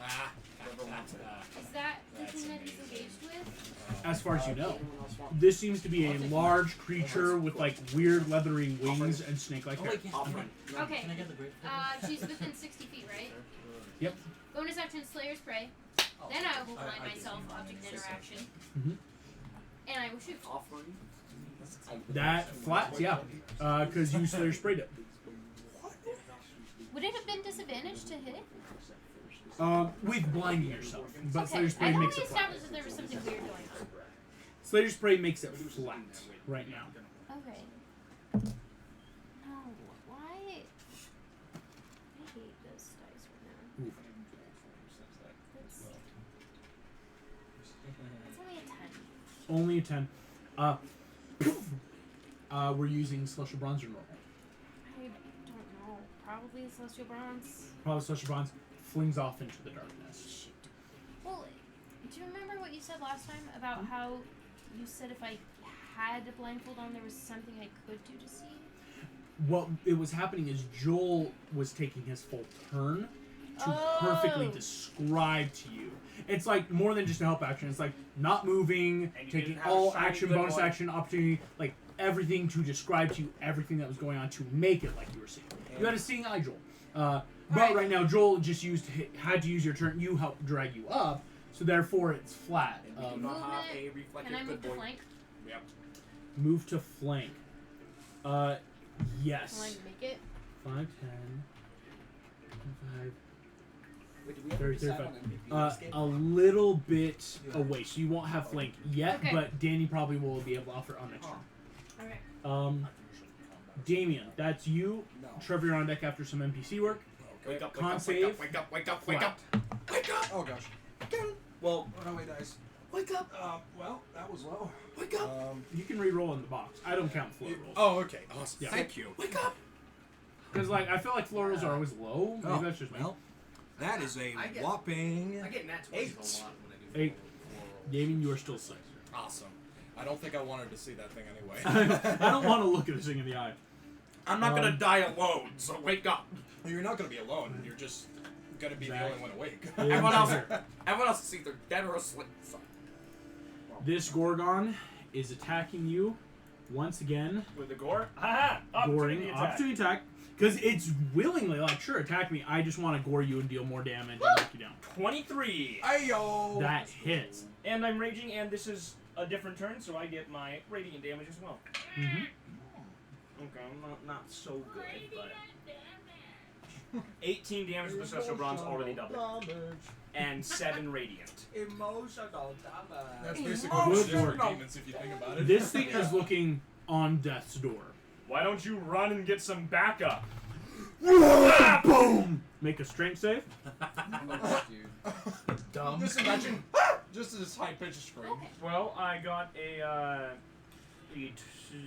Ah. Whoever wants it. Is that the That's thing that he's amazing. engaged with? As far as you know. Anyone else want? This seems to be a large creature with like weird leathery wings and snake-like Oh hair. wait, can, Offering. Okay. can I get the great? She's within 60 feet, right? Yep. Bonus action, Slayer's Prey. Then I will blind I myself, didn't object say interaction. Mhm. And I will shoot. Offering. That flats, yeah. Because you Slayer sprayed it. Would it have been disadvantage to hit it? With blinding yourself. But Okay, Slayer I spray thought makes we it flat. established that there was something weird going on. Slayer spray makes it flat right now. Okay. No, why? I hate this dice right now. Oof. It's only a 10. Only a 10. We're using Celestial Bronze or normal. I don't know. Probably Celestial Bronze. Probably Celestial Bronze flings off into the darkness. Shit. Well, do you remember what you said last time about how you said if I had a blindfold on, there was something I could do to see? What it was happening is Joel was taking his full turn to perfectly describe to you. It's like more than just a help action. It's like not moving, And you taking didn't have all a shiny action, good bonus one. action, opportunity, like everything to describe to you everything that was going on to make it like you were seeing. You had a seeing eye, Joel. But right now, Joel just had to use your turn. You helped drag you up, so therefore it's flat. Do not have a Movement. reflective Can I move good to boy. flank? Yep. Move to flank. Yes. Can I make it? 5, 10, 5, Wait, do we have to 30, decide 35. on MVP escape? a little bit away, so you won't have flank yet, Okay. but Danny probably will be able to offer on next turn. Okay. Damien, that's you. No. Trevor, you're on deck after some NPC work. Wake up, Con wake up, save. wake up, wake up, wake up, wake up! Oh gosh. Well, Oh no, wait, dice. wake up, Well, that was low. wake up, You can re-roll in the box. I don't count floor rolls. Oh, okay. Awesome. Yeah. Thank you. wake up! Because, like, I feel like floor rolls are always low. Maybe Oh, that's just me. well, that is a I get- whopping I get nat 20s 8. a lot when I do 8. floral rolls. Damien, you are still 6. Awesome. I don't think I wanted to see that thing anyway. I don't want to look at this thing in the eye. I'm not gonna die alone, so wake up. You're not going to be alone. You're just going to be the Exactly. only one awake. Everyone else is either dead or asleep. So. This Gorgon is attacking you once again. With the gore? Haha! Opportunity Goring. attack. Opportunity attack. Because it's willingly, like, sure, attack me. I just want to gore you and deal more damage and knock you down. 23! Ayo! That hits. And I'm raging, and this is a different turn, so I get my radiant damage as well. Mm-hmm. Okay, I'm not so good, but 18 damage with the special bronze already doubled, and 7 radiant. Emotional damage. That's basically Oh, what good different lord. demons if you think about it. This thing is looking on death's door. Why don't you run and get some backup? Boom! Make a strength save. Dumb. Just imagine, just this high pitched scream. Okay. Well, I got a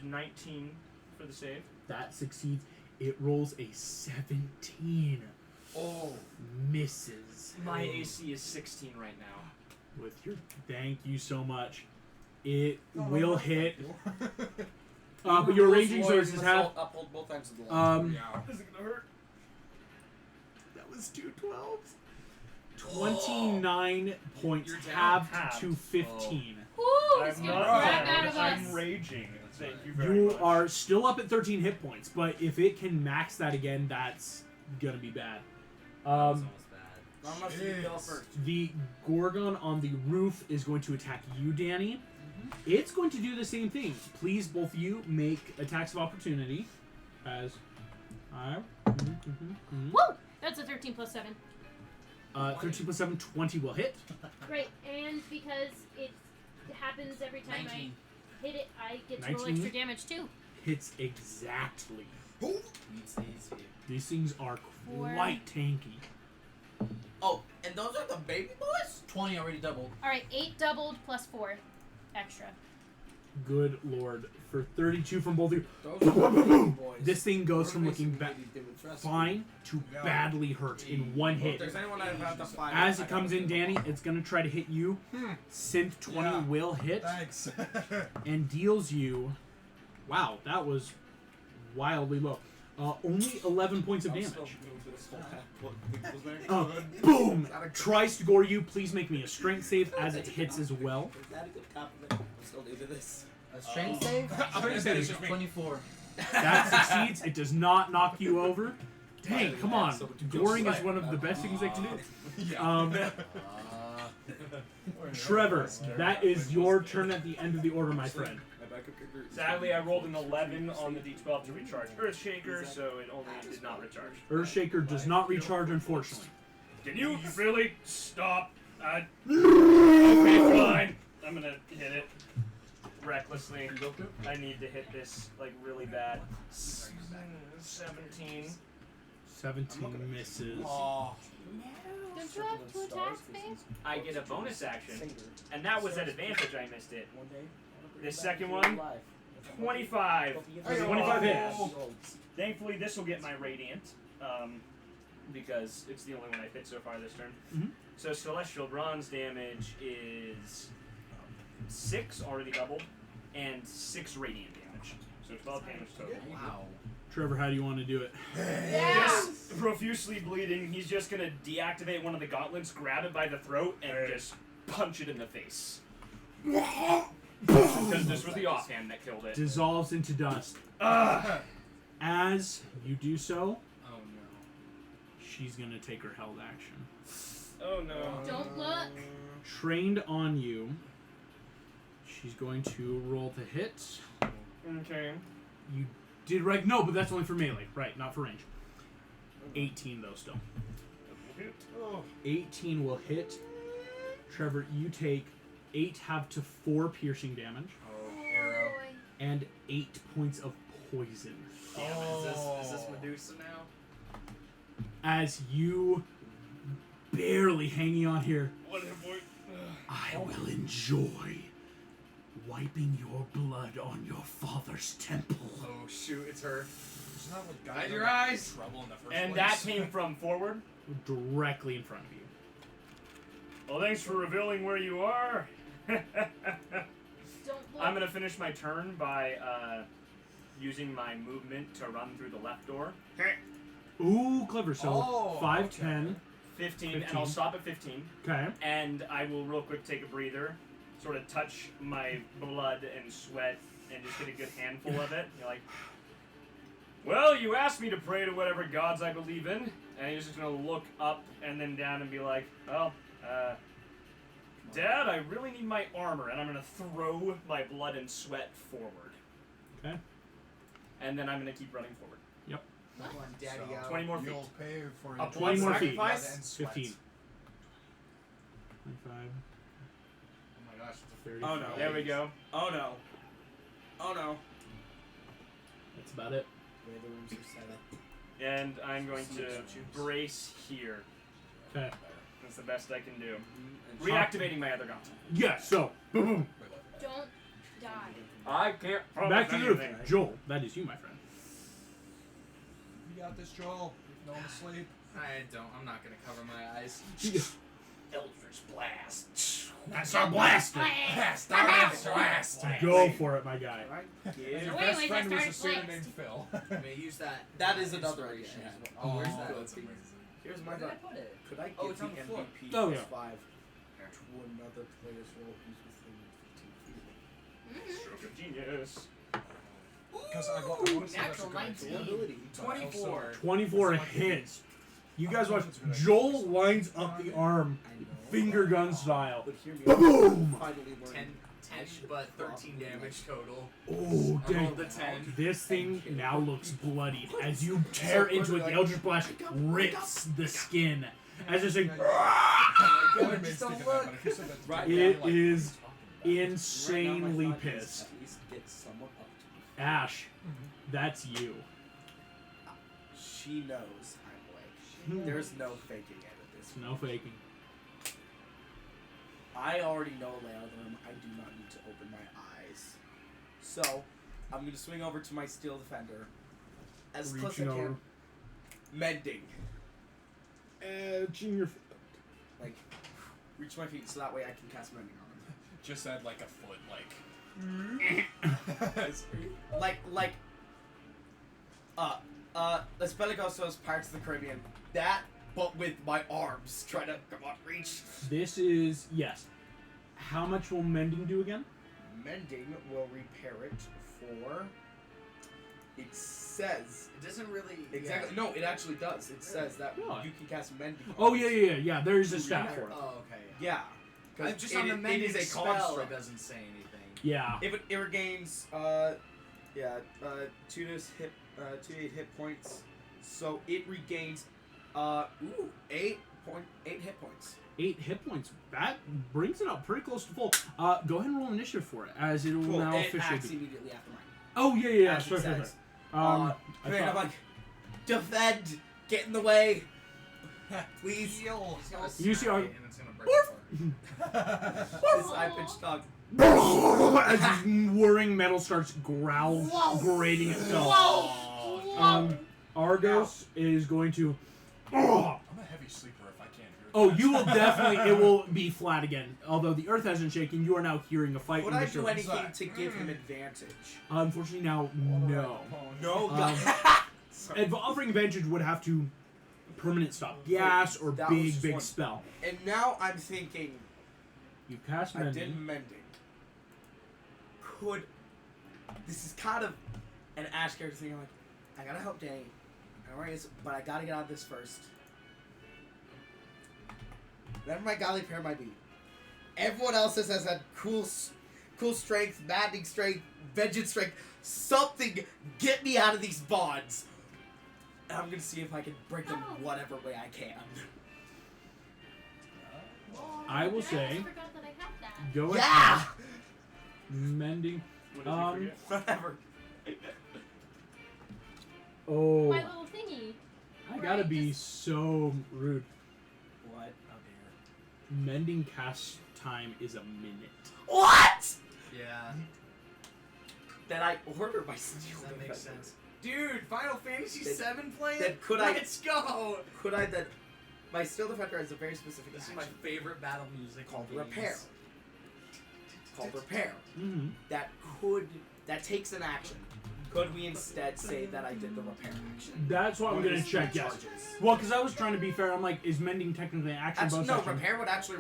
19 for the save. That succeeds. It rolls a 17. Oh. Misses. My AC is 16 right now. With your thank you so much. It Oh, will no, hit. thank you. But your ranging sources have. Uphold both ends of the line. Yeah. Is it gonna hurt? That was 2 12s. 29 points You're down halved halved. to 15. Woo! I'm It's gonna not grab mad. out of us. I'm raging. Thank you very You much. are still up at 13 hit points, but if it can max that again, that's gonna be bad. Almost bad. Not unless you kill Jeez. first. The Gorgon on the roof is going to attack you, Danny. It's going to do the same thing. Please, both of you, make attacks of opportunity. As I. Woo! That's a 13 plus 7. 13 plus 7, 20 will hit. Great, and because it happens every time 19. I hit it, I get to roll 19? extra damage too. Hits exactly. Meets the AC. These things are quite tanky. Oh, and those are the baby boys? 20 already doubled. Alright, 8 doubled plus 4 extra. Good lord. For 32 from both of you. Those are the baby boys. This thing goes from looking fine. fine to Yeah. badly hurt in one If hit. there's anyone I've had to fight, As it comes in, Danny, it's going to try to hit you. Hmm. Synth 20 Yeah. will hit Thanks. and deals you... Wow, that was wildly low. Only 11 points of damage. Boom! Tries to gore you. Please make me a strength save as it hits as well. Is that a good compliment? I'm still new to this. A strength save? I'm gonna say it's just me. 24. That succeeds. It does not knock you over. Dang, come on. Goring is one of the best things I can do. Yeah. Trevor, that is your turn at the end of the order, my friend. My backup character is- Sadly, I rolled an 11 on the D12 to recharge Earthshaker, so it only did not recharge. Earthshaker does not recharge, unfortunately. Can you really stop? Okay, fine. I'm gonna hit it recklessly. I need to hit this like really bad. 17. 17 misses. Oh, Don't you have 2 attacks, babe? I get a bonus action, and that was at advantage. I missed it. This second one, 25. 25 hits. Thankfully, this will get my radiant, because it's the only one I've hit so far this turn. Mhm. So celestial bronze damage is 6, already doubled, and 6 radiant damage. So 12 damage total. Wow. Trevor, how do you want to do it? Just profusely bleeding, he's just gonna deactivate one of the gauntlets, grab it by the throat, and just punch it in the face. Because this was the offhand that killed it. Dissolves into dust. Ugh. As you do so, Oh no. she's going to take her held action. Oh no. Don't look. Trained on you, she's going to roll to hit. Okay. You did right. No, but that's only for melee. Right, not for range. 18, though, still. 18 will hit. Trevor, you take 8 half to 4 piercing damage Oh, arrow. Boy. and 8 points of poison. Damn it, is this Medusa now? As you barely hanging on here, What a boy. I will enjoy wiping your blood on your father's temple. Oh shoot, it's her. Isn't that what got Hide them your in eyes. trouble in the first And place? that came from forward. Directly in front of you. Well, thanks for revealing where you are. Don't look. I'm gonna finish my turn by using my movement to run through the left door. Ooh, clever. So Oh, 5, okay. 10. 15, and I'll 15. stop at 15. Okay. And I will real quick take a breather, sort of touch my blood and sweat, and just get a good handful of it. You're like, well, you asked me to pray to whatever gods I believe in, and he's just gonna look up and then down and be like, well, Dad, I really need my armor, and I'm gonna throw my blood and sweat forward. Okay. And then I'm gonna keep running forward. Come on, Daddy. So, 20 more feet. You'll pay for Up your 20 more blood feet. Sacrifice? and sweat. 15. 25. Oh my gosh, it's a 30. Oh, no. There we go. Oh no. Oh no. That's about it. The way the rooms are set up. And I'm going to brace here. Okay. That's the best I can do. And Reactivating my other gauntlet. Yeah, so. Boom, boom. Don't die. I can't Back to you, Joel. That is you, my friend. You got this, Joel. No one asleep. I'm not gonna cover my eyes. Eldritch Blast. That's our blast. Blast! Blast! Go for it, my guy. And Yeah. your Wait, best wait, friend that was a started student named Phil. I may use that. That is another idea. inspiration. Yeah. Oh, where's that? That's amazing. Here's my Where did I thought. put it? Could I give Oh, it's the on the floor. MVP Oh, plus yeah. 5 to another player's role who's within 15 feet? Mm-hmm. Stroke of genius. Because I want to say that's a Natural good 19. idea. Ability. But also- 24. 24 hits. You guys watch. Joel lines up the arm, I know. finger gun style. But hear me Boom! out. Finally learned. 10, but 13 damage total. Oh, I dang. rolled the 10. This thing now looks bloodied as you tear into it. The Eldritch Blast rips the skin. As this thing. Other Just mates don't think of that, look. but if you said that to Right me, It I'm like, is Right now, my insanely thought is pissed. At least get someone up to me. Ash, that's you. She knows I'm awake. There's no faking it at this point. No faking. I already know a layout of the room. I do not need to open my eyes. So, I'm going to swing over to my Steel Defender. As close as I Reaching over. can. Mending. Edging your. Like, reach my feet so that way I can cast Mending on them. just add like a foot, like. Las Belicosos, Pirates of the Caribbean. That, but with my arms. Try to, come on, reach. This is. Yes. How much will mending do again? Mending will repair it for. It says. It doesn't really. Exactly. Yeah. No, it actually does. It says that What? you can cast Mending. Oh, yeah. There is a stat for it. Oh, okay. Yeah. 'Cause Just on the it mending is a spell, construct. it doesn't say anything. Yeah. If it regains, 2 to 8 hit points. So it regains, 8 hit points. 8 hit points. That brings it up pretty close to full. Go ahead and roll initiative for it, as it will Cool. now It officially acts be. immediately after mine. Oh, yeah, As it sure. says. I And I'm thought- like, defend, get in the way, please. Heal. You see our- And it's gonna break apart. This high-pitched dog. as this whirring metal starts grating itself. Argos is going to. I'm a heavy sleeper if I can't hear Oh, that. you will definitely. It will be flat again. Although the earth hasn't shaken, you are now hearing a fight. Would in I the do surface. anything to give him advantage? Unfortunately, now no. No, Um, And offering advantage would have to permanent stop gas or That was big just big one. spell. And now I'm thinking, You cast I mending. did mending. This is kind of an Ash character thing. I'm like, I gotta help Danny. I don't know where he is, but I gotta get out of this first. Whatever my godly prayer might be. Everyone else has had cool strength, maddening strength, vengeance strength, something. Get me out of these bonds. And I'm gonna see if I can break them whatever way I can. I will say, I forgot that I had that. go Yeah! ahead. Mending. What did you forget? Whatever. Oh, My little thingy. I gotta be so rude. What? Mending cast time is a minute. What? Yeah, That I ordered my steel that makes defender. sense. Dude, Final Fantasy Then- VII playing? then could I- Let's go! Could I then? My steel defender has a very specific This is action my favorite battle music called in games. repair. Called repair. Mm-hmm. That takes an action. Could we instead say that I did the repair action? That's what I'm Or gonna is check. it Yes. charges? Well, because I was trying to be fair. I'm like, is mending technically an action? Actually, bonus no, action? repair would actually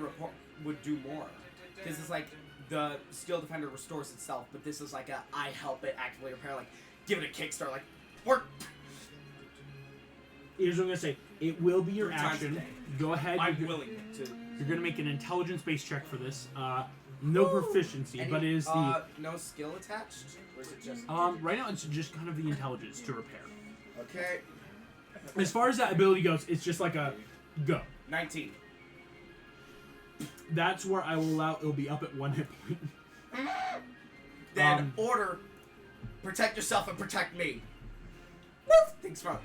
would do more. Because it's like the steel defender restores itself, but this is like a I help it actively repair. Like give it a kickstart. Like work. Here's what I'm gonna say. It will be your 3 times a action. day. Go ahead. I'm you're, willing to. you're gonna make an intelligence-based check for this. No proficiency, Any, but it is the no skill attached, or is it just right now it's just kind of the intelligence to repair. okay? As far as that ability goes, it's just like a go. 19. That's where I will allow. It'll be up at 1 hit point. Then order, protect yourself and protect me. Thanks, bro.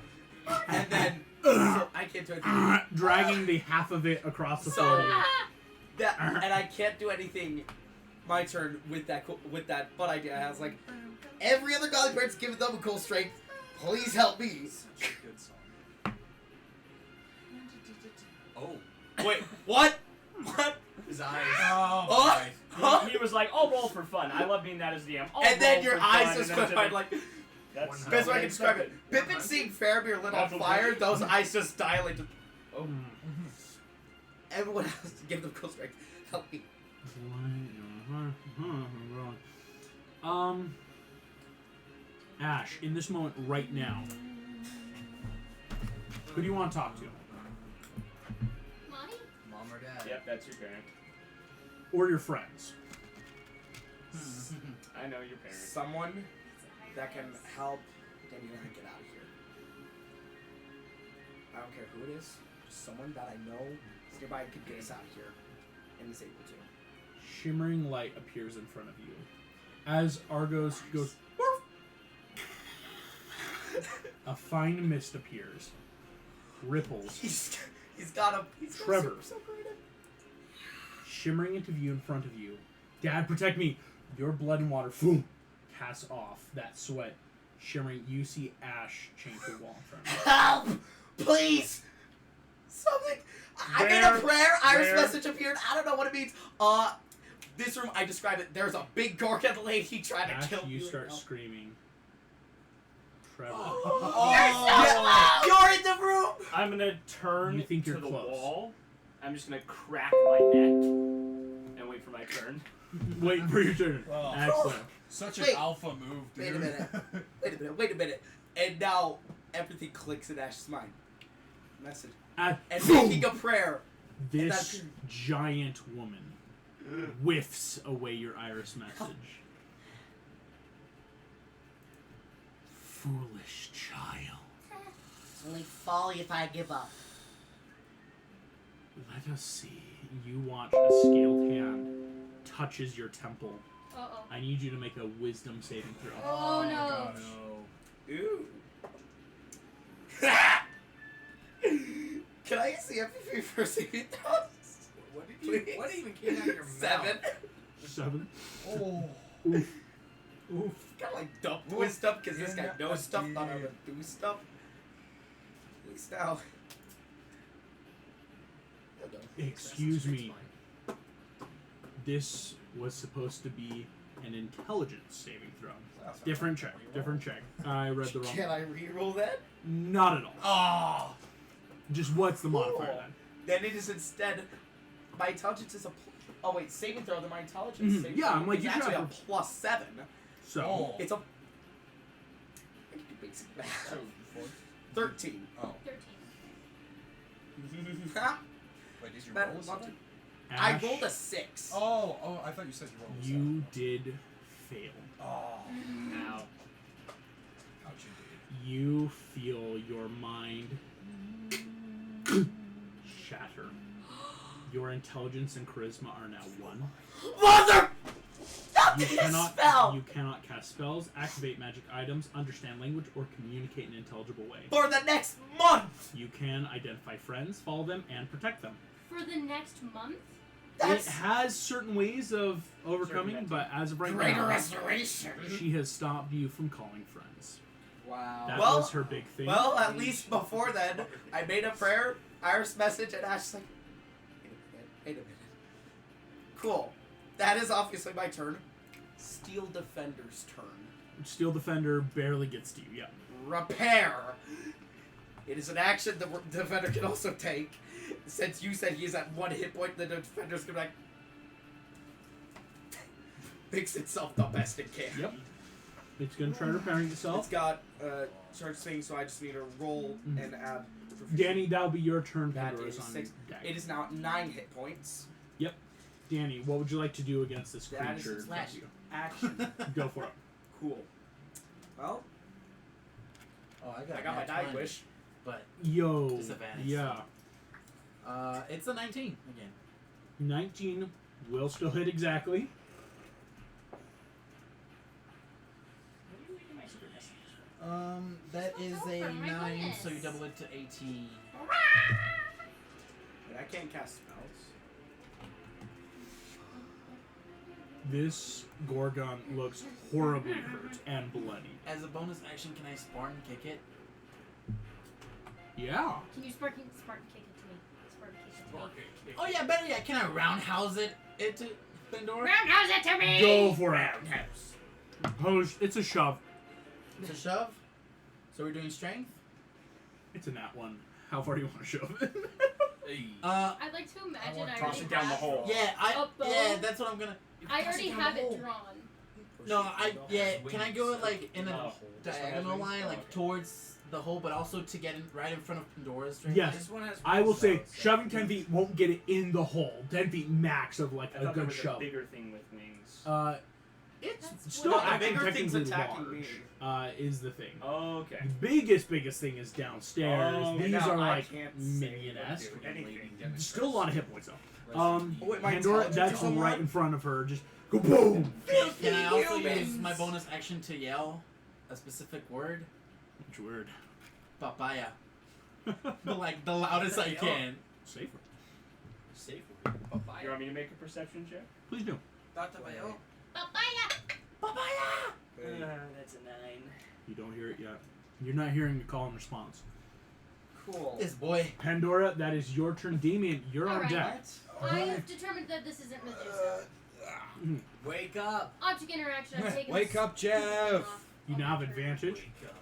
And then so I can't do anything. Dragging the half of it across the So- floor. to you. And I can't do anything. My turn with that butt idea. I was like, every other godly parent's given them a cool strength. Please help me. Such a good song. Oh. Wait, what? What? His eyes. Oh, Oh. boy. Huh? He was like, I'll roll for fun. I love being that as DM. I'll And then roll your for eyes fun, just and then go like. That's Best way I can describe it. Pippin seeing Faramir lit on That's fire, okay. those eyes just dilated. Oh. Everyone else to give them cool strength. Help me. Ash, in this moment right now, who do you want to talk to? Mommy? Mom or dad? Yep, that's your parent. Or your friends? I know your parent. Someone that can help Danny and I get out of here. I don't care who it is. Just someone that I know is nearby and could get us out of here and is able to. Shimmering light appears in front of you. As Argos goes, a fine mist appears. Ripples, He's got Trevor. super creative. shimmering into view in front of you. Dad, protect me! Your blood and water, boom, casts off that sweat. Shimmering, you see Ash change the wall in front of you. Help! Please! Something. I made a prayer. Iris message appeared. I don't know what it means. This room, I described it. There's a big gargant lady trying to Ash, kill you me. start screaming. Trevor. Oh, you're in the room. I'm gonna turn You think to you're the close. wall. I'm just gonna crack my neck and wait for my turn. Wait for your turn. Oh. Excellent. Such an Wait. alpha move, dude. Wait a minute. Wait a minute. And now everything clicks in Ash's mind. Message. And Boom! making a prayer. This giant woman whiffs away your iris message. Foolish child. It's only folly if I give up. Let us see. You watch a scaled hand touches your temple. Uh-oh. I need you to make a wisdom saving throw. Oh, no. Ooh. Can I see MVP for saving throws? What did you? What even came out of your mouth? 7. 7. Oh. Oof. Oof. Kind of like dumb twist stuff because this guy knows stuff, not how to do stuff. At least now. Excuse me. This was supposed to be an intelligence saving throw. Different check. Different check. I read the wrong. Can I reroll that? Not at all. Oh. Just what's the modifier then? Then it is instead. My intelligence is a. Oh wait, saving throw. Then my intelligence. Mhm. Saving Yeah, throw I'm like, is you should actually a have- +7. So Oh. It's a. I can do basic math. So, 13. Oh. 13. Wait, did you Better roll not something? I Ash, rolled a 6. Oh, I thought you said you rolled a you did fail. 7. Oh. Ow. Ouch, you did. You feel your mind shatter. Your intelligence and charisma are now 1. Mother! Not You this cannot spell! you cannot cast spells, activate magic items, understand language, or communicate in an intelligible way. For the next month! You can identify friends, follow them, and protect them. For the next month? That's It has certain ways of overcoming, Certain but as of right greater now, restoration. she has stopped you from calling friends. wow. That Well- was her big thing. Well, at least before then, I made a prayer, Iris message, and Ash's like, wait a minute. Cool. That is obviously my turn. Steel Defender's turn. Steel Defender barely gets to you, yeah. Repair. It is an action the defender can also take. Since you said he's at 1 hit point, the defender's gonna be like, fix itself the best it can. Yep. It's gonna try repairing It's itself. got charge thing, so I just need to roll Mhm. and add. Danny, that'll be your turn. That Pandora's is on 6. deck. It is now at 9 hit points. Danny, what would you like to do against this That is creature? slash. W? Action. Go for it. Cool. Well, Oh, I got my die wish. But Yo. Disadvantage. Yeah. it's a 19 again. 19 will still hit exactly. That is Oh, a for my 9, so you goodness. double it to 18. Wait, I can't cast spells. This Gorgon looks horribly hurt and bloody. As a bonus action, can I Spartan kick it? Yeah. Can you Spartan kick it to me? Spartan kick it to me. Oh yeah, better yet, can I roundhouse it to Pandora? Roundhouse it to me! Go for it. It's a shove. It's a shove. So we're doing strength. It's a nat 1. How far do you want to shove it? I'd like to imagine I Toss already it down the have- hole. Yeah, A bow? yeah, that's what I'm gonna. I already have it drawn. No, can I go like in a No. diagonal line, like towards the hole, but also to get in right in front of Pandora's strength? Yes. This one has I will say, wings, though, shoving 10 feet won't get it in the hole. 10 feet max of like I a thought there good was shove. a bigger thing with wings. It's That's still what- No, the acting bigger thing's technically attacking large. me. Is the thing. Oh, okay. The biggest thing is downstairs. Oh, These now are I like can't say minion-esque. what to do. Anything. Still a lot of hit points though. Resident Oh, wait, my Pandora, intelligence that's is on right one? in front of her. Just go boom. Can I also Humans. use my bonus action to yell a specific word? Which word? Papaya. But like the loudest I can. Safer. Safe. You Papaya. want me to make a perception check? Please do. Papaya! Papaya! That's a 9. You don't hear it yet. You're not hearing the call and response. Cool. This boy. Pandora, that is your turn. Damien, you're on Alright. deck. I have determined that this isn't Medusa. Wake up. Object interaction, I've taken Wake this up, Jeff. off. You now have advantage. Wake up.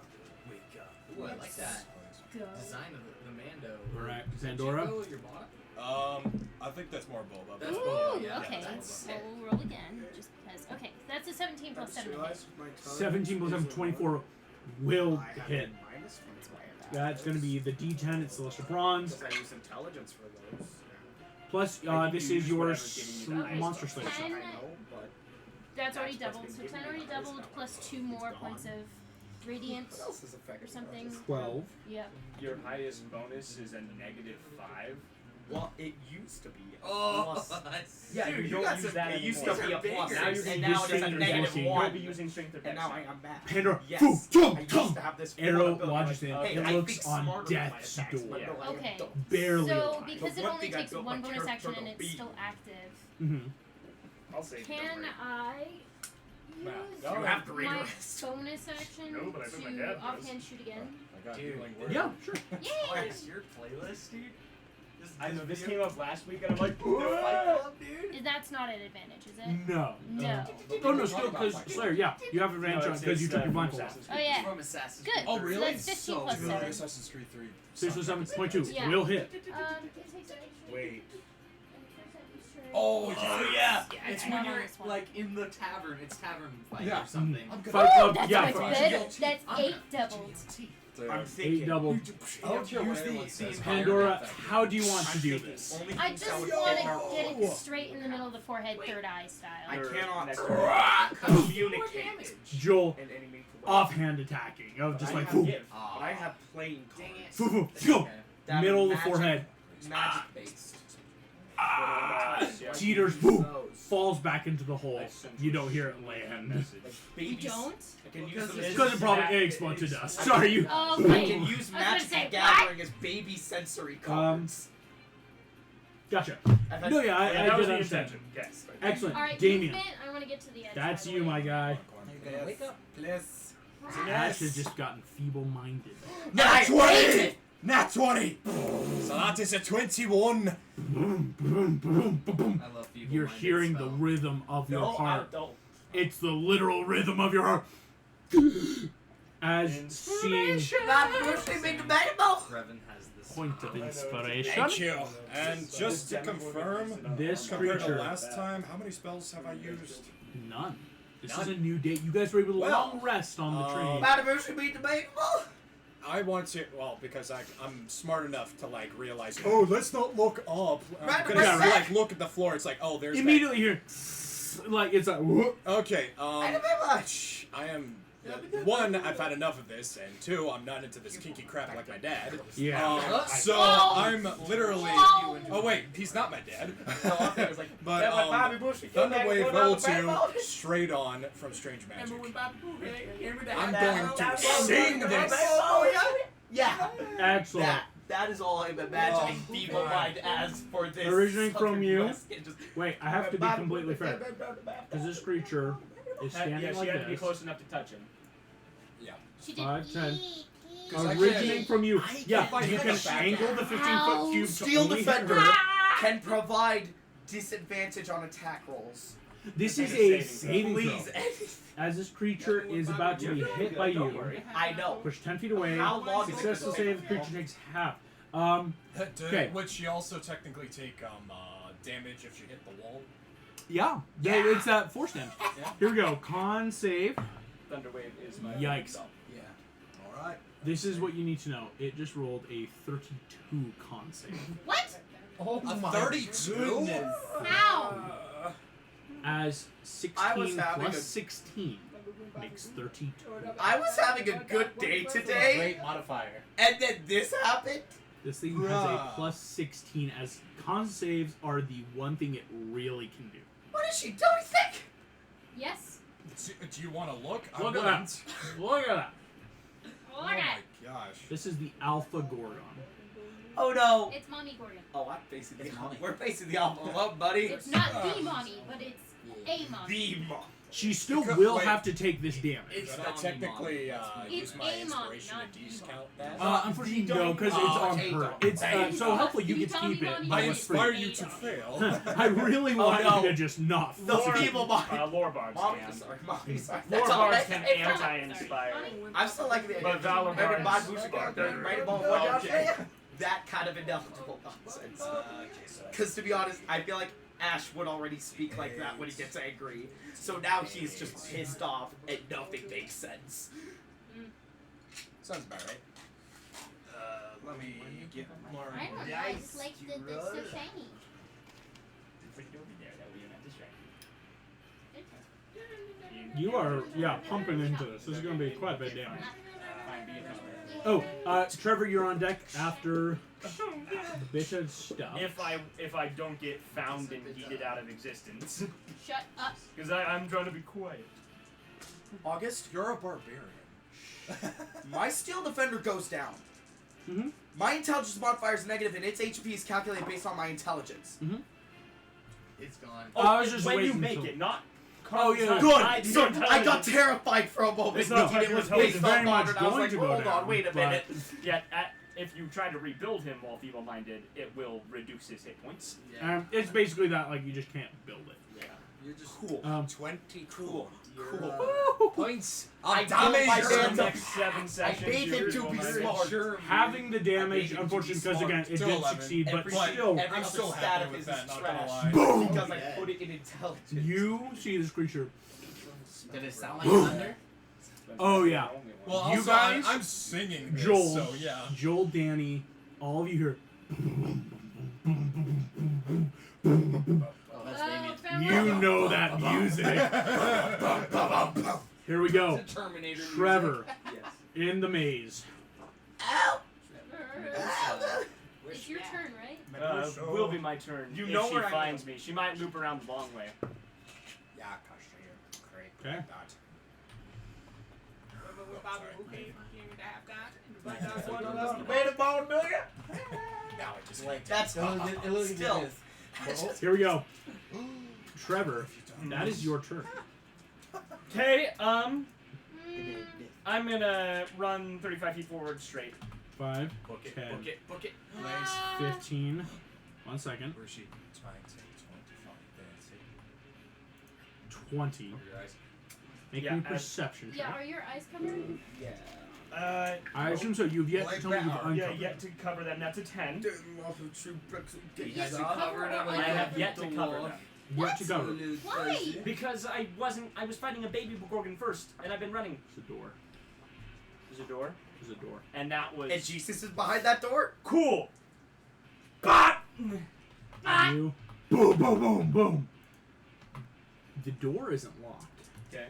Wake up. Ooh, I like that Go. design of the Mando. Alright, Did you Pandora. go with your bot? I think that's more Boba. That's Ooh, Boba, yeah. okay. That's So sick. we'll roll again, just because. Okay, that's a 17 plus 7 to hit. 17 plus 7, 24 will hit. Minus That's going to be the D10. It's Celestial Bronze. Because I use intelligence for those. Plus, Like, this you is use your whatever's giving you the highest monster bonus. slash. I 10. know, but That's already That's doubled. what's So been 10 giving already you the highest doubled number. plus 2 more points of radiant what else is affecting or something. 12. Yeah. Your highest bonus is a -5. Well, it used to be. Oh, Plus, yeah, Dude, you don't got use some. that It used anymore. to be a plus, Now you're and gonna now use it's a strength negative looking. You'll one. be using strength or And dex now now. I'm mad. Pandora, Yes. foo, I chum, used chum. to have this Arrow ability, lodges like, in. okay, It I looks think on smarter with my death's attacks, door. but no, I Okay. don't. Barely So alive. because The it one only thing I takes built one my bonus character action and to it's be. still active, Mm-hmm. I'll say can I use Go. You have to my rest. bonus action No, but I think my to dad does. offhand shoot again? I got Dude. healing word. Yeah, sure. Yay! Your playlist, dude. This came up last week, and I'm like, The Fight Club, dude. That's not an advantage, is it? No. No. Oh, no, still, because, Slayer, yeah, you have advantage on because you took your blindfold off. Oh yeah. From Assassin's Good. Creed. Oh, So really? that's 15 So plus good. 7. Assassin's Creed 3. 607.2 Yeah. will hit. It takes action. Wait. Oh, yeah. Yeah, It's I when know you're this one. like in the tavern. It's tavern fight Yeah. or something. I'm good. Fight Oh, Club, that's yeah, what's for- good. That's I'm 8 gonna- doubled. I'm 8 thinking. double. I don't care what Use anyone the says. Pandora, how do you want to do this? Only I things just would want get to get it straight in the middle of the forehead, third eye style. I Or cannot next communicate Joel, an enemy to offhand attacking of just I like, have foo, gift, Aw. but I have plain Dang it. cards. foo, foo, foo, Okay. That middle of the magic- forehead. Magic based. Cheaters, boom, falls back into the hole. You don't hear it land. Like You babies. don't? I can use Because them it's as Because it probably That exploded to is- dust. Sorry, you. Oh, I okay. can use gonna Magic say, the Gathering as baby sensory cards. Gotcha. I've had- No, yeah, I that did was the understand. intention. Yes. Excellent. Alright, Damien, movement. I want to get to the edge. that's by the you, way. my guy. You're gonna wake up. Please. Ash has just gotten feeble-minded. Nat 20! Nat 20! So that is a 21. Boom, boom, boom, boom. I love people. You're hearing the rhythm of your No, I heart. don't. It's the literal rhythm of your heart. As seeing Not pushing me to battle. Revan has this. point of inspiration, Thank you. And just to confirm, this compared to creature, last time, how many spells have I used? none. This None. is a new date. You guys were able to Well, long rest on the train. Not pushing me to battle. I want to, well, because I'm smart enough to like realize, oh, let's not look up. I'm Right, gonna right, right. like look at the floor. It's like, oh, there's Immediately here, like it's like, whoop. Okay, Very much. I am. One, I've had enough of this, and two, I'm not into this kinky crap like my dad. Yeah. So Oh. I'm literally. Oh. Oh wait, he's not my dad. I was like, But yeah, but Bobby Bush, he came back Thunderwave and level went down the 2, battle. straight on from Strange Magic. Remember when Bobby Bush came I'm down? going to sing this. Yeah. Excellent. That is all I'm imagining Oh, Feeble God. Mind as for this. Originating from Southern you. US kid just- Wait, I have to be completely fair because this creature is standing Yeah, she like had to be this. close enough to touch him. She did 5, 10. eek. 'Cause I Originating can't- from you. I Yeah, can't you find can the back angle end. the 15-foot cube to Steel only hit Defender her. can provide disadvantage on attack rolls. This It's is a a saving saving Please, throw. As this creature is about to be hit by Don't you, worry. I know. push 10 feet away. How long is it Successful gonna save, the creature takes half. Okay. Which you also technically take damage if you hit the wall. Yeah, it's that force damage. Yeah. Here we go. Con save. Thunderwave is my Yikes. Yeah. All right. This is what you need to know. It just rolled a 32 con save. What? Oh A my 32? goodness. How? As I was 16 having plus a- 16 makes 32. I was having a good day today, Great modifier. and then this happened. This thing has a plus 16 as con saves are the one thing it really can do. What is she doing? Think? Yes. Do you want to look? I Look at wouldn't. Look at that. Oh Look at my it. gosh. This is the Alpha Gorgon. Oh no. It's Mommy Gordon. Oh, I'm facing the It's mommy. We're facing the envelope, buddy. It's not the mommy, but it's a mommy. The mom. She still Because- will wait. have to take this damage. It's Could I not technically It's use my a mom, inspiration not to the discount that? Unfortunately, no, because it's Oh, on okay, her. don't. It's Hey, so hopefully you get to Mommy, keep it. mommy, But I mommy. it's inspire free. you to fail. I really want no. you to just not. The fail. feeble mind. Lore bards Mommy, can. sorry, mommy, sorry. Lore That's all bards right. can It's not- anti-inspire. I'm still liking the idea. But Valor Remember bards- Bad Bush they're- right above Oh, what okay. That kind of ineligible nonsense. Because to be honest, I feel like Ash would already speak like that when he gets angry. So now he's just pissed off and nothing makes sense. Sounds about right. Let me get more I don't know. I just like that it's so shiny. pretty over there. That way you're not distracted. You are, pumping into this. This is going to be quite a bit of damage. Fine, be a customer. Oh, Trevor, you're on deck after the bit of stuff. If I don't get found and yeeted out of existence, Shut up. because I'm trying to be quiet. August, You're a barbarian. my steel defender goes down. Mm-hmm. My intelligence modifier is negative, and its HP is calculated based on my intelligence. Mm-hmm. It's gone. Oh, I was just when you waiting make until- it, not. Oh, yeah. Good. So I got terrified for a moment. It's not thinking it was intelligence. based It's on very much modern. I was going like, to go hold down, on, wait a but- minute. Yet, if you try to rebuild him while feeble-minded, it will reduce his hit points. Yeah. It's basically that, like, you just can't build it. Yeah. You're just Cool. 20 Cool. Cool. Points. I damage my For damn the next 7 sessions, made him you're to going be to- smart. Sure. Having the damage, I made it to be unfortunately, because smart. again, it To did 11. succeed, but Every- still, every I'm other still stat happy of with his that, is not gonna trash. lie. Boom! Because I put it in intelligence. you see this creature. Did it sound like thunder? Oh, yeah. Well, You also, guys- I'm singing this, Joel, so yeah. Joel, Danny, all of you hear. Oh, that's Damien. You know that music. Here we go. It's a Terminator. Trevor Music. in the maze. It's your turn, right? Will be my turn. You if know she where I finds me. She might loop around the long way. Yeah, gosh, great. Okay. That. Wait a moment, do you? Now it just Like, That's it looks still. like this. Here we go. Trevor, that is your turn. Okay, Mm, I'm gonna run 35 feet forward straight. 5, Book it. 10, Book it. Book it. ah. 15. 1 second. Where's she? 20. Cover your eyes. Make Yeah, me a as- perception Yeah, check. are your eyes covered? Yeah. I assume so. You've yet to tell me you've Yeah, uncovered. Yeah, yet to cover them. That's a 10. He hasn't covered them. I have yet to cover them. Yet to cover. Why? Because I was fighting a baby Gorgon first, and I've been running. There's a door. There's a door, There's a door. and that was And Jesus is behind that door? cool. Bah! You. Boom, boom, boom, boom. The door isn't locked. Okay.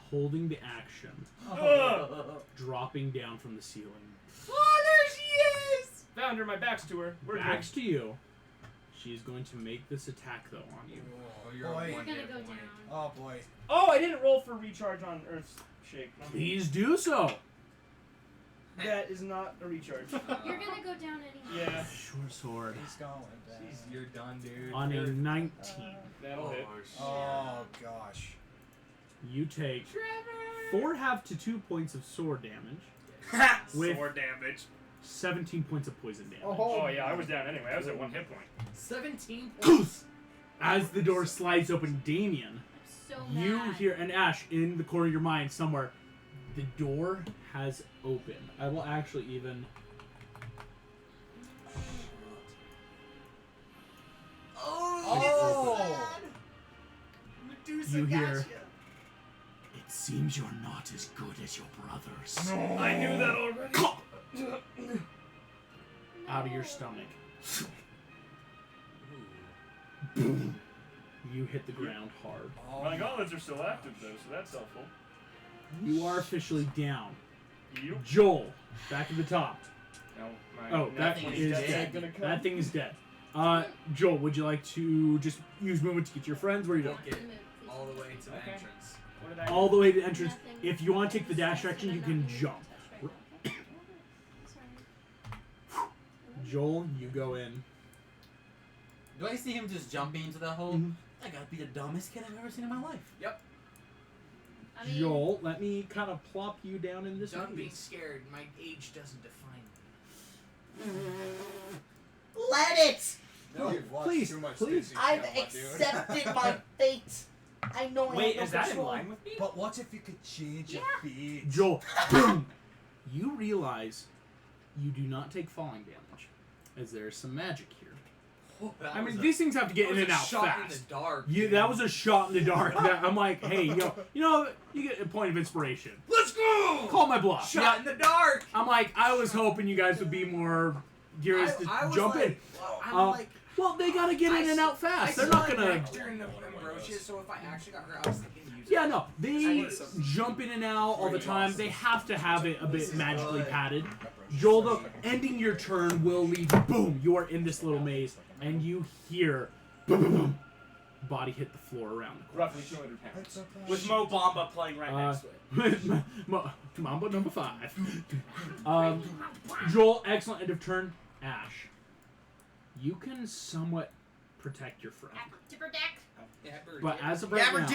Holding the action. Ugh. Dropping down from the ceiling. Oh, there she is! Found her. My back's to her. We're Backs to you. She's going to make this attack, though, on you. Oh, you're Boy. on You're one gonna hit go point. down. Oh boy. Oh, I didn't roll for recharge on Earth's Shake. Please do so. That is not a recharge. You're gonna go down anyway. Yeah. Short sword. He's going down. You're done, dude. On a You're- 19. That'll hit. Oh gosh. You take 4 to 2 points of sword damage with Sword damage. 17 points of poison damage. Oh yeah, I was down anyway. I was at 1 hit point. 17 points. As the door slides open, Damien, I'm so mad. you hear, and Ash, in the corner of your mind somewhere, the door has opened. I will actually even... Oh! You hear... It seems you're not as good as your brothers. I knew that already. Out of your stomach. Ooh. You hit the ground hard. My gauntlets are still active though, so that's helpful. You are officially down. You? Joel, back at the top. No, my Oh, that thing is is dead. dead. Gonna come. That thing is dead. Joel, would you like to just use movement to get to your friends? Where are you going? Book it. All the way to the Okay. entrance. What did I All the way to the entrance. Nothing. If you want to take the dash action, you can jump. Joel, you go in. Do I see him just jumping into that hole? Mhm. That gotta be the dumbest kid I've ever seen in my life. I mean, Joel, let me kind of plop you down in this Don't be maze. scared. My age doesn't define me. Let it! No, you've watched Please, too much please. Disney I've Channel, dude. accepted my fate. I know Wait, I is have no that in control. line with me? But what if you could change your feet? Joel, boom! You realize you do not take falling damage, as there's some magic here. I mean, these things have to get in and out shot fast. in the dark. You, dude. that was a shot in the dark. That, I'm like, hey, you get a point of inspiration. Let's go. Call my bluff. Shot in the dark. I'm like, I was hoping you guys would be more curious to I was jump like, in. well, I'm Um, like Well, they gotta get in and out fast. They're not gonna. Nectar and ambrosia, so if I actually got her, I was thinking use Yeah, it. no, they jump in and out all the time. They have to have it a bit magically padded. Joel, though, ending your turn will leave. Boom! You are in this little maze, and you hear boom, boom, boom. Body hit the floor around. Roughly 200 pounds. With Mo Bamba playing right next to it. Mambo number 5. Joel, excellent end of turn. Ash, you can somewhat protect your friend, Tipper deck. but as of right now, Grab her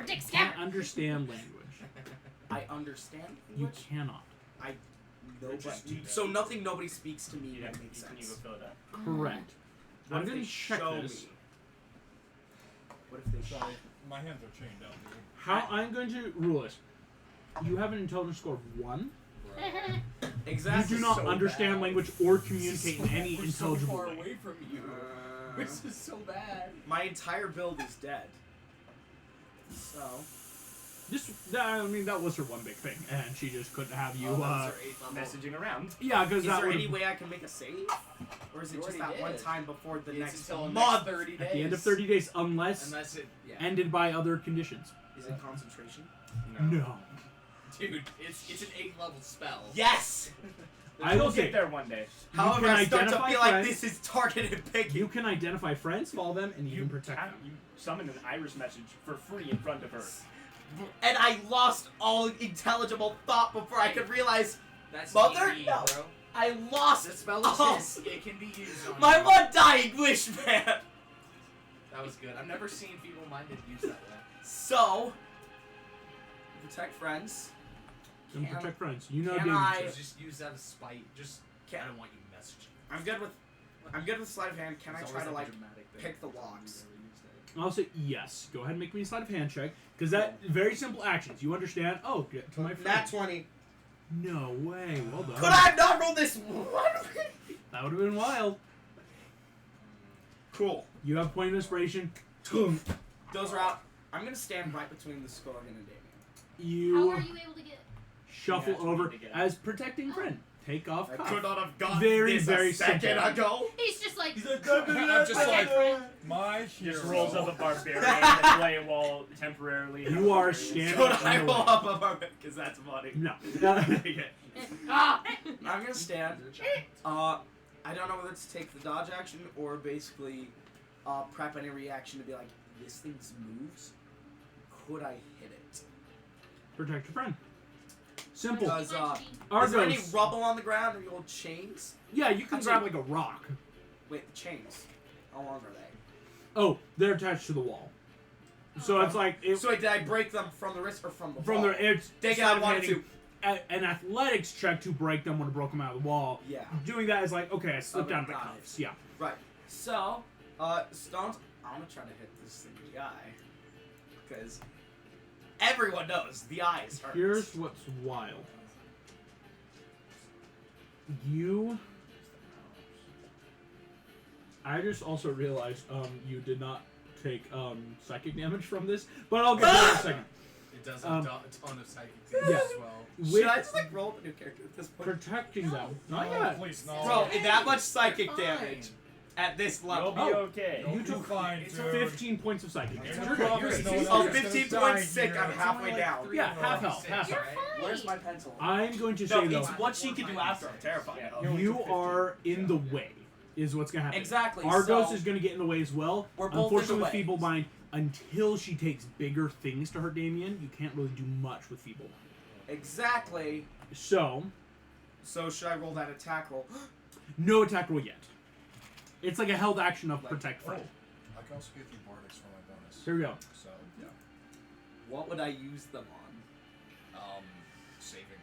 dick, can't scabber. understand language. I understand. You English. cannot. So nothing nobody speaks to me Yeah, that makes you can sense. even fill it up. Correct. What I'm if gonna they check show this. me? What if they show Sorry, my hands are chained down, dude. How I'm going to rule this. You have an intelligence score of 1. Exactly. You do not so understand bad. language or communicate in any We're intelligible so far way. away from you. This is so bad. My entire build is dead. So. I mean, that was her one big thing, and she just couldn't have you. Messaging around. Yeah, because Is that there would any way I can make a save? Or is it You just already that one did. time before the It's next until month? 30 days. at the end of 30 days, unless Unless it, yeah. ended by other conditions. Is it concentration? No. Dude, it's an 8-level spell. Yes! I will We'll say, get there one day. However, can I start to identify feel like friends. this is targeted picking. you can identify friends, follow them, and even protect them. You summon an iris message for free in front of her. And I lost all intelligible thought before I could realize That's Mother? DD, No. bro. I lost The spell all exists. It can be used on my you. one dying wish, man. That was good. I've never seen feeble-minded use that way. So, protect friends. And Can- protect friends. You know can David I- says. Just use that as spite. Just, Can- I don't want you messaging. I'm good with sleight of hand. Can I It's try to always like a dramatic thing. pick the I've locks? never used it. I'll say yes. Go ahead and make me a sleight of hand check, because that very simple actions. You understand? Oh, get to my friend. Nat 20. No way. Well done. Could I have not rolled this? That would have been wild. Cool. You have point of inspiration. Those are out. I'm gonna stand right between the Scorpion and Damien. How You are you able to get? shuffle Yeah, over to get it. as protecting friend. Take off I cuff. could not have gotten Very, this very a second simple. ago. He's just like. He's like, I'm just like, friend. my Just hero. rolls up a barbarian and play a wall temporarily. You are standing Could I in the roll way. up a barbarian? Because that's funny. No. Ah! I'm gonna stand. I don't know whether to take the dodge action or basically prep any reaction to be like, this thing moves. Could I hit it? Protect your friend. Simple. Because is there any Argos. rubble on the ground or the old chains? Yeah, you can I'd grab say- like a rock. Wait, the chains. How long are they? Oh, they're attached to the wall. So it's like it, So wait, did I break them from the wrist or from the from wall? the it's Take it, sleight I of wanted handing an athletics check to break them when it broke them out of the wall. Yeah. Doing that is like, okay, I slipped Okay, down my got cuffs. Yeah. Right. So, Stones, I'm gonna try to hit this thing in the eye. Because everyone knows the eyes hurt. Here's what's wild. I just also realized you did not take psychic damage from this, but I'll get to that in a second. It does a Um, ton of psychic yeah. damage as well. Should I With just like roll the new character at this point? protecting them. Not No, yet. please, no. Bro, that much psychic Fine. damage at this You'll level. be Oh. okay. You You took fine, it's dude. 15 points of psychic It's damage. a You're good. promise, You're no good. one Oh, else is gonna 15 die points sick, here. I'm It's halfway only like down. 3 Yeah, or half 4 health, six, half You're right? fine. Where's my pencil? I'm going to No, say it's though, what she can do after. I'm terrified. Yeah, of. he only you took 15. are in the way. Is what's gonna happen. Exactly. Argos so is gonna get in the way as well. We're both in the Unfortunately, with way. Feeble Mind, until she takes bigger things to hurt Damien, you can't really do much with Feeble Mind. Exactly. So, So should I roll that attack roll? no attack roll yet. It's like a held action of Like- protect friend. I can also get the Bardics for my bonus. Here we go. So, yeah. What would I use them on? Saving me.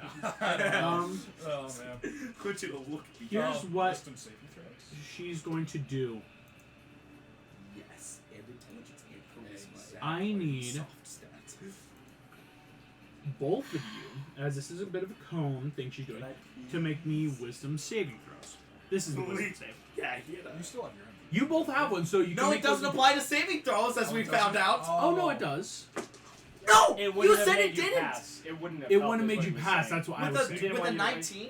Oh, man. Put you to look me. Here's what Wisdom saving throws. she's going to do. Yes, and intelligence and charisma. Exactly. I need Soft stats. both of you, as this is a bit of a cone thing she's doing, to make me wisdom saving throws. This is the wisdom save. Yeah, he had You still have your enemy. You both have one, so you can No, make it doesn't wisdom- apply to saving throws, as Oh, we it found doesn't? out. Oh no, it does. No, It you wouldn't have said made it you didn't. Pass. It wouldn't have. It helped wouldn't have is made what you he was pass. saying. That's what I With was a saying. didn't with a want you to- 19.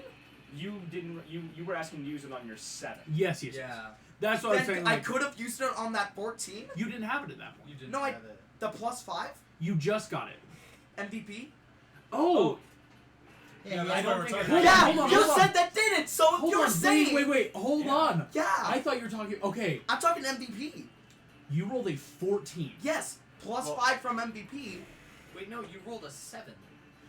You didn't. You were asking to use it on your 7. Yes. Yeah. That's what I was Then saying. I Like, could have used it on that 14. you didn't have it at that point. You didn't No, have it. The +5 You just got it. MVP. Oh, Yeah, I that's don't what we're think talking it- about. Yeah, hold on, you hold on. said that did it. So if hold you're on. saying, Wait. Hold Yeah. on. yeah, I thought you were talking. Okay, I'm talking MVP. you rolled a 14. Yes, +5 from MVP. Wait, no, you rolled a 7.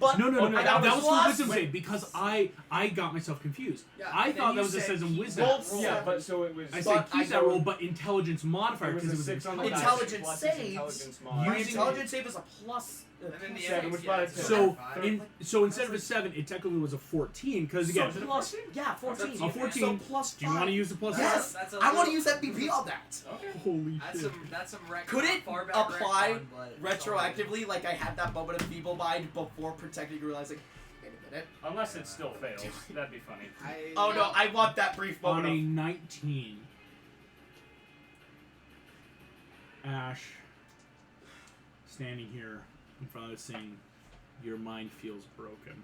But No. Oh, no, I That got was plus- for wisdom save because I got myself confused. Yeah, I and then thought you that was a said says in he wisdom. rolled Yeah, seven. but so it was. I But said keep I that go- roll, but intelligence modifier It was because a it was 6 on the dice. Intelligence plus his saves. intelligence You mod. My need to- intelligence save is a plus. And then the Seven, end, which yeah, brought it it's to- a So five. so instead of a 7, it technically was a 14 because again, So plus, yeah, 14. A 14. So plus do you want to 5. use the plus? Yes, That's a I want to little- use MVP on that. Okay. Holy That's shit! some rec- Could it far back apply retcon, but it's all right. Retroactively, like I had that moment of feeble mind before protecting, realizing, wait a minute. Unless it still fails, that'd be funny. Oh no, I want that brief On moment a of 19, Ash, standing here in front of this thing, your mind feels broken.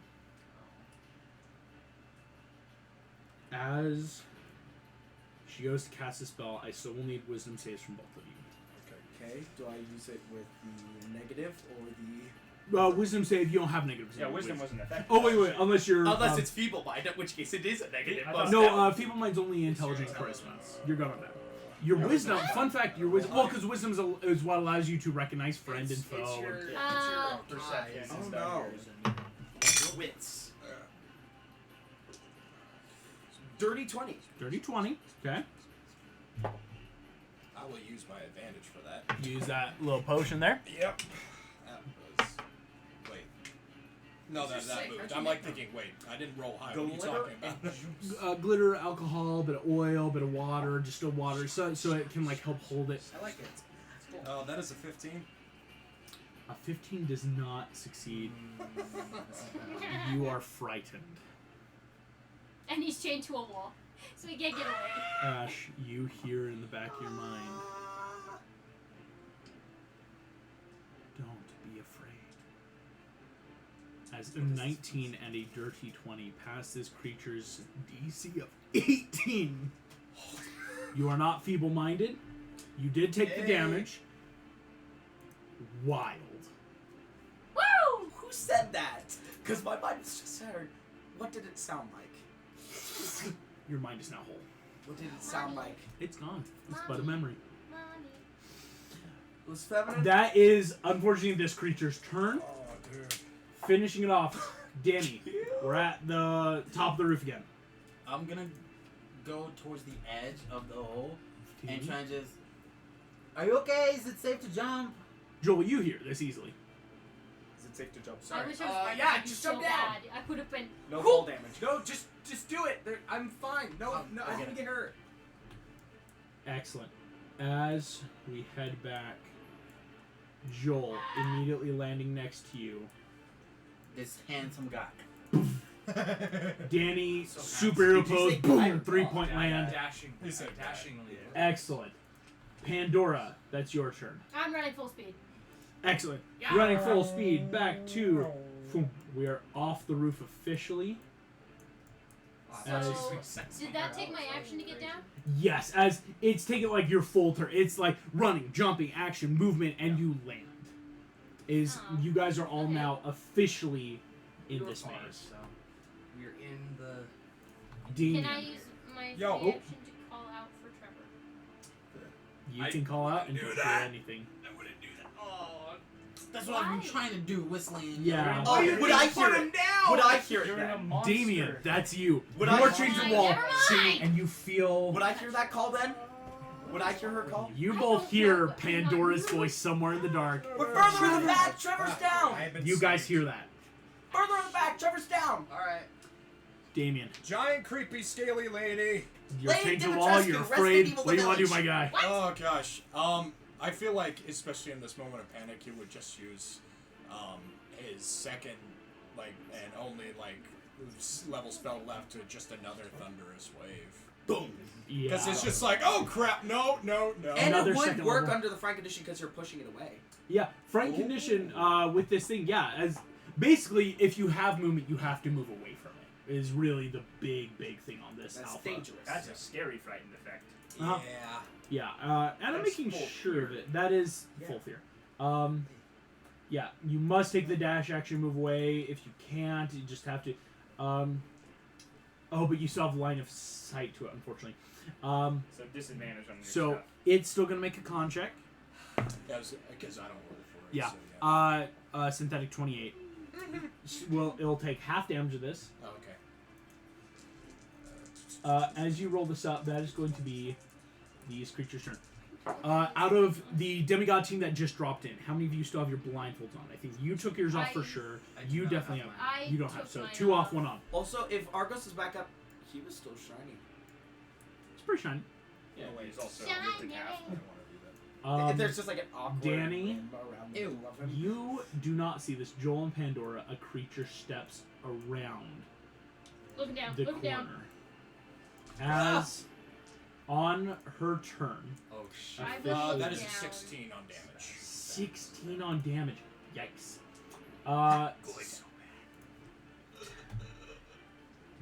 As she goes to cast a spell, I still will need wisdom saves from both of you. Okay, do I use it with the negative or the... Wisdom save, you don't have negative. Yeah, wisdom wasn't effective. Oh wait, unless you're Unless it's feeble mind, in which case it is a negative. I but thought- no, feeble mind's only intelligence charisma. You're good on that. Your wisdom, fun fact, your wisdom. Well, because wisdom is what allows you to recognize friend and foe. It's your, and- Oh. Perception eyes. and Oh, stuff. no. Wits. Dirty 20. Dirty 20. Okay. I will use my advantage for that. Use that little potion there. Yep. That was. Wait. No, Did you say- that moved. how'd I'm you like make thinking, wait, I didn't roll high. What are you Glitter talking and about? juice. Glitter, alcohol, bit of oil, bit of water, distilled water, so it can like help hold it. I like it. It's cool. Oh, that is a 15. A 15 does not succeed. You are frightened. And he's chained to a wall, so he can't get away. Ash, you hear in the back of your mind, don't be afraid. As a 19 and a dirty 20 pass this creature's DC of 18. You are not feeble-minded. You did take the damage. Wild. Woo! Who said that? Because my mind was just heard. What did it sound like? Your mind is now whole. What did it sound like? It's gone. It's but a memory. Mommy. It was feminine? That is, unfortunately, this creature's turn. Oh, dude. Finishing it off, Danny. We're at the top of the roof again. I'm gonna go towards the edge of the hole and try and just. Are you okay? Is it safe to jump? Joel, you hear this easily. Is it safe to jump? I Sorry. wish I was pregnant. yeah, I'd be just so jump down. bad. I would have been. No fall damage. No, just do it. I'm fine. No, Oh, no, okay. I'm gonna get hurt. Excellent. As we head back, Joel immediately landing next to you. This handsome guy. Danny, So superhero Did you pose, say boom, guy? 3-point land. He said that. Dashingly. Excellent. Pandora, that's your turn. I'm running full speed. Excellent. Yeah. Running full speed back to. Boom. We are off the roof officially. So, did that take my action to get down? Yes, as it's taking like your full turn. It's like running, jumping, action, movement, and you land. You guys are all Okay. now officially in You're this fine, maze. So we're in the. Damien, Can I use my Yo. free action to call out for Trevor? you I can call out and do don't that. do anything. I wouldn't do that. Oh. That's what I've been Why? trying to do, whistling. Yeah. Oh, would I hear it? Would I hear it You're a then? monster. Damien, that's you. Would you I- are changing the wall, Never mind. and you feel. Would I hear that call then? Would I hear her call? You I both don't hear know, but I'm not Pandora's moving. voice somewhere in the dark. We're further in the back. Trevor's down. I've been You guys saved. hear that. Further in the back. Trevor's down. All right. Damien, Giant, creepy, scaly lady. you're Lady changing the Dimitrescu, wall, you're Resident afraid. Evil What do you want to do, Village. my guy? What? Oh gosh. I feel like, especially in this moment of panic, he would just use, his second, like, and only like level spell left to just another thunderous wave. Boom. Yeah. Because it's just like, oh crap, no. And Another it would second work level. under the Frank condition because you're pushing it away. Yeah, friend condition with this thing, yeah, as basically if you have movement, you have to move away from it. is really the big thing on this That's alpha. dangerous. That's a scary frightened effect. Uh-huh. Yeah. Yeah, and I'm That's making full sure of fear. it. That is full fear. Yeah, you must take the dash action, move away. If you can't, you just have to. Oh, but you still have line of sight to it, unfortunately. So disadvantage on your So stuff. it's still gonna make a con check. Because I don't roll for it. Yeah. So, yeah. Synthetic 28. Well, it'll take half damage of this. Oh, okay. As you roll this up, that is going to be these creatures' turn. Out of the demigod team that just dropped in, how many of you still have your blindfolds on? I think you took yours off for sure. I do You not definitely have have. mine. You don't I have. took So mine 2 off, off. 1 on. Also, if Argos is back up, he was still shiny. It's pretty shiny. Yeah, he's also Shiny. ripped in half. I don't want to do that. If there's just like an awkward Danny, limb around the Ew. middle of him. you do not see this. Joel and Pandora, a creature steps around Looking down. the Looking corner. down. As on her turn, Oh shit. I will look That is a down. 16 on damage. 16 on damage. Yikes.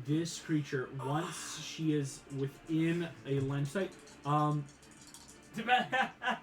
This creature, once she is within a line of sight,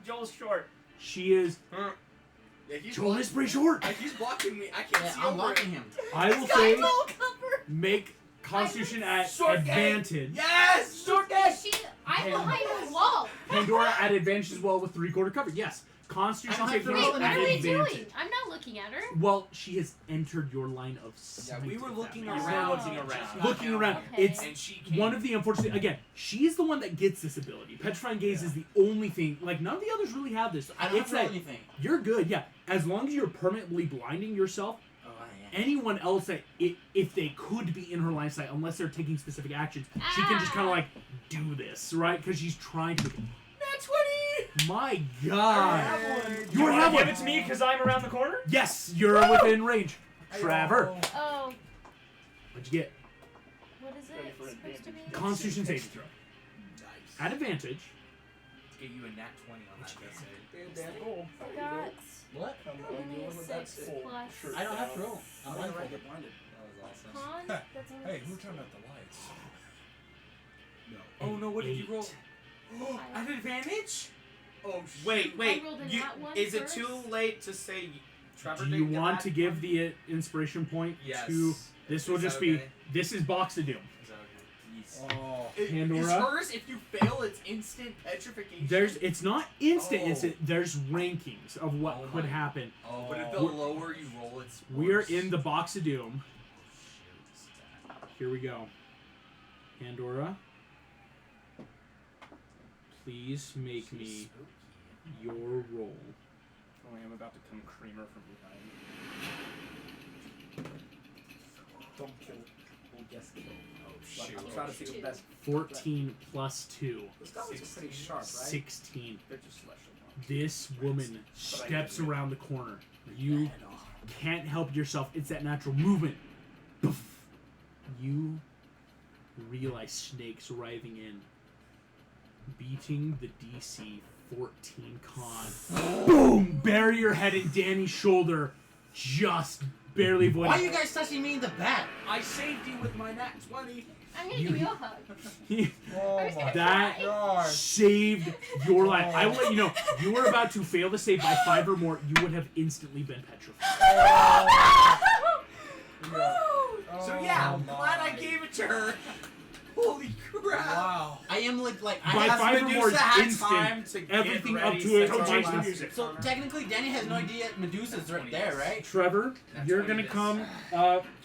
Joel's short. she is. Yeah, he's Joel is pretty short. He's blocking me. I can't Yeah, see I'm over blocking it. him. I will Guy say full cover. make Constitution at Short game. advantage. Yes! Short dash! I'm Pan- behind the wall. Pandora at advantage as well with 3/4 cover. Yes. Constitution I don't have saving to throw roll Wait, at what are we advantage. doing? I'm not looking at her. Well, she has entered your line of sight. Yeah, we were if that looking makes around. sense. looking around. Looking around. Okay. It's And she came. one of the unfortunate. Again, she's the one that gets this ability. Petrifying Gaze is the only thing. Like none of the others really have this. I don't have It's to roll like anything. you're good. Yeah, as long as you're permanently blinding yourself. Oh, Anyone else that if they could be in her line of sight, unless they're taking specific actions, she can just kind of like do this, right? Because she's trying to. Nat 20! My God! You You want have to give one. it to me because I'm around the corner? Yes, you're within range. Trevor, Oh, what'd you get? what is Ready it for supposed to be? Constitution saving throw. Nice. At advantage. Get you a nat 20 on that. That's it. I got What? only a 6 plus. I don't have to roll. I'm I'm blindfolded. right, get blinded. That was awesome. Con? That's only Hey, who turned out the lights? Oh no, what did you roll? At advantage? Oh, wait. I rolled a nat one Is it first. too late to say Trevor Do you didn't get want that to give one? the inspiration point Yes. to? This will Is just that be. okay? This is Box of Doom. Is that okay? Yes. Oh. Pandora? Is hers, if you fail, it's instant petrification? It's not instant. Oh. Instant. There's rankings of what Oh could my- happen. Oh, But if the We're- lower you roll, it's We are worse. in the Box of Doom. shoot. Here we go. Pandora, please make me your roll. Oh, I am about to come creamer from behind. Don't kill. We'll guess kill. Oh Like, shoot. I'm trying to see the best. 14 plus 2. Those goblins are pretty sharp, right? 16. They're just celestial. This woman steps around the corner. You Head off. can't help yourself. It's that natural movement. Poof. You realize snakes arriving in, beating the DC 14 con. Boom! Bury your head in Danny's shoulder. Just barely avoiding. Why are you guys touching me in the back? I saved you with my nat 20. I'm gonna give you a hug. Oh I was gonna my That god. saved your life. I will let you know. You were about to fail the save by 5 or more. You would have instantly been petrified. So yeah, Oh I'm glad I my. gave it to her. Holy crap! Wow. I am like I By have. 5 or more is Medusa had instant. time to get Everything ready up to it. since our Change the last- music. So technically, Danny has no idea Medusa's right there, right? Trevor, That's you're what gonna it is. come.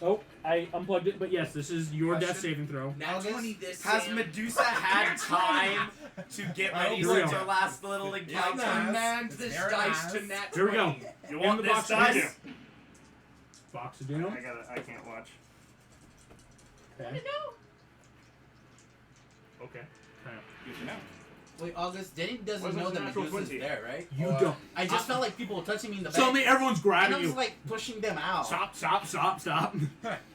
Oh, I unplugged it, but yes, this is your death Question? saving throw. Nat August? 20 this Has Medusa had time to get ready Here we since go. our last little encounter? nice. Command It's this very dice nice. to nat 20. Here we go. You In want the this box of dice? Doom. Box of Doom. I can't watch. Okay. Okay. Okay. Good to know. Wait, August. Danny doesn't Wasn't know that natural Medusa's 20. there, right? You Uh, don't. I just felt like people were touching me in the back. Suddenly, everyone's and grabbing I was you. like pushing them out. Stop! Stop! Stop! Stop!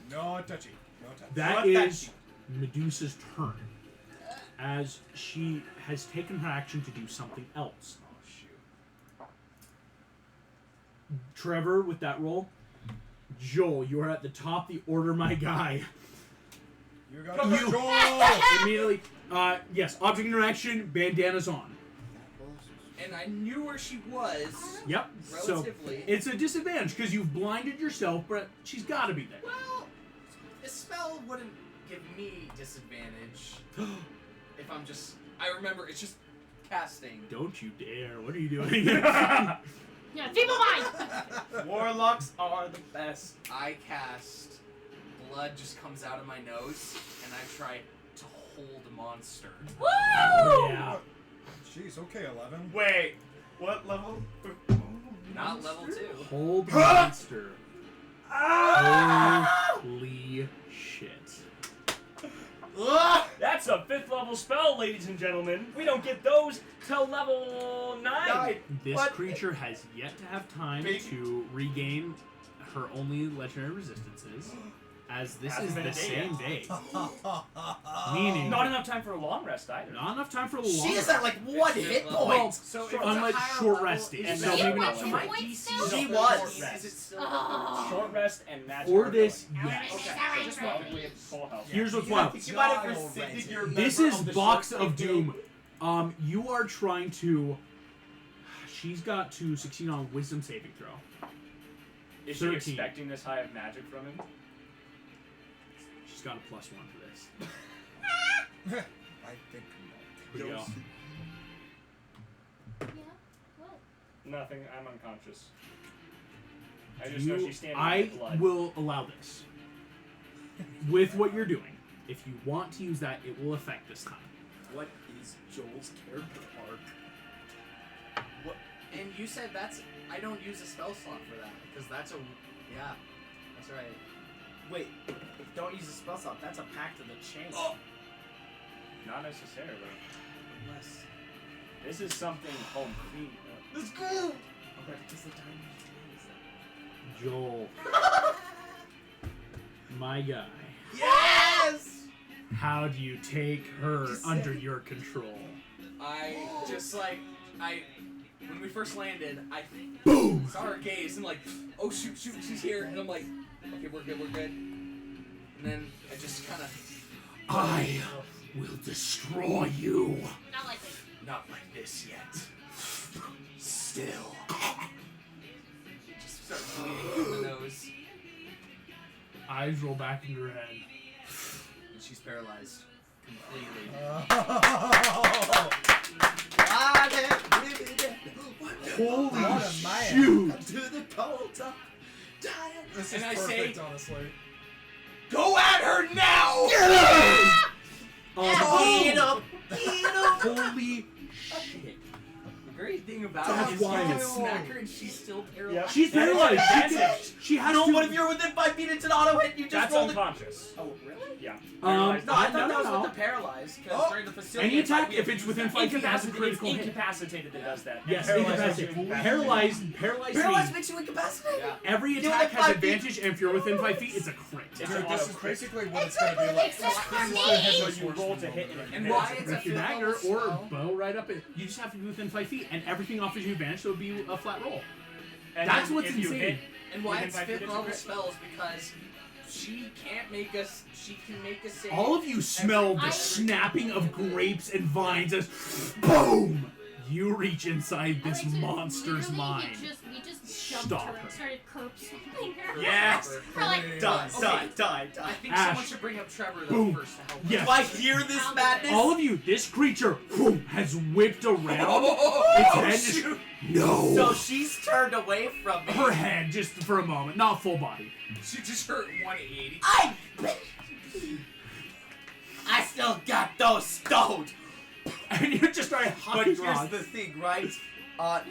No touchy. No touchy. That Not is touchy. Medusa's turn, as she has taken her action to do something else. Oh shoot. Trevor, with that roll, Joel, you are at the top of the order, my guy. You got You- control! Immediately, yes, object interaction, bandana's on. And I knew where she was. Yep. So Relatively. it's a disadvantage because you've blinded yourself, but she's got to be there. Well, a spell wouldn't give me disadvantage if I'm just. I remember it's just casting. Don't you dare! What are you doing? Yeah, feeble mind. Warlocks are the best. I cast. Blood just comes out of my nose, and I try to hold a monster. Woo! Yeah. Jeez, okay, 11. Wait, what level? Not level 2. Hold monster. Holy shit. That's a 5th level spell, ladies and gentlemen. We don't get those till level 9. This What? creature has yet to have time Baby. to regain her only legendary resistances, as this Hasn't is been the a day same yet. day. Meaning, Not enough time for a long rest either. not enough time for the She long is rest. at like 1 hit Well, point. So Short- unless short resting, and so then- maybe Yeah, not but short. my DC She She was. rest. Is it still? Oh. Short rest and magic. For are this, going. yes. Okay. Just want to full health. Here's what's You wild. think you might have rescinded your This member is of the Box short of team? Doom. You are trying to. She's got to succeed on Wisdom saving throw. Is she 13. expecting this high of magic from him? She's got a +1 for this. I think Here we go. Yeah. What? Nothing. I'm unconscious. I just know she's standing I in the blood. will allow this. With what you're doing, if you want to use that, it will affect this time. What is Joel's character arc? What? And you said that's. I don't use a spell slot for that because that's a. Yeah, that's right. Wait, don't use a spell slot. That's a pact of the chain. Oh. Not necessarily. Unless. This is something home clean. Let's go! Okay, because the diamond is that. Joel. My guy. Yes! How do you take her Just under your control? I just like when we first landed, I Boom! saw her gaze and like, oh shoot, she's here, and I'm like, okay, we're good. And then I just kind of I will destroy you. Not likely. not like this yet. Still, just start bleeding from the nose, Eyes roll back into her head. and she's paralyzed completely. Holy What a man. shoot! To the cold top, dying. This is And I perfect, say, honestly. go at her now! Eat up! Holy shit. The great thing about That's it is you wild. can smack her and she's still paralyzed. She's paralyzed. She has No, to. what if you're within 5 feet into an auto hit and you just That's rolled it? unconscious. Oh, really? Yeah. No, No, I thought that was no. with the paralyzed, because Oh. during the facility... Any attack, we have if it's to within use 5 feet, has a It's critical hit. incapacitated that does that. Yes, Paralyzed incapacitated. makes you Paralyzed Paralyzed means makes you incapacitated? Yeah. every You're attack within has 5 feet. advantage, and if you're within 5 feet, it's a crit. It's Dude, an this auto is crit. basically what it's gonna be like. Except for This me! is So what's you worse roll than to hit normal. And and why it's it's a With your fifth dagger level or spell? bow right up it. You just have to be within 5 feet, and everything offers you advantage, so it'll be a flat roll. And That's then what's if you insane. hit- And why within it's 5 feet, fifth it's a level crit. spells, because she can't make us... She can make us save... All of you smell the snapping of grapes and vines as boom! You reach inside I this like to monster's literally mind. We just jumped Stop her her. and started curb stomping her. Yes! We're like, Die, Okay. die. I think Ash. someone should bring up Trevor, though, Boom. first to help. Yes. Do I hear this madness? All of you, this creature boom, has whipped around. Oh, Its head just shoot. no. So she's turned away from me. Her head just for a moment, not full body. She just hurt 180. I still got those stoned. And you just started But hot here's draws. the thing, right?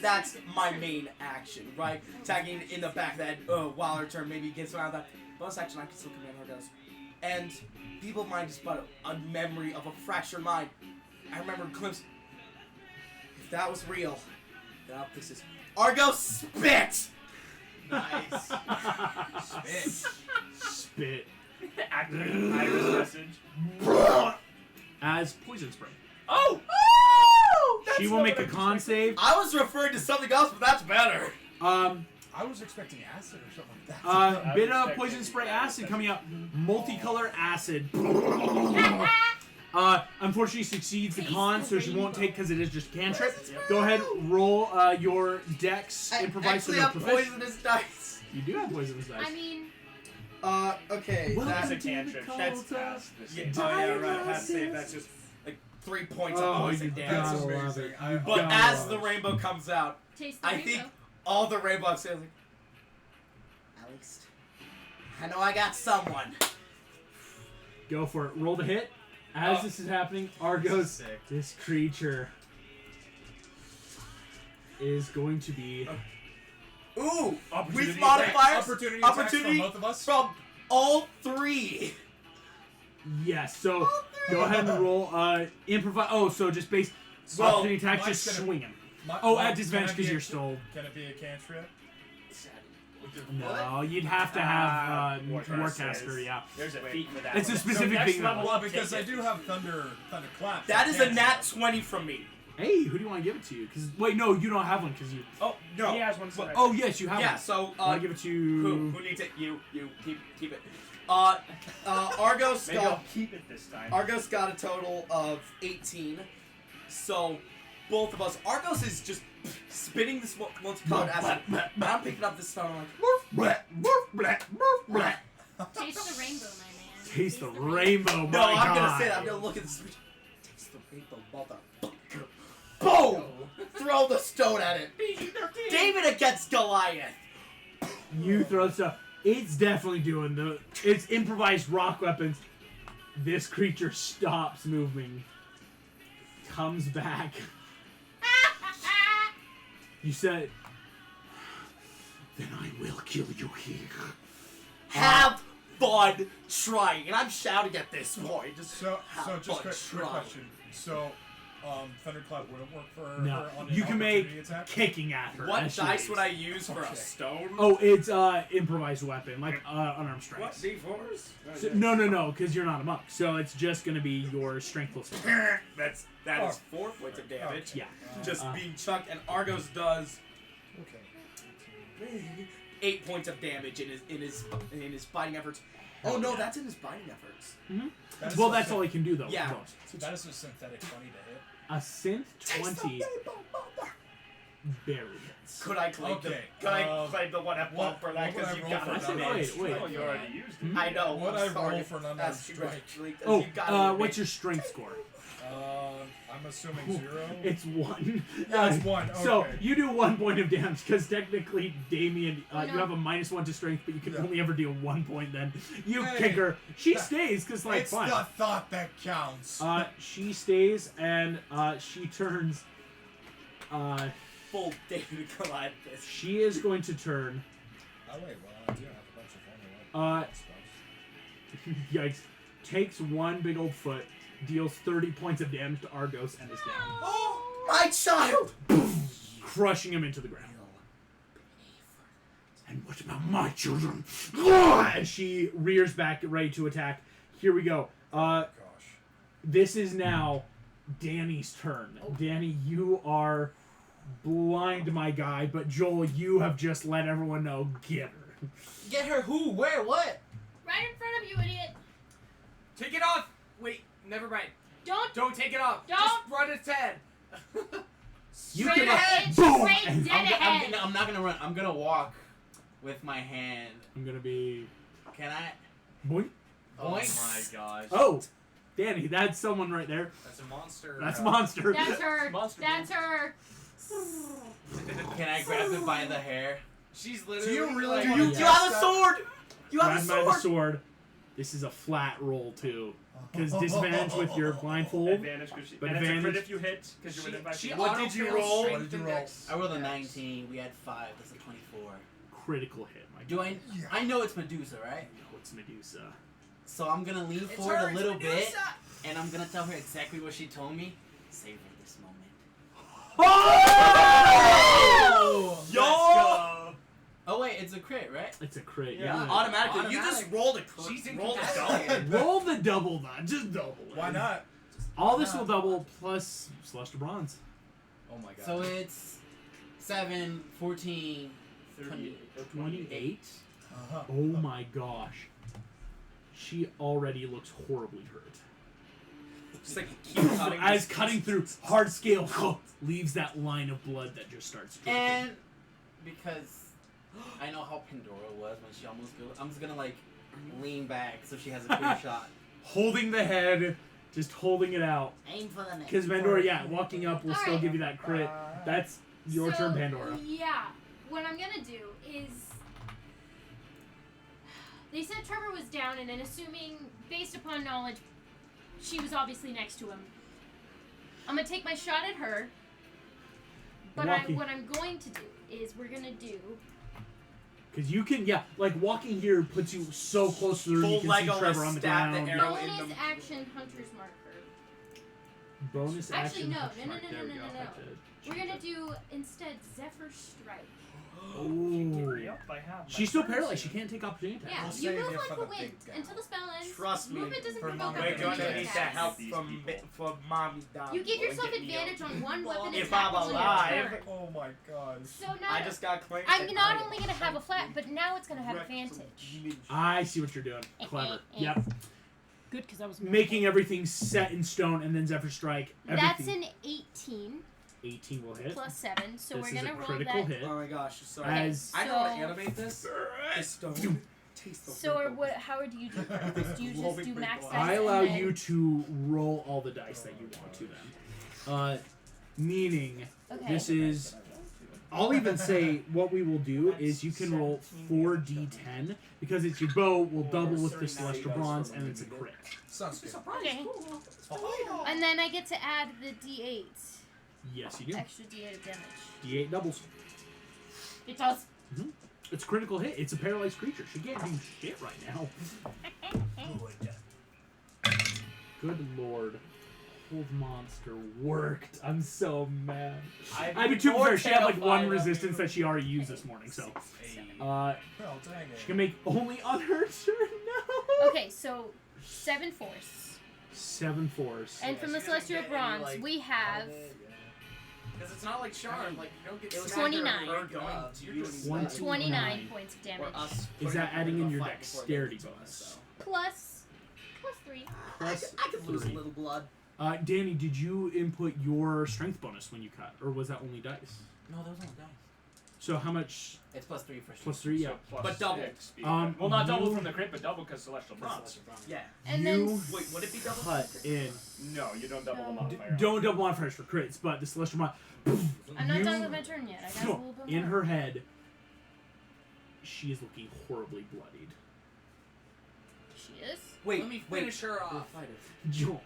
That's my main action, right? Tagging in the back of the head while her turn maybe gets around that. Bonus action, I can still command her goes. And people mind is but a memory of a fractured mind. I remember a glimpse. If that was real, then I'll fix this. Argo, spit! Nice. Spit. Spit Activate Iris message. as poison spray. Oh! She will make a con save. I was referring to something else, but that's better. I was expecting acid or something like that. I Bit was of expecting poison spray that. acid coming out. Multicolor acid. Unfortunately succeeds the Taste con, the so she won't rainbow. take because it is just cantrip. Yep. Go ahead, roll your dex improvise Actually, or I'm proficient. poisonous dice. You do have poisonous dice. I mean, Okay. Well, That's That's a cantrip. That's past this. Yeah, thing. oh yeah, right. That's safe. That's just like 3 points of Oh, poison you damage. That's gotta love amazing. it. I- You But gotta as love the it. rainbow comes out, taste the I rainbow. think all the rainbow say like, at least I know I got someone. Go for it. Roll the hit. As Oh. this is happening, Argos, Sick. this creature is going to be. Ooh, Opportunity with attack. modifiers, Opportunity attacks opportunity from both of us. from all 3. Yes, so go ahead and roll improvise. Oh, so just base Well, opportunity attack, mine's just gonna- swing him. My- Oh, my- at disadvantage can I because be you're a- still. Can it be a cantrip? No, you'd have to have Warcaster, yeah. There's a feat for that. It's a one. specific next thing, level though. Well, up, because take I it. do have thunder clap. That is a cantrip. nat 20 from me. Hey, who do you want to give it to? Because wait, no, you don't have one because you. Oh no. He has one. But- Oh yes, you have Yeah. one. So I want to give it to. who needs it? You keep it. Argos Maybe I'll got keep it this time. Argos got a total of 18. So both of us. Argos is just spinning this multicolored acid. And I'm picking up this stone. I'm like, Taste the rainbow, my man. Taste the rainbow, my no, I'm God. gonna say that. I'm gonna look at this. Taste the rainbow, motherfucker. Boom! Throw the stone at it. David against Goliath. You throw stuff. It's definitely doing the. It's improvised rock weapons. This creature stops moving. Comes back. You said. Then I will kill you here. Have fun trying. And I'm shouting at this point. Just So have just fun quick trying. question. So, Thunderclap wouldn't work for No, her on an you can make opportunity attack? kicking at her. What as she dice leaves. would I use for a Okay. stone? Oh, it's improvised weapon, like unarmed What, strikes. D4s? So, no, because you're not a monk. So it's just gonna be your strength plus 4. That is 4 points of damage. Yeah. Just being chucked, and Argos does Okay. 8 points of damage in his biting efforts. Oh no, that's in his biting efforts. That is Well, a that's syn- all he can do though. Yeah. Bonus. So that is a synthetic 20 to hit. A synth 20 barely hits. Could I claim Okay, the? Could I claim the one at what- for that? what would Because I you roll got for it. I said, another wait. strike? Oh, you already used it. I know. What I'm I sorry. roll for an That's strike? because Oh, you got it. what's your strength score? I'm assuming 0. It's 1. Yeah, it's 1. Okay. So you do 1 point of damage because technically, Damien, Oh, no. you have a -1 to strength, but you can Yeah. only ever deal 1 point. Then you Hey, kick her. She that- stays because like it's fine. the thought that counts. She stays and she turns. Full David Goliath. This. She is going to turn. Oh wait, well I do have a bunch of only spells. Yikes! Takes 1 big old foot, deals 30 points of damage to Argos, and is down, Oh, my child! crushing him into the ground. And what about my children? And she rears back, ready to attack. Here we go. Gosh. This is now Danny's turn. Danny, you are blind, my guy, but Joel, you have just let everyone know. Get her. Get her who? Where? What? Right in front of you, idiot. Take it off! Wait, never mind. Don't Take it off. Don't. Just run its head. You straight can ahead. boom. Straight And dead ahead. I'm not gonna run. I'm gonna walk with my hand. I'm gonna be. Can I? Boink. Oh Boink. my gosh. Oh, Danny, that's someone right there. That's a monster. That's monster. That's her. Monster That's her. Can I grab it by the hair? She's Do literally. you really like, want you to have a sword! You have a Grab by the sword! sword. This is a flat roll too, because disadvantage with your blindfold. Advantage, cause But and it's a crit advantage- if you hit, because you're within 5 feet. What did you roll? What did you roll? I rolled a 19. We had 5. That's a 24. Critical hit, my Do I? Yeah. I know it's Medusa, right? No, it's Medusa. So I'm gonna lean It's forward her, a it's little bit, Medusa. and I'm gonna tell her exactly what she told me. Savor this moment. Oh! Yo! Oh wait, it's a crit, right? It's a crit. Yeah. Yeah. Automatically. You just rolled a She's rolled a incapacitated. double. Roll the double, then. Just double. it. Why not? All this will double plus Celestial Bronze. Oh my god. So it's 7, 14, 28. Oh my gosh. She already looks horribly hurt. Just like keep cutting. As cutting through, hard scale leaves that line of blood that just starts dripping. And because I know how Pandora was when she almost goes, I'm just gonna like lean back so she has a clear shot. Holding the head, just holding it out. Aim for the neck. Because Pandora, yeah, walking up will still Alright. give you that crit. That's your turn, Pandora. Yeah. What I'm gonna do is, they said Trevor was down, and then assuming, based upon knowledge, she was obviously next to him. I'm gonna take my shot at her. But what I'm going to do is we're gonna do. Because you can, yeah, like walking here puts you so close to her, you can see Trevor on the stab the ground. arrow in Bonus the- action hunter's marker. Bonus Actually, action. no, punch no, mark. no, There no, we no, go. no, That's it. We're gonna do instead Zephyr Strike. Oh. Yep, I have. She's still paralyzed. She can't take opportunity attacks. Yeah, I'll you save move you like for the the wind big guy. until the spell ends. Trust me, Movement doesn't for provoke We're We're opportunity gonna need attacks. that help These from people. for mommy down. You give Boy, yourself get me advantage up. on one weapon If attack I'm on your alive. turn. Oh my god. So now I just got claimed. I'm not only gonna have a flat, but now it's gonna have advantage. I see what you're doing. Clever. Yep. Good, because I was Making everything set in stone and then Zephyr Strike. That's Everything. an 18 18 will hit. plus 7, so This we're is gonna a roll critical that. hit. Oh my gosh, sorry. As I know how to So- animate this. This stone. Taste the So, or purple. what? How do you do this? Do you just do max dice? I and allow then- you to roll all the dice that you want to them. Meaning, Okay. this is. I'll even say what we will do is you can roll 4d10 because it's your bow will double with the celestial bronze and it's a crit. Sounds good. Okay. And then I get to add the d8. Yes, you do. Extra d8 of damage. D8 doubles. It does. It's a critical hit. It's a paralyzed creature. She can't do shit right now. Good lord. Hold monster worked. I'm so mad. I mean, to be fair, she had like one resistance that she already used this morning, so. Well, dang She it. can make only on her turn. No. Okay, so 7 force. 7 force. And from the Celestial Bronze, we have Because it's not like Charm, like you don't get It was smacked or 29. hurt going to you. 29 points of Or damage. us Is putting that them adding into in a your fight before they dexterity get to us, bonus? so. Plus 3. Plus I could lose a 3. little blood. Danny, did you input your strength bonus when you cut, or was that only dice? No, that was only dice. So how much? It's plus 3 for Plus 3, yeah. So plus But double. 6 Well, not double you- from the crit, but double because Celestial Bronze. Yeah. And you then Wait, would it be double? cut in. No, you don't double the So- modifier. Don't double modifiers for crits, but the celestial mod. I'm not you- done with my turn yet. I got a little bit more. In her head, she is looking horribly bloodied. She is. Wait, Let me wait. finish her We'll off. fight her. Jo-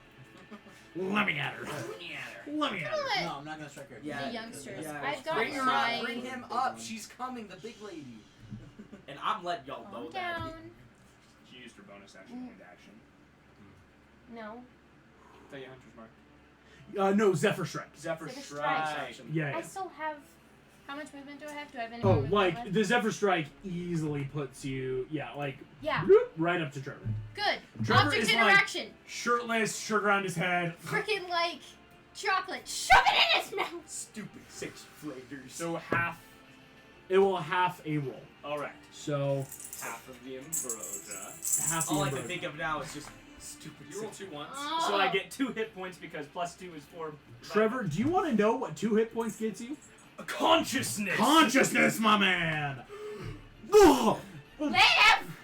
Let me at her. Let me at her. What? No, I'm not gonna strike her. Yeah. The youngsters. Yeah. I've got Bring her my. up. Bring him up. She's coming, the big lady. And I'm letting y'all know Calm that. down. She used her bonus action and action. No. Tell you Hunter's Mark. No, Zephyr Strike. Zephyr Zephyr Strike. Strike. Yeah. I yeah. still have. How much movement do I have? Do I have any Oh, movement like left? the Zephyr Strike easily puts you, yeah, like Yeah. bloop, right up to Trevor. Good. Trevor Object is like interaction. shirtless, sugar on his head. Freaking like chocolate. Shove it in his mouth. Stupid 6 flavors. So half. It will half a roll. All right. So Half of the ambrosia. half the All I can ambrosia. think of now is just stupid. You roll 2 once. Oh. So I get 2 hit points because plus 2 is 4. Trevor, do you want to know what 2 hit points gets you? Consciousness. Consciousness, my man. Ugh. Live!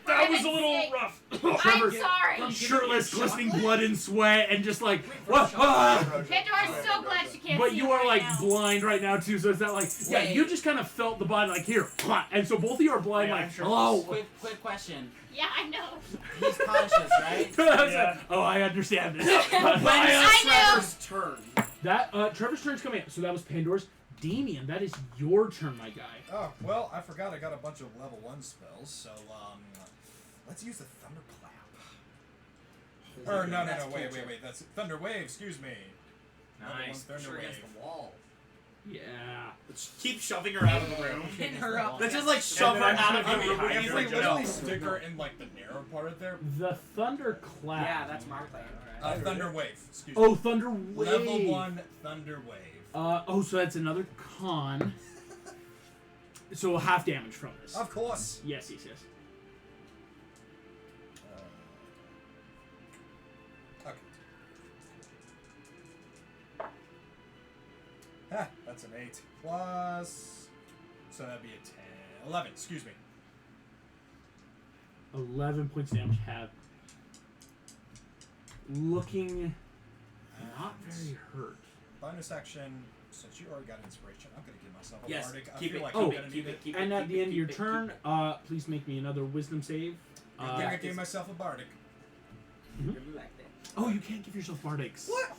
That was a For little heaven's rough. sake. I'm sorry. Shirtless, glistening blood and sweat, and just like what? Ah! Pandora's so glad she can't But see you it are right like now. blind right now too, so it's not like yeah. Wait. You just kind of felt the body like here, and so both of you are blind. Yeah, like I'm sure. hello. Quick question. Yeah, I know. He's conscious, right? I was like, oh, I understand this. I know. Trevor's turn. That Trevor's turn's coming up, so that was Pandora's. Damien, that is your turn, my guy. Oh, well, I forgot I got a bunch of level 1 spells, so, let's use the Thunderclap. Or, no, wait, that's Thunder Wave, excuse me. Level 1 Nice. Thunder Sure Wave. against the wall. Yeah. Keep shoving her out of the room. Pin her up. Let's just like shove her then out I'm of the gonna room. be If You're we just- literally stick her in, like, the narrow part of there. The thunderclap. Yeah, that's my plan. Thunder Wave, excuse me. Oh, Thunder Wave. Level 1 Thunder Wave. So that's another con. So half damage from this. Of course. Yes. Okay. Ah, that's an 8 plus. So that'd be a 10. 11, excuse me. 11 points of damage. Have looking not very hurt. Bonus action. Since you already got inspiration, I'm gonna give myself a Yes, bardic. I keep feel it, like keep I'm it, gonna keep need it, keep it. And at keep the it, end of keep your it, turn, keep it. please make me another wisdom save. Yeah, Yeah, I gave it's- myself a bardic. Really like that. Oh, you can't give yourself bardics. What?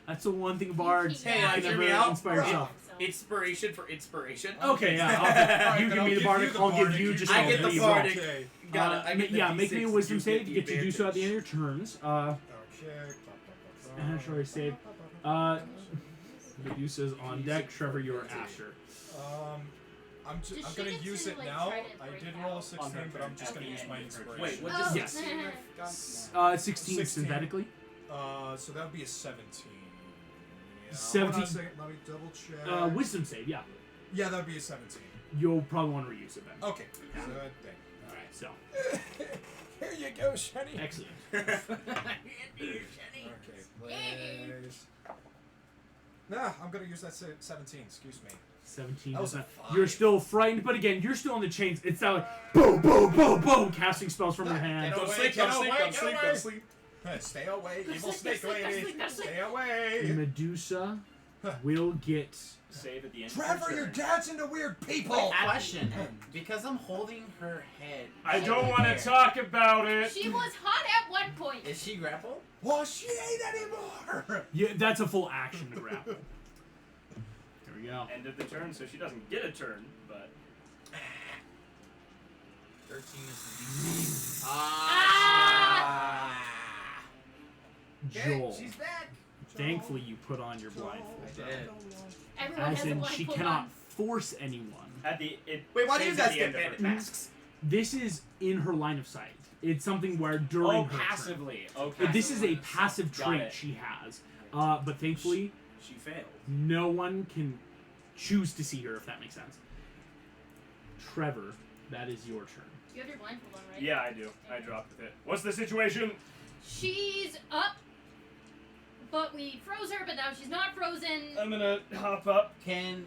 That's the one thing bards Hey, can hear never me out. inspire Bro. yourself. Inspiration for inspiration. Okay, yeah. Alright, You then give I'll me the give bardic, you the I'll give bardic, you you just I all get the three bardic. rolls. Okay. Got it. I get the Yeah, make me a D6, wisdom you save. get You the get to do so at the end of your advantage. turns. Okay. And sorry, save. Medusa's on deck. Trevor, you're Asher. I'm Does she gonna get use to, it like, now. try to I break did out? roll a On 16, her but I'm turn. just gonna Okay. use my Wait, inspiration. Wait, what Oh. does Yes. 16 have? 16 16. synthetically. So that would be a 17. Yeah, 17. Hold on a second, let me double check. Wisdom save, yeah. Yeah, that would be a 17. You'll probably want to reuse it then. Okay. Good thing. Alright. So, Here you go, Shani. excellent. Okay, please. Nah, I'm gonna use that 17, excuse me. 17 That was does a not. 5. You're still frightened, but again, you're still on the chains. It's not like boom, boom, boom, boom, casting spells from your hand. Get Don't away, sleep, get don't sleep, away, don't get sleep, away. don't sleep. Stay away, Go evil sleep, snake go sleep, go lady. sleep, go sleep. Stay away. Medusa will get. Save at the end. Trevor, of you're your turn. dancing to weird people. Wait, question. Because I'm holding her head. I don't in want the to air, talk about it. She was hot at one point. Is she grappled? Well, she ain't anymore. Yeah, that's a full action to grapple. There we go. End of the turn, so she doesn't get a turn, but 13 is the Joel. She's back. Thankfully, you put on your blindfold. I did. Everyone As has a in, she blindfold cannot on. force anyone. at the it. Wait, why do you saves at guys the get end of her bandit turn. masks? This is in her line of sight. It's something where during Oh, her turn. passively. Okay. This is a passive Got trait it. she has. But thankfully, She failed. no one can choose to see her, if that makes sense. Trevor, that is your turn. You have your blindfold on, right? Yeah, I do. I dropped with it. What's the situation? She's up, but we froze her, but now she's not frozen. I'm gonna hop up. Can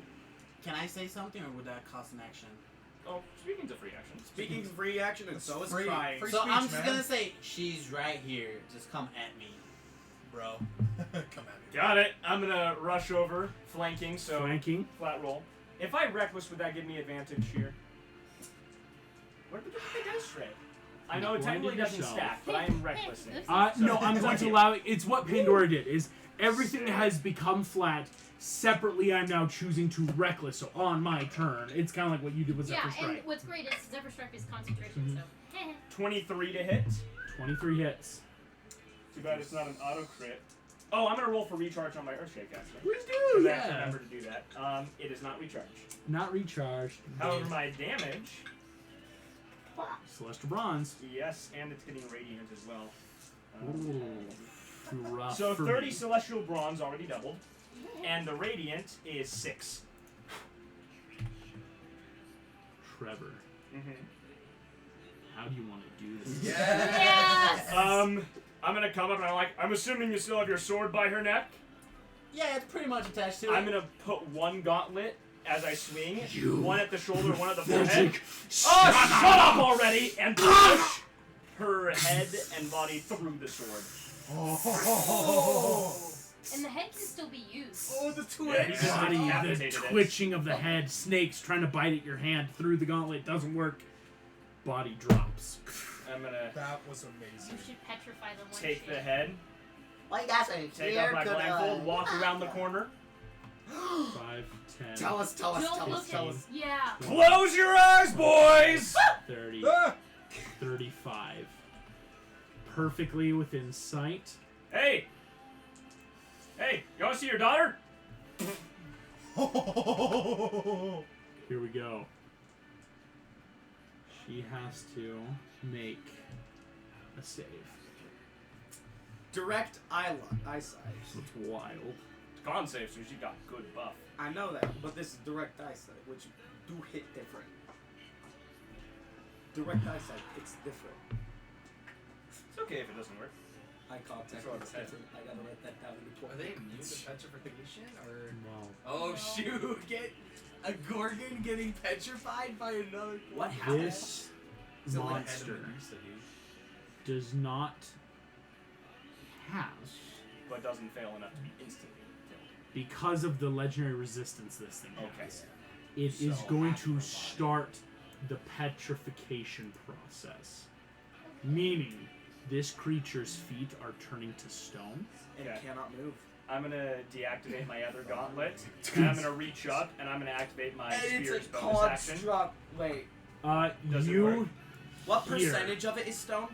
I say something, or would that cost an action? Oh, speaking to free action. Speaking of free action, and That's so is free- crying. free So I'm speech, just man. gonna say she's right here. Just come at me. Bro, come at me. Got it. I'm gonna rush over, flanking. So Flanking. flat roll. If I reckless, would that give me advantage here? Where did the dice tray? I know it Blinded technically doesn't yourself. stack, but I am reckless. No, I'm going to allow it. It's what Pandora did. Is everything has become flat. Separately, I'm now choosing to reckless. So on my turn, it's kind of like what you did with Yeah, Zephyr Strike. and what's great is Zephyr Strike is concentration, so. 23 to hit. 23 hits. Too bad it's not an auto crit. Oh, I'm gonna roll for recharge on my Earthshake actually. Please do, Because I have to yeah. remember to do that. It is not recharged. Not recharged. However, my damage, Celestial Bronze. yes, and it's getting radiant as well. Ooh. Rough So for 30 me. celestial bronze already doubled, and the radiant is 6. Trevor, Mm-hmm. how do you want to do this? Yes! I'm gonna come up and I'm assuming you still have your sword by her neck. Yeah, it's pretty much attached to it. I'm gonna put one gauntlet as I swing, You one at the shoulder, one at the forehead. Magic. Oh, shut up already! And push her head and body through the sword. And the head can still be used. Oh, the Yeah, he just Body, the decapitated it. twitching of the head, snakes trying to bite at your hand through the gauntlet doesn't work. Body drops. I'm gonna That was You amazing. should petrify them when take the head, Like that's a take off my blindfold, walk around the corner. 5, 10, Tell us, tell us, Don't tell look us, tell at us. Yeah. Close your eyes, boys! 30, Ah! 35. Perfectly within sight. Hey! Hey, you wanna see your daughter? Here we go. She has to make a save. Direct eyesight. So it's wild. Con save, so she got good buff. I know that, but this is direct eyesight, which do hit different. direct eyesight. It's different. It's okay if it doesn't work. Eye contact. That's all It's it said. different. I gotta write that down in the Are they immune to petrification or? Wow. Oh No. shoot! Get a Gorgon getting petrified by another. What happened? This Is it like monster Medusa, dude? does not have, But doesn't fail enough to be instantly killed. because of the legendary resistance this thing Okay. has, it is So going half your to body. start the petrification process. Meaning, this creature's feet are turning to stone. And Okay. cannot move. I'm gonna deactivate my other gauntlet, and I'm gonna reach up, and I'm gonna activate my And it's spear's a bonus action. construct. Wait, Does it You, work? what Here. percentage of it is stone?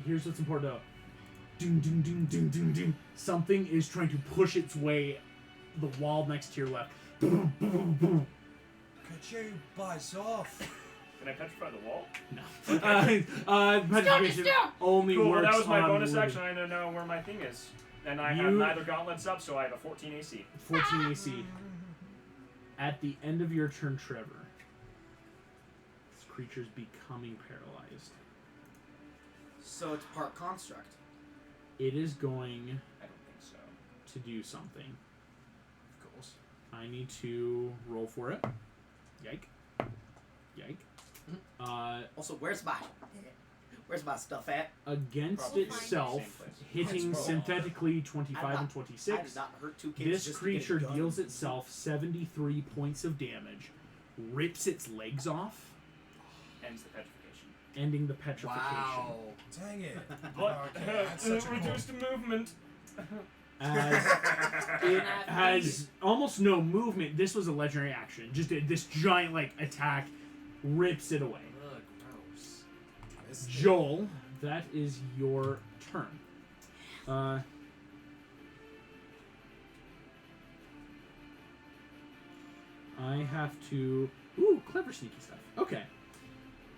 here's what's important to know. Doom, doom, doom, doom, doom, doom. Something is trying to push its way the wall next to your left. Boom, boom, boom. Could you buzz off? Can I petrify the wall? No. Petrification stone! only Cool, well, works that was my on bonus wooden. action. I don't know where my thing is. And I have You- neither gauntlets up, so I have a 14 AC. 14 AC. At the end of your turn, Trevor, this creature's becoming paralyzed. So it's part construct. It is going I don't think so. to do something. Of course. I need to roll for it. Yike. Yike. Also, where's my stuff at? Against Probably itself, same place. hitting That's synthetically 25 and I did 26. not hurt two kids. This just creature to get a gun. deals itself 73 points of damage, rips its legs off, Ends the petrification. ending the petrification. Wow. Dang it. But Okay, that's such a cool. reduced movement. As it has almost no movement. This was a legendary action. Just this giant attack rips it away. Ugh, gross. Joel, that is your turn. I have to. Ooh, clever sneaky stuff. Okay.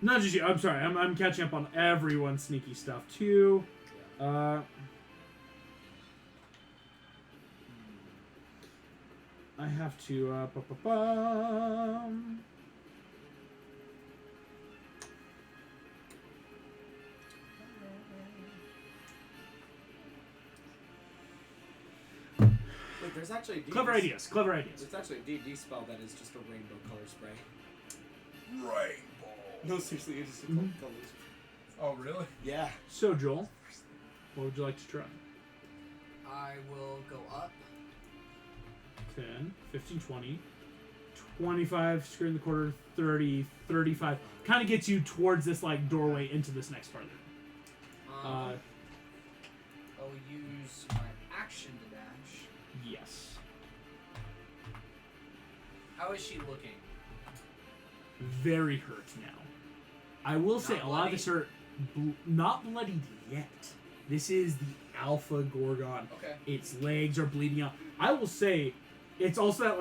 Not just you. I'm sorry. I'm catching up on everyone's sneaky stuff too. I have to. Wait, there's actually a D&D Clever ideas. Clever ideas. There's actually a D&D spell that is just a rainbow color spray. Rainbow. No, seriously, it is a Mhm. color spray. Oh, really? Yeah. So Joel, what would you like to try? I will go up. 10, 15, 20, 25, square in the quarter, 30, 35. Kind of gets you towards this doorway into this next part of it. I'll use my action to dash. Yes. How is she looking? Very hurt now. I will say Not a lot of this hurt, not bloodied yet. This is the Alpha Gorgon. Okay. Its legs are bleeding out. I will say, it's also that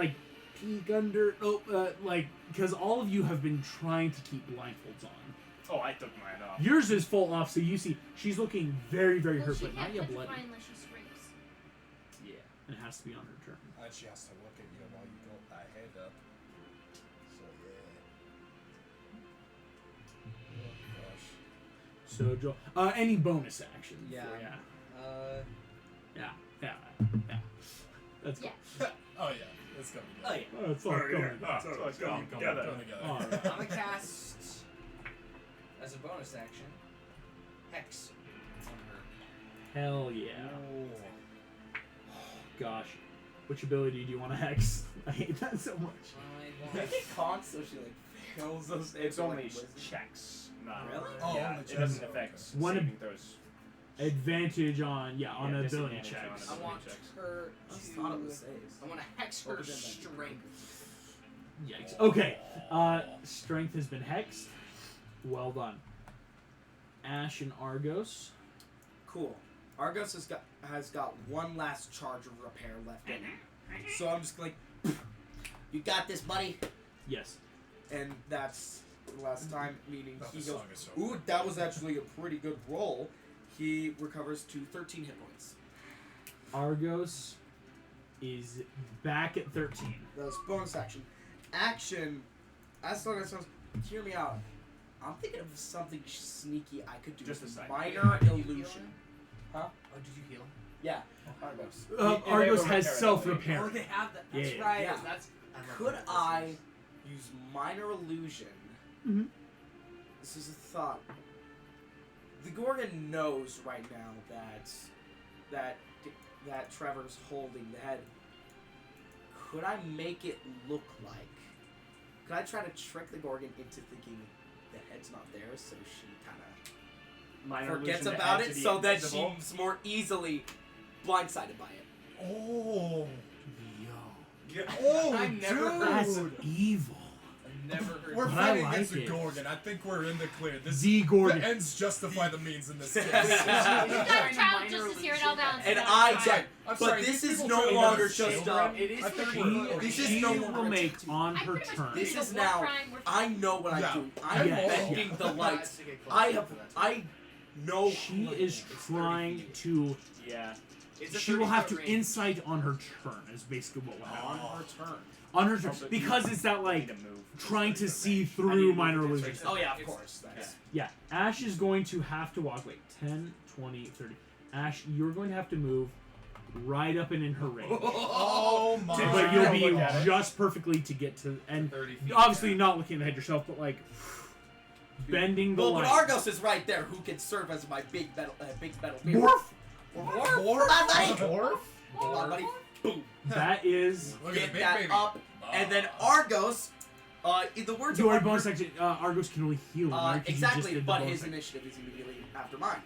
peek under, because all of you have been trying to keep blindfolds on. Oh, I took mine off. Yours is full off, so you see she's looking very, very Well, hurt, she but not can't yet petrify bloody. unless she screams. Yeah. And it has to be on her turn. And she has to look at you while you got that head up. So, yeah. Oh, gosh. So Joel, any bonus action? Yeah. Yeah. That's Yeah. good. Oh, yeah. It's coming Oh together. yeah. Oh, it's all coming. So it's going Coming together. together. All right. I'm gonna cast as a bonus action Hex on her. Hell yeah. Gosh. Which ability do you want to hex? I hate that so much. I Make want. it con so she fails those. It's only wisdom. checks, not Really? Oh, yeah, only it checks. doesn't affect One saving throws. Advantage on Yeah, ability disadvantage checks. on I want checks. her I just thought it was to. saves. I want to hex her What was that? strength. Yikes. Okay. Strength has been hexed. Well done. Ash and Argos. Cool. Argos has got one last charge of repair left in him. So I'm just you got this, buddy. Yes. And that's the last time, meaning Not he the goes, song is so ooh, that was actually a pretty good roll. He recovers to 13 hit points. Argos is back at 13. That was bonus action. Action, as long as hear me out. I'm thinking of something sneaky I could do. Just with a second. minor Did you heal illusion. him? Huh? Oh, did you heal him? Yeah. Argos. And they Argos have a has repair self-repair. Oh, they have that. That's Yeah. right. Yeah. That's. Could love that. I use minor illusion? Mhm. This is a thought. The Gorgon knows right now that Trevor's holding the head. Could I make it look like? Could I try to trick the Gorgon into thinking the head's not there, so she kind of Minor forgets illusion to about add it, to the so that invisible. she's more easily blindsided by it? Oh. Yo, Oh, I've never dude. heard that's evil. I've never heard. We're But I fighting like against the it. Gorgon. I think we're in the clear. This The Gorgon. The ends justify the means in this case. We've Sorry, got a child minor justice here at illusion. Elbounce. And That's I fine. get, I'm but sorry, this these is people no treat them longer as just children. It is I think pretty we're- good. this is She no will longer make attempting. on I her pretty much turn. This did is the war now- crime we're I know what I'm Yeah. doing. I'm Yes. bending the light. To get I closer have, to that. I know. She is trying to. Yeah. It's a She will have to 30-foot range. insight on her turn. Is basically what will happen. On her turn. On her turn, Also, because it's that I like need to move. trying to see I need through to move minor this illusions. right Oh yeah, of It's- course. That's, Yeah, Ash is going to have to walk. Wait, 10, 20, 30. Ash, you're going to have to move right up and in her range. Oh my. But you'll be Look at it. just perfectly to get to, and 30 feet. obviously not looking at the head yourself, but like bending the Well, but light. Argos is right there, who can serve as my big metal mirror. Morph. Morph. Dwarf? Hold on, buddy. Boom. That is Look at the Get big that baby. up, and then Argos. In the words of your one bonus action. Argos can only heal. right? 'Cause you just exactly, did the but bonus his action. initiative is immediately after mine.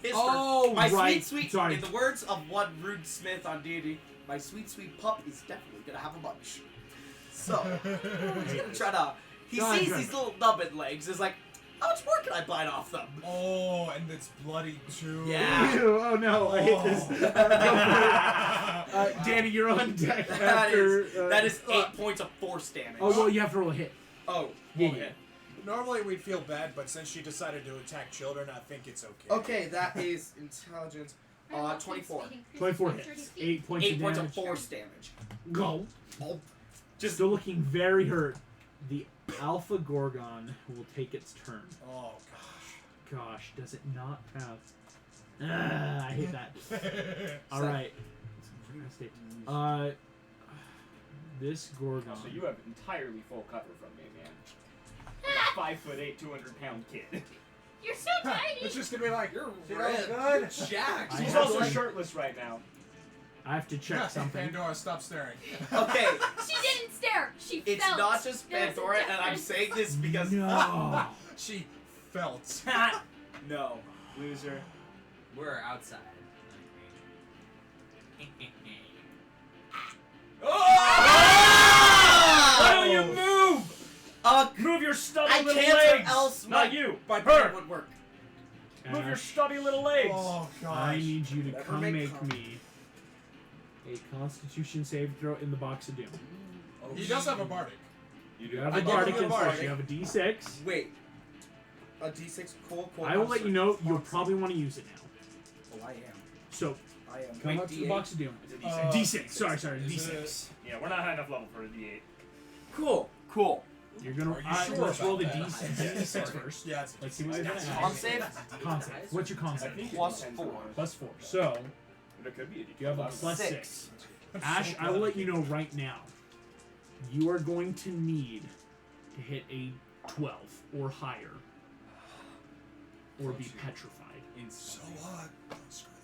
His Oh, my right. sweet, Sorry. in the words of one Rude Smith on Deity, my sweet pup is definitely gonna have a bunch. So he's gonna try to. He Go ahead, sees go these ahead. little nubbin legs. Is like, how much more can I bite off them? Oh, and it's bloody too. Yeah. Ew, oh no, I hate this. Go for it. Danny, you're on deck after. That is 8 points of force damage. Oh well, you have to roll a hit. Oh, Yeah, okay. yeah. Normally we'd feel bad, but since she decided to attack children, I think it's okay. Okay, that is intelligence. 24. 24 hits. 8 points 8 of points damage. of force damage. Go. Oh. Just still looking very hurt. The Alpha Gorgon will take its turn. Oh Gosh, does it not have? I hate that. All right. This Gorgon. So you have entirely full cover from me, man. 5'8", 200-pound kid. You're so tiny. It's just gonna be like, You're "See, ripped. that was Good. Jack. I He's have also to- shirtless right now. I have to check good." something. Pandora, stop staring. Okay, She didn't stare. She it's felt. not just There was a Pandora, and I'm difference. saying this because No. She felt. no. Loser. We're outside. Why don't you move? Move Move your stubby I little can't, legs. else Not my- you. My Her. plan would work. Move your Ash, stubby little legs. Oh I gosh. need you to Never come make make con- me a Constitution save throw in the box of doom. He does have a bardic. You You have I a give bardic him a inspiration. bardic. You have a D6. Wait. A D6 cool. I will let you know. You'll probably want to use it now. Oh, I am. So I am. come Wait, up to the D8. box of doom. It's a D6. D6. Sorry, Is D6. Yeah, we're not high enough level for a D8. Cool. Cool. You're gonna. Are you sure let's roll the about that? D6 first. Yeah, it's Let's see what it's gonna Con add. save? Con save. What's your con I save? think it Plus depends 4. on- Plus 4. So There could be a D8. you have a plus 6. 6. Ash, I will let you know right now. You are going to need to hit a 12 or higher, or be petrified. so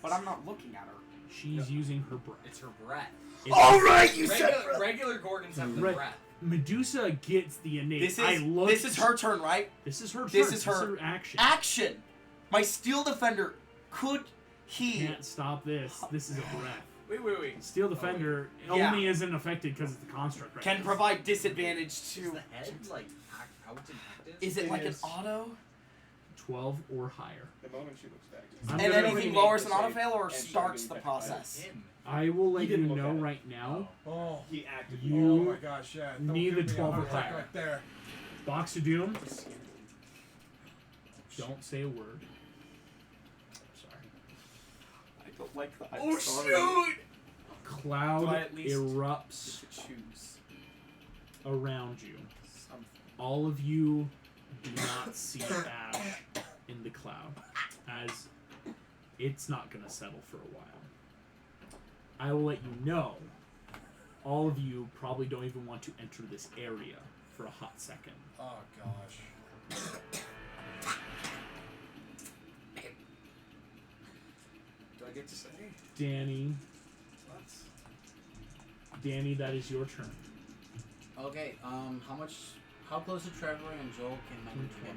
But I'm not looking at her. She's using her breath. It's her breath. It's- Alright, you said Regular Gorgons have the Right. breath. Medusa gets the innate. This I is looked, this is her turn, right? This is her. this turn. is her action. Action. My steel defender could he Can't stop this. This is a breath. Wait. Steel defender Yeah. only isn't affected because it's the construct. Right can now. provide disadvantage Is to. the head like out and active? Is it like an is. auto? 12 or higher. The moment she looks back. I'm And gonna anything make lowers the an auto save, fail or and she's starts gonna the be petrified. process? Him. I will let He you didn't look know at it. right now. Oh. He acted. You Oh my gosh, yeah. Don't need give the me a 12 or heart attack higher. right there. Box of Doom. Don't say a word. Sorry. I don't like that. Oh shoot! Cloud Do I at least- erupts Choose around you. something. All of you do not see ash in the cloud, as it's not going to settle for a while. I will let you know, all of you probably don't even want to enter this area for a hot second. Oh gosh. Do I get to say? Danny, that is your turn. Okay, how close to Trevor and Joel can my ninja get?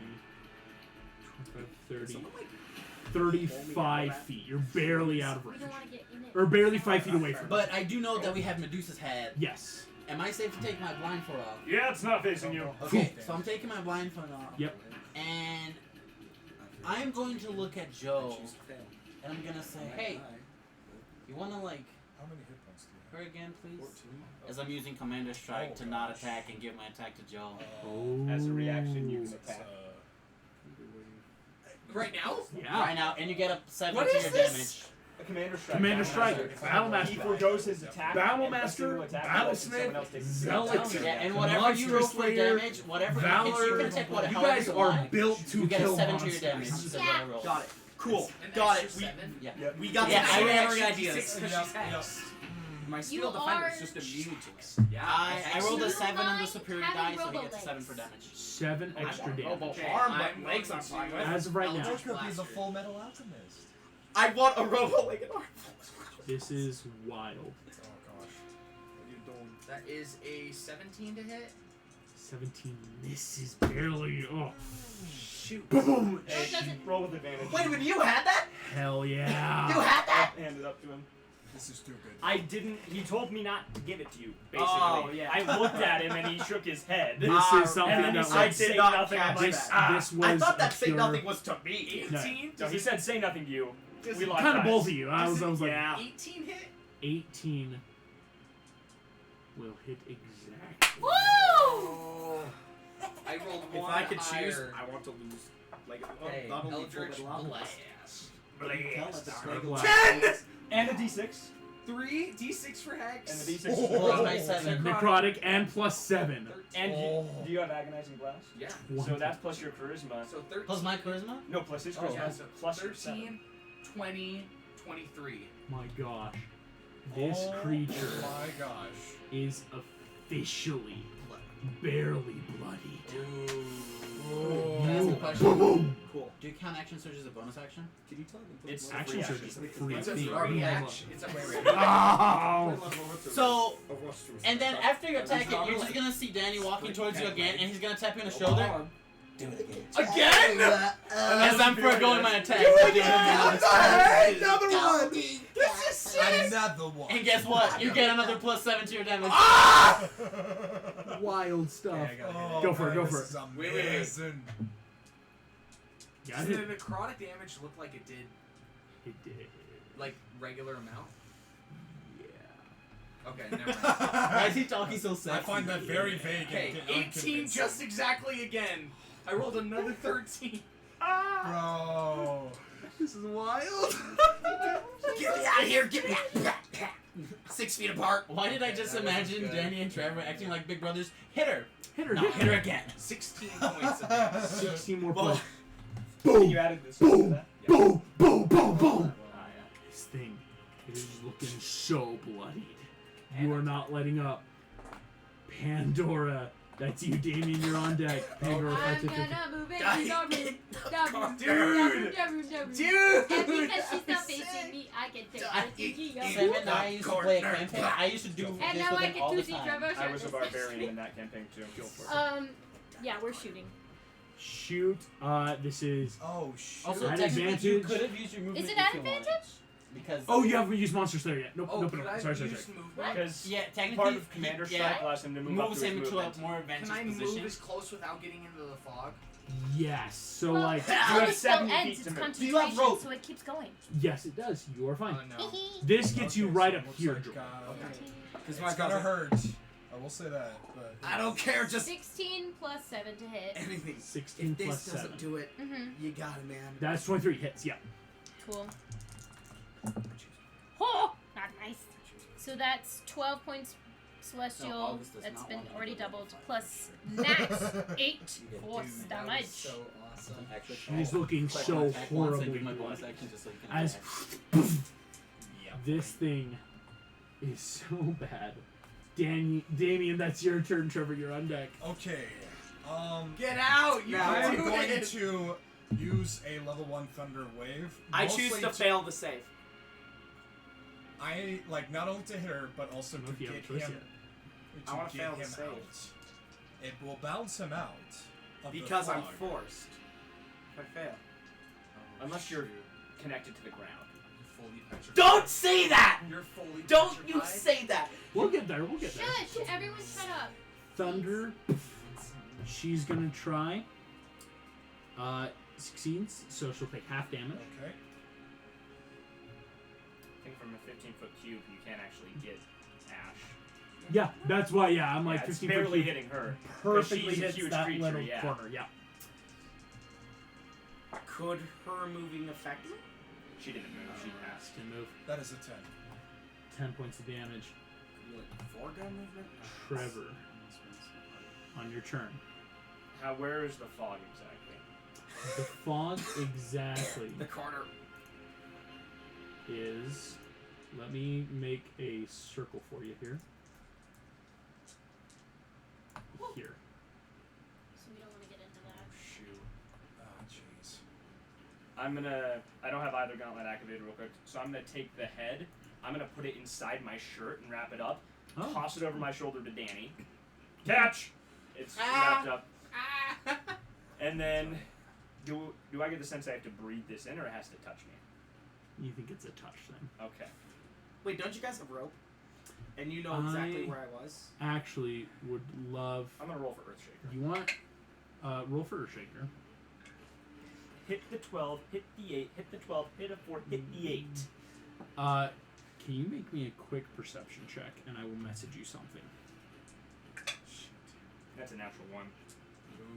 25, 30, Someone, like, 35 feet. You're barely out of We range. don't want to get in it. Or barely 5 feet away from it. But I do know that we have Medusa's head. Yes. Am I safe to take my blindfold off? Yeah, it's not facing you. Okay, so I'm taking my blindfold off. Yep. And I'm going to look at Joe, and I'm gonna say, hey, you wanna like How many hit points do you her again, please? 14. As I'm using Commander Strike Oh, to not gosh. attack and give my attack to Joe. Oh. As a reaction, you can It's, attack. Right now? Yeah. Right now, and you get a 7 What to is your this? damage. A commander strike. Commander strike. Battle Battle He master. forgoes his attack. Battle and master, single attack, battlesmith, someone else takes zealot. Yeah, and whatever you roll Monstrous for Slayer, damage, whatever Valor. you can take what You however guys you are want. built to You get a kill 7 to your monsters. damage. So Yeah. what I roll. Got it. Cool. An Got it. extra We, 7? Yeah. Yep. we got Yeah, some I ran extra ideas. D6 'cause Yep, she's yep. hexed. My You steel defender is are just immune to it. Yeah. I rolled a You 7 on the mind superior having die, so he robo gets a 7 legs? for damage. 7 extra I want damage. robo arm, but legs I'm fine with. As of right now, Eldritch Could be the Blaster. Full Metal Alchemist. I want a robo leg and arm. this is wild. Oh gosh. What are you doing? That is a 17 to hit. 17 misses barely. Oh, Shoot. boom! No, it doesn't. Roll with advantage. Wait a minute, you had that? Hell You yeah! had that? Hand it up to him. This is too good. I didn't. He told me not to give it to you. Basically, Oh, yeah. I looked at him and he shook his head. This Ah, is something and then he that said, like, "Say not nothing." I'm catch like, this, "Ah." this was I thought a that say pure, nothing was to me. 18? No, he said, "Say nothing to you." We locked kind of eyes. both of you. I was like, Yeah. 18 hit? 18 will hit exactly. Woo! I rolled If one I could choose, higher. I want to lose. Like, Okay, not only Eldritch Full Metal Alchemist. Blast. 10! And a D6. 3 D6 for Hex. And the D6 Plus Oh. my 7. Necrotic and plus 7. 13. And Oh. Do you have agonizing blast? Yeah. So that's plus your charisma. So 13. Plus my charisma? No, plus his Oh, charisma. yeah, so plus your 13, 20, 23. My gosh. This Oh creature my gosh. is officially barely bloodied. Can I ask a Boom, question? boom. Cool. Do you count action surge as a bonus action? Can you tell them? It's Action free surge action. is free. It's a Free. reaction. It's a Oh! So, and then after you attack it, you're just gonna see Danny walking towards you again, and he's gonna tap you on the shoulder. Do it again. Again? As I'm foregoing my attack. Another one! This is sick! Another one. And guess what? You get another plus 7 to your damage. Wild stuff. Oh, Go for it, man, go this for it. is Wait, wait. amazing. Yeah, Does it the did. necrotic damage look like it did, It did. like, regular amount? Yeah. Okay, never mind. Why is he talking so sexy? I find that very vague Okay, and 18 unconvincing. just exactly again. I rolled another 13. Bro. This is wild. Get me out of here! Get me out! 6 feet apart. Why did I just That wasn't imagine good. Danny and Trevor acting like big brothers? Hit her! Hit her, No, hit hit her again. 16 points of damage. 16 more Well, points. You Boom! added this. Boom! to that? Boom! Boom! Boom! Boom! Ah, This thing is looking so bloodied. You are not letting up. Pandora. That's you, Damien. You're on deck. Pandora, I'm 5 to 50. gonna move it Guy- in the room. Dude! Dude! And because she's not facing me, I can take it. Seven, I used to play a campaign. I used to do And this now with I him all can the do see time. Trevor. I was a barbarian in that campaign too. Go for it. Yeah, we're shooting. Shoot. This is. Oh, shoot. Also, At technically, you advantage. could have used your movement Is it if at you wanted. advantage? Because Oh, you haven't used Monster Slayer yet. Nope. Oh, nope. could Nope. I Sorry. use movement? Because yeah, technically, part of Commander Strike yeah, allows him to move up moves to him his into a movement. more Can advantageous I move position. this close without getting into the fog? Yes. So Well, like. until have the spell 70 ends, feet it's to move. Do you have concentration, rope? so it keeps going. Yes, it does. You are fine. no. This gets you Okay, right so up it looks here, like, Joel. It's gonna hurt. I will say that, but I don't care, just 16 plus 7 to hit. anything. 16 If plus this doesn't 7. do it, Mm-hmm. you got it, man. That's 23 hits. Yeah. Cool. Oh, not nice. So that's 12 points Celestial, No, August does that's not been want to already go to doubled, the plus max 8 You get force Dude, that damage. was so awesome. She's looking Click so on attack once and horribly do my bonus bloody. action just so you can As attack. Yep. this thing is so bad. Damien, that's your turn. Trevor, you're on deck. Okay. Get out! You I'm do going it. to use a level 1 Thunder Wave. I choose mostly to fail the save. I like not only to hit her, but also I don't to know if you have get a choice him. yet. To I wanna get fail the him save. out. It will bounce him out. Of the Because I'm fog. forced. If I fail. Unless you're connected to the ground. Fully petrified. Don't say that! You're fully Don't you petrified? say that! We'll get there. We'll get there. Shush! Everyone shut up. Thunder. She's gonna try. Succeeds, so she'll take half damage. Okay. I think from a 15-foot cube, you can't actually get Ash. Yeah, that's why. Yeah, I'm like Yeah, it's 50 barely hitting her. Perfectly she's a hits huge that creature, little yeah. corner. Yeah. Could her moving affect me? She didn't move. She passed. Can move. That is a 10. 10 points of damage. Foregun movement? Trevor, on your turn. Where is the fog exactly? The fog exactly The corner. is. Let me make a circle for you here. Here. So we don't want to get into that. Shoot. Oh, jeez. I'm gonna. I don't have either gauntlet activated real quick, so I'm gonna take the head. I'm gonna put it inside my shirt and wrap it up. Oh. Toss it over my shoulder to Danny. Catch! It's Ah. wrapped up. Ah! And then, do I get the sense I have to breathe this in, or it has to touch me? You think it's a touch then? Okay. Wait, don't you guys have rope? And you know exactly I- where I was? Actually, would love. I'm gonna roll for Earthshaker. You want? Roll for Earthshaker. Hit the 12, hit the 8, hit the 12, hit a 4, hit the 8. Can you make me a quick perception check, and I will message you something. That's a natural 1.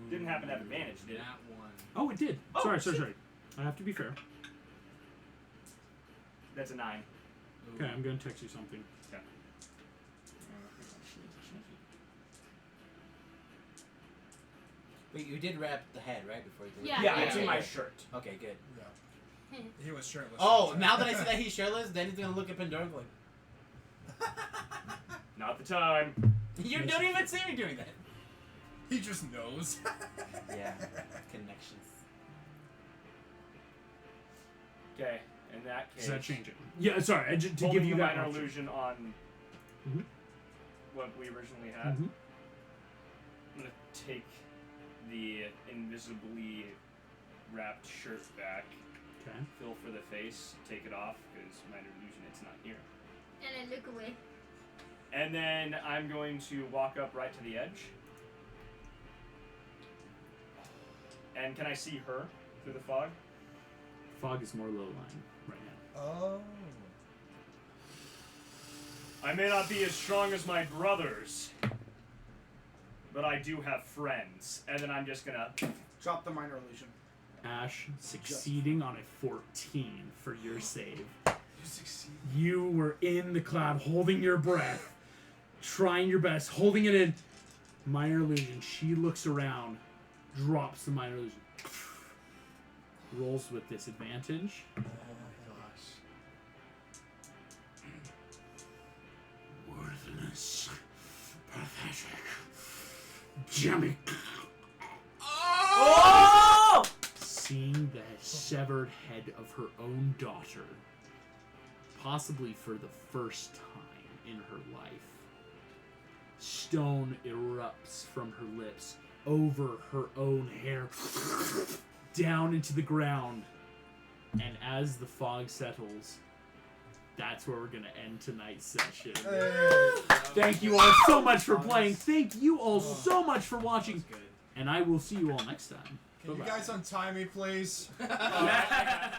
Didn't happen to have advantage, did it? That one. Oh, it did. Oh, Sorry. I have to be fair. That's a 9. Okay, I'm going to text you something. Okay. Wait, you did wrap the head, right? Before you did Yeah, Yeah, yeah, it's in yeah. my shirt. Okay, good. Yeah. He was shirtless. Oh, now that I see that he's shirtless, then he's gonna look at Pandora and go like, Not the time. you don't even see me doing that. He just knows. Yeah, connections. Okay, in that case. Does that change it? Yeah, sorry. To Holding give you the that minor option. illusion on Mhm. what we originally had. Mhm. I'm gonna take the invisibly wrapped shirt back, Okay. fill for the face, take it off because minor illusion, it's not here. And then look away. And then I'm going to walk up right to the edge. And can I see her through the fog? Fog is more low lying right now. Oh. I may not be as strong as my brothers, but I do have friends. And then I'm just gonna. Drop the minor illusion. Ash succeeding on a 14 for your save. You succeed. You were in the cloud, holding your breath, trying your best, holding it in. Minor illusion. She looks around, drops the minor illusion. Rolls with disadvantage. Oh my gosh. Worthless. Pathetic. Jimmy. Oh! Seeing the severed head of her own daughter, possibly for the first time in her life, stone erupts from her lips over her own hair, down into the ground. And as the fog settles, that's where we're going to end tonight's session. Hey. Thank you all so much for playing. Thank you all so much for watching. Good. And I will see you all next time. Can you Bye-bye. guys untie me, please? Oh,